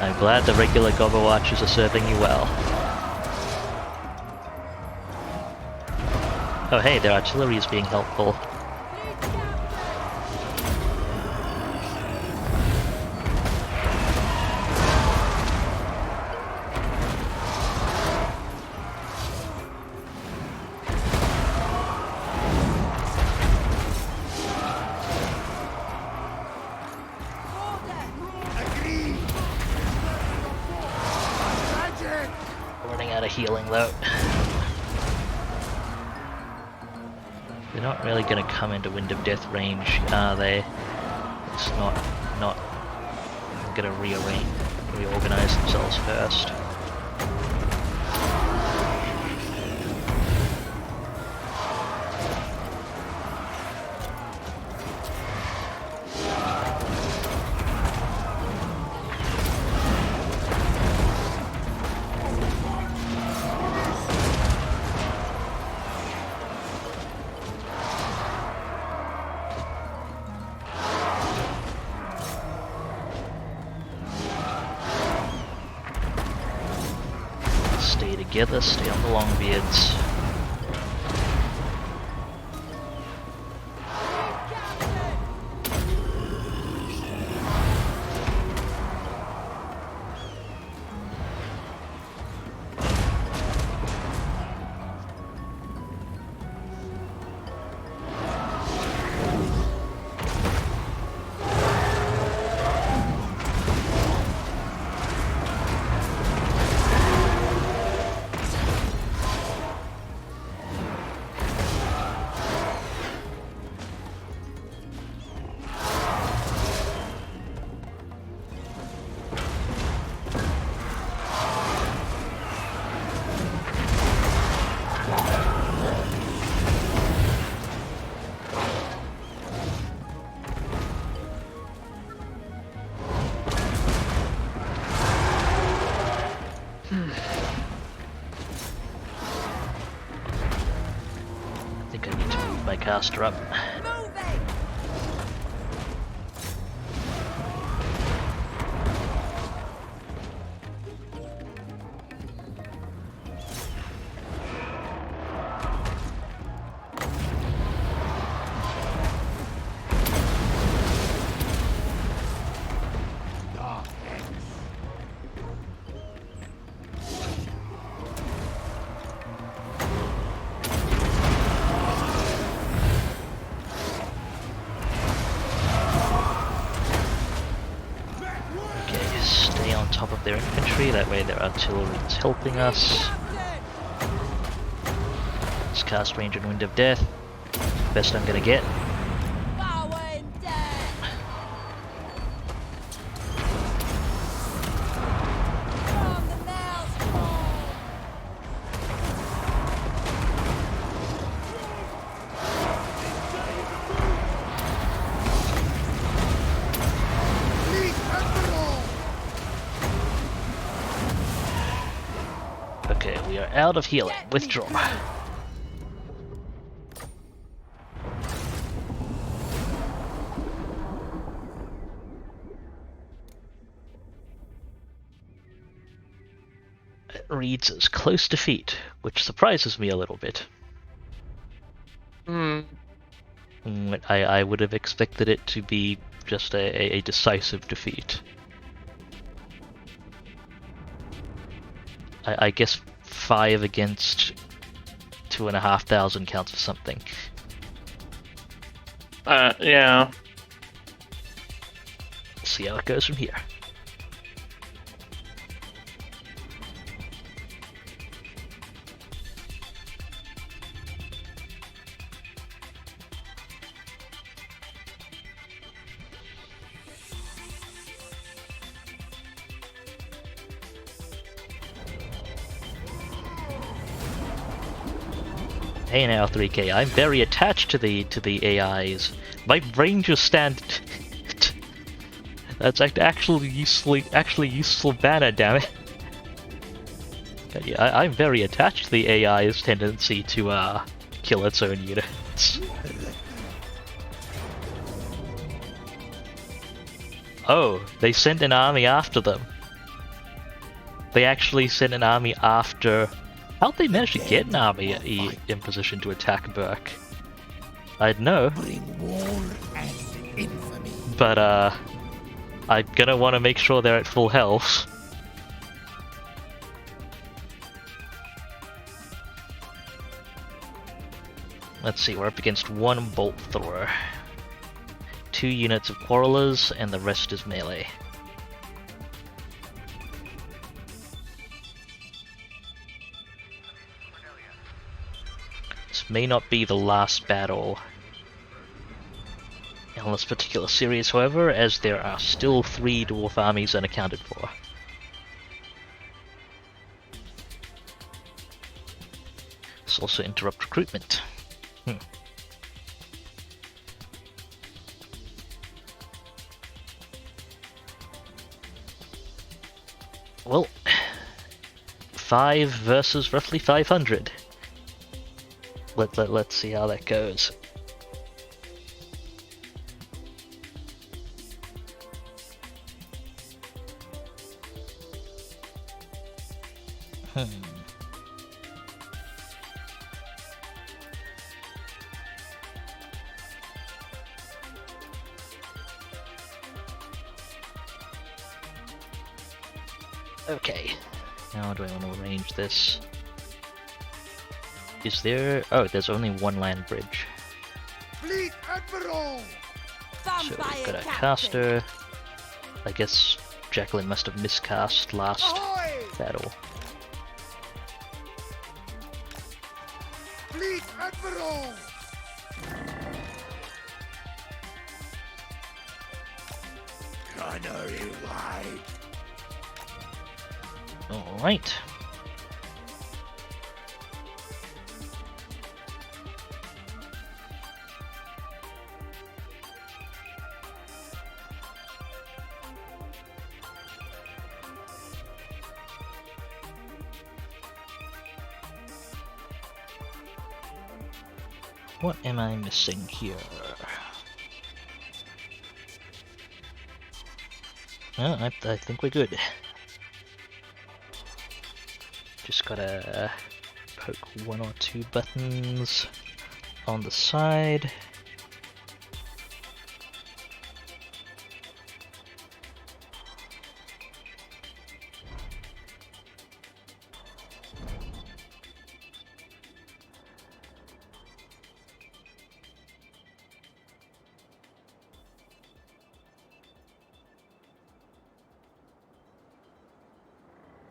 I'm glad the regular Gobber Watchers are serving you well. Oh hey, their artillery is being helpful. Agree! Magic! Running out of healing though. They're not really going to come into Wind of Death range, are they? It's not going to reorganize themselves first. Stay together, stay on the Longbeards. I think I need to move my caster up. Moving! Okay, stay on top of their infantry, that way their artillery is helping us. Captain! Let's cast Range and Wind of Death. Best I'm gonna get. Power and death! From the Maelstrom! Fleet Admiral! Okay, we are out of healing. Get me Withdraw. through. It reads as close defeat, which surprises me a little bit. Hmm. I would have expected it to be just a decisive defeat. I guess 5 against 2,500 counts for something. Yeah. See how it goes from here. Hey now, 3K. I'm very attached to the AIs. My rangers stand. That's actually useful banner, damn it. But yeah, I'm very attached to the AI's tendency to kill its own units. Oh, they sent an army after them. They actually sent an army after. How'd they manage to get an army in position to attack Burke? I'd know. Bring war and infamy. But I'm gonna want to make sure they're at full health. Let's see, we're up against 1 bolt thrower, 2 units of quarrelers, and the rest is melee. This may not be the last battle in this particular series, however, as there are still 3 dwarf armies unaccounted for. This also interrupt recruitment. Well, 5 versus roughly 500. Let's see how that goes. Okay, how do I want to arrange this? Is there... oh, there's only 1 land bridge. Fleet Admiral! So we've Vampire got a Captain! caster. I guess Jacqueline must have miscast last Ahoy! battle. Fleet Admiral! Gunnery wide. Alright. What am I missing here? No, I think we're good. Just gotta poke one or two buttons on the side.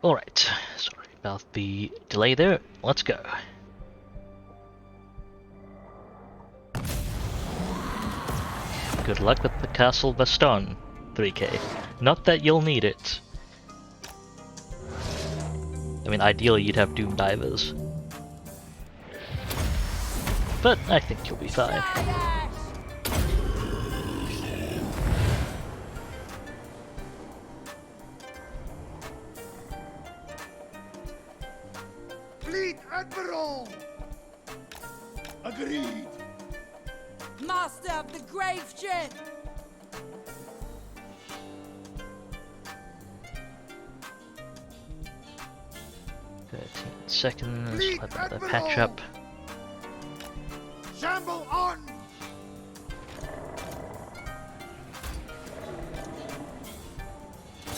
Alright, sorry about the delay there. Let's go. Good luck with the Castle Baston, 3K. Not that you'll need it. I mean, ideally you'd have Doom Divers. But I think you'll be fine. Fleet Admiral! Agreed. Master of the grave ship! 13 seconds, Fleet let another Admiral! patch up. Shamble on!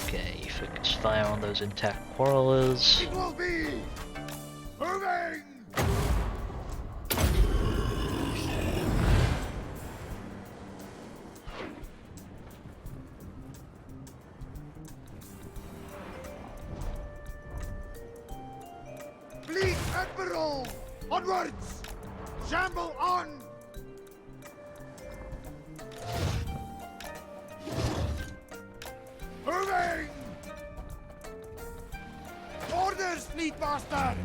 Okay, focus fire on those intact quarrelers. It will be! Moving! Fleet Admiral! Onwards! Shamble on! Moving! Orders, Fleet Master!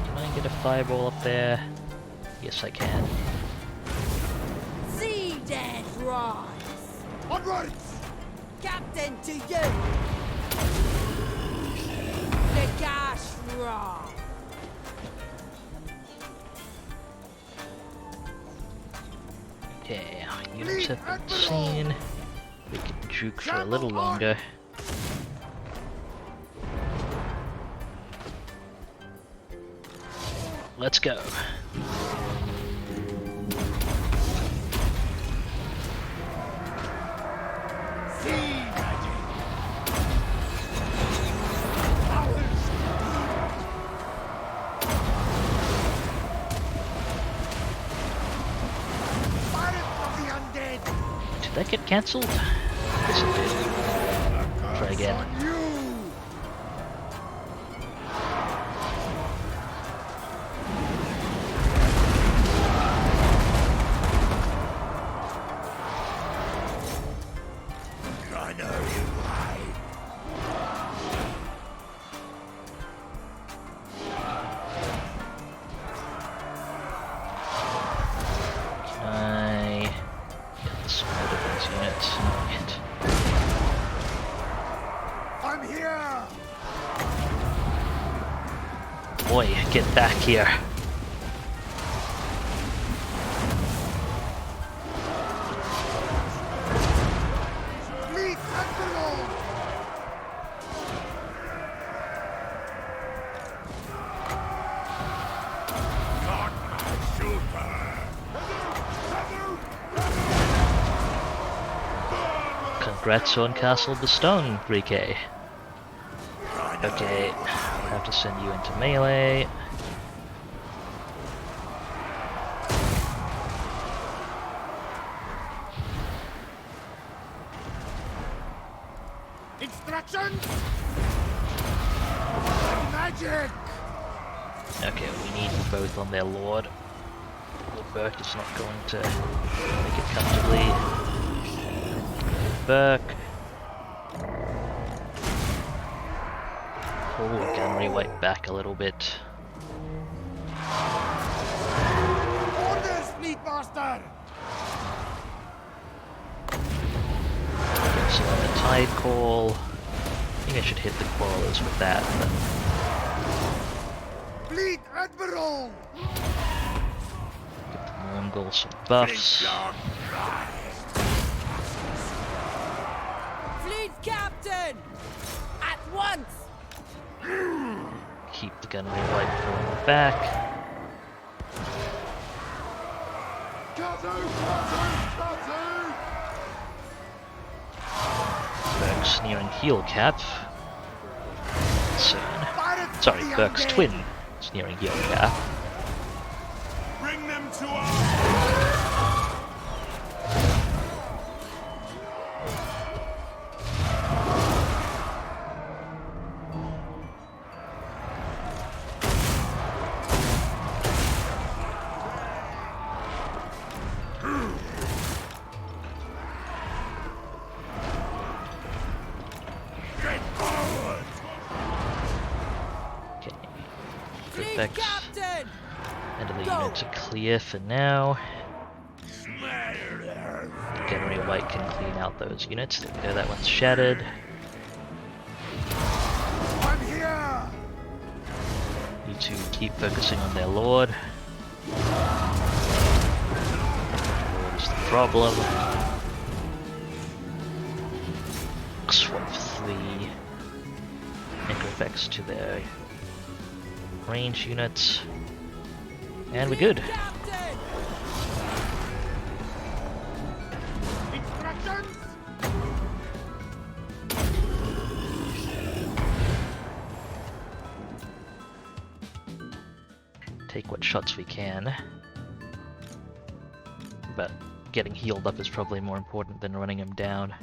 Can I get a fireball up there? Yes, I can. Sea dead rise! Onwards! Captain to you! The gash rise! Okay, units have been seen. We can juke for a little longer. Let's go. Sea magic! Powers! Pirates of the undead! Did that get cancelled? Yes, it did. Try again. On you! I know you lied. Can I get the spread of these units? Not yet. I'm here! Boy, get back here. Fleet Admiral! God, my shooter! Congrats on Castle Baston, 3K. Okay, I'll have to send you into melee. Instructions! Magic! Okay, we need both on their lord. Lord Burke is not going to make it comfortably. Burke. Pull gunnery weight back a little bit. Orders, Fleet Master! So on the tide call, I think I should hit the quarrelers with that, but Fleet Admiral! juggle some buffs. Fleet captain! At once! Keep the gunnery light pulling back. Burke's nearing heel cap. Soon. Sorry, Burke's twin is nearing heel cap. Bring them to us! Fleet captain! End of the units are clear for now. Gunnery White can clean out those units. There we go, that one's shattered. I'm here! You two keep focusing on their lord. Lord is the problem. Swap 3 necroeffects to their range units. And we're good. Captain! Instructions! Take what shots we can. But getting healed up is probably more important than running him down.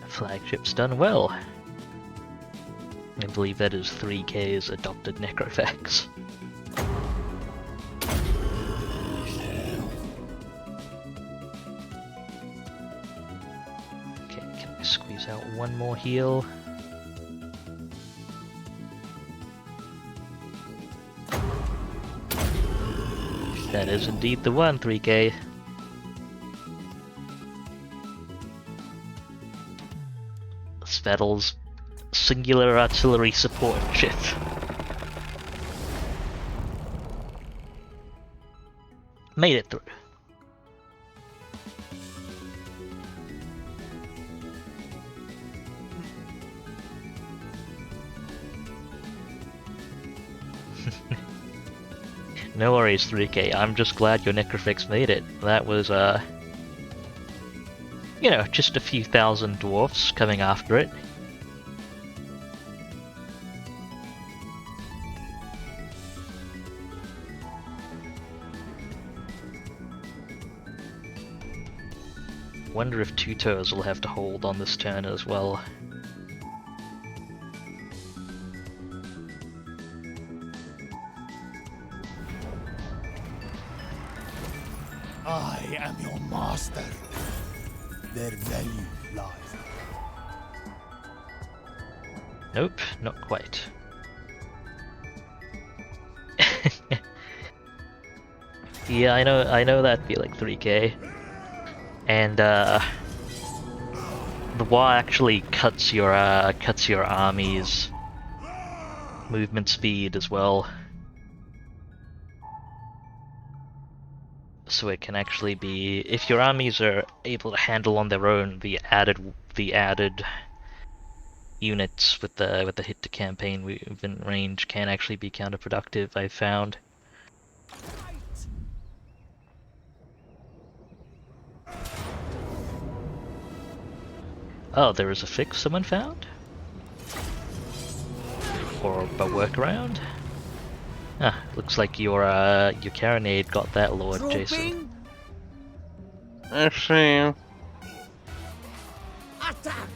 Flagship's done well. I believe that is 3K's adopted necrofax. Okay, can I squeeze out one more heal? That is indeed the one, 3K. Battle's singular artillery support ship. Made it through. No worries, 3K. I'm just glad your necrofax made it. That was, you know, just a few thousand dwarfs coming after it. Wonder if Two Toes will have to hold on this turn as well. I am your master. Their value lies. Nope, not quite. Yeah, I know that feeling, 3K. And the war actually cuts your army's movement speed as well. So it can actually be, if your armies are able to handle on their own the added units with the hit to campaign within range can actually be counterproductive, I've found. Oh, there is a fix someone found? Or a workaround? Ah, looks like your carronade got that, Lord Jason. I see. Attack!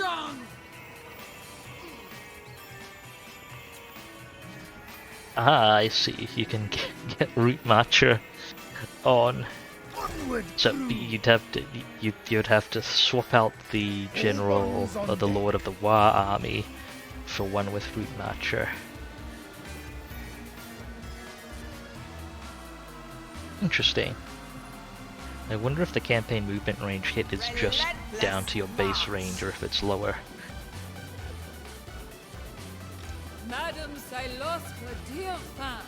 dung! Ah, I see. You can get Root Marcher on. Onward, So blue. you'd have to swap out the general or the Lord of the War army for one with Root Marcher. Interesting. I wonder if the campaign movement range hit is just down to your base range or if it's lower. Madame Cylostra, dear fan.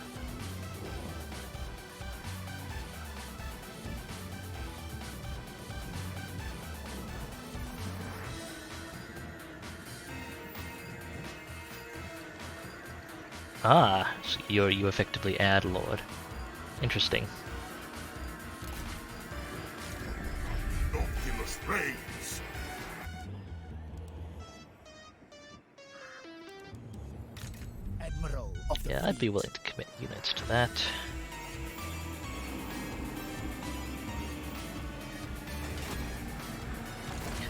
Ah, so you effectively add Lord. Interesting. Noctilus reigns. Admiral of the Yeah, I'd be fleet. willing to commit units to that.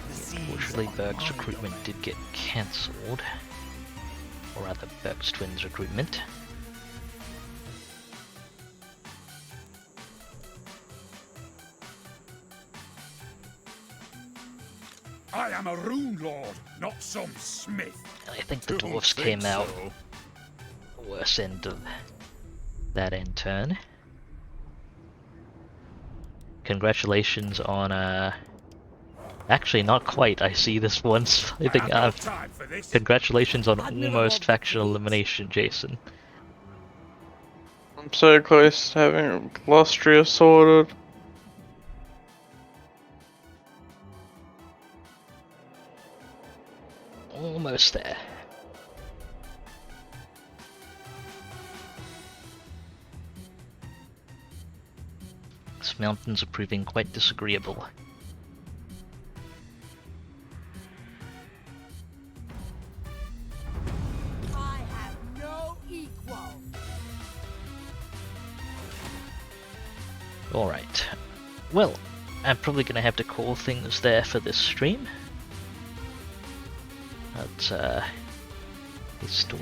The seas Unfortunately, are Berg's my recruitment domain. did get cancelled. Or rather, Berg's twins' recruitment. I am a rune lord, not some smith. And I think the Don't dwarfs think came out so. worse end of that end turn. Congratulations on actually not quite. I see this once. I I think have no time for this. congratulations on Admiral almost of the faction fleet. elimination, Jason. I'm so close to having Cylostra sorted. Almost there. These mountains are proving quite disagreeable. I have no equal. Alright. Well, I'm probably gonna have to call things there for this stream. But, it's still...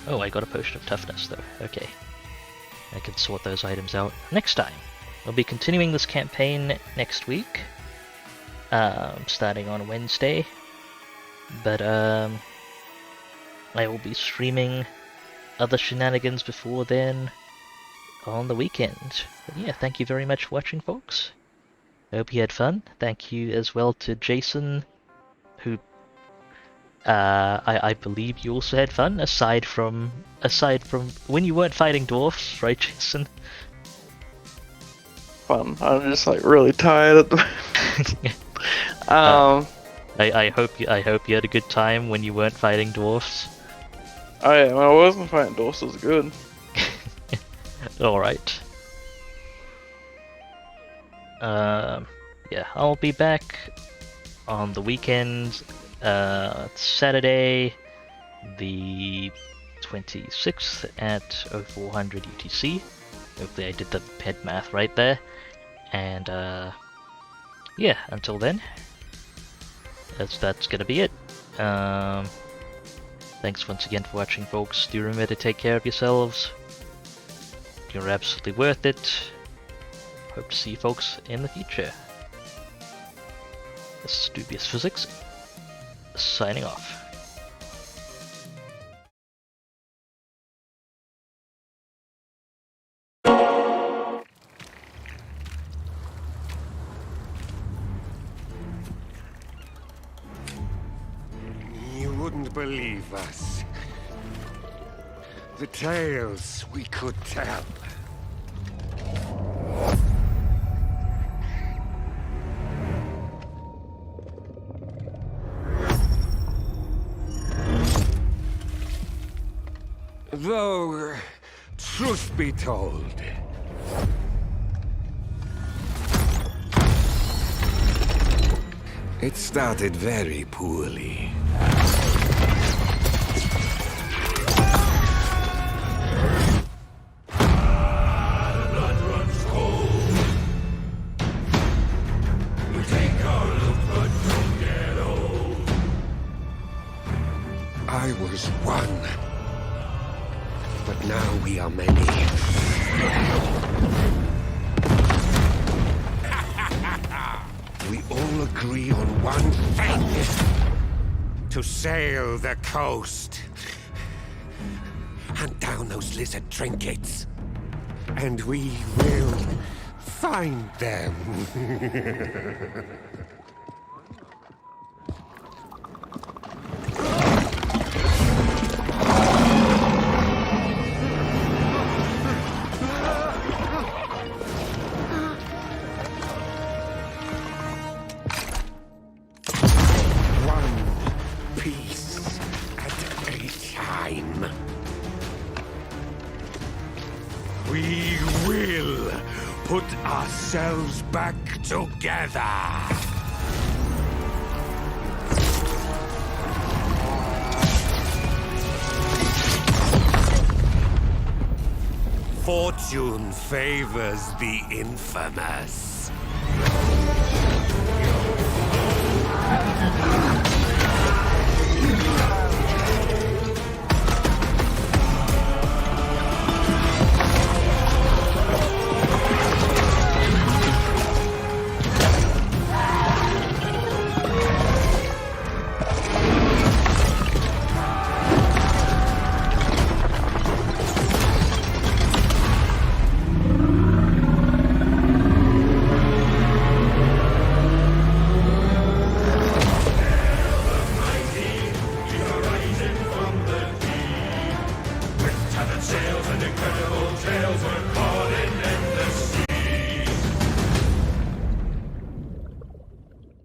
Oh, I got a potion of toughness though. Okay. I can sort those items out next time. We'll be continuing this campaign next week. Starting on Wednesday. But, I will be streaming other shenanigans before then on the weekend. But yeah, thank you very much for watching, folks. I hope you had fun. Thank you as well to Jason, who I believe you also had fun, aside from when you weren't fighting dwarfs, right, Jason? Fun. I'm just like really tired at the I hope you had a good time when you weren't fighting dwarfs. Oh yeah, when I wasn't fighting dwarfs, it was good. Alright. Yeah, I'll be back on the weekend, Saturday, the 26th at 0400 UTC. Hopefully I did the head math right there. And, yeah, until then, that's gonna be it. Thanks once again for watching, folks. Do remember to take care of yourselves. You're absolutely worth it. Hope to see you folks in the future. This is Dubious Physics, signing off. You wouldn't believe us. The tales we could tell. Though, truth be told, it started very poorly. But now we are many. We all agree on one thing. To sail the coast. Hunt down those lizard trinkets. And we will find them. One piece at a time. We will put ourselves back together. Fortune favors the infamous.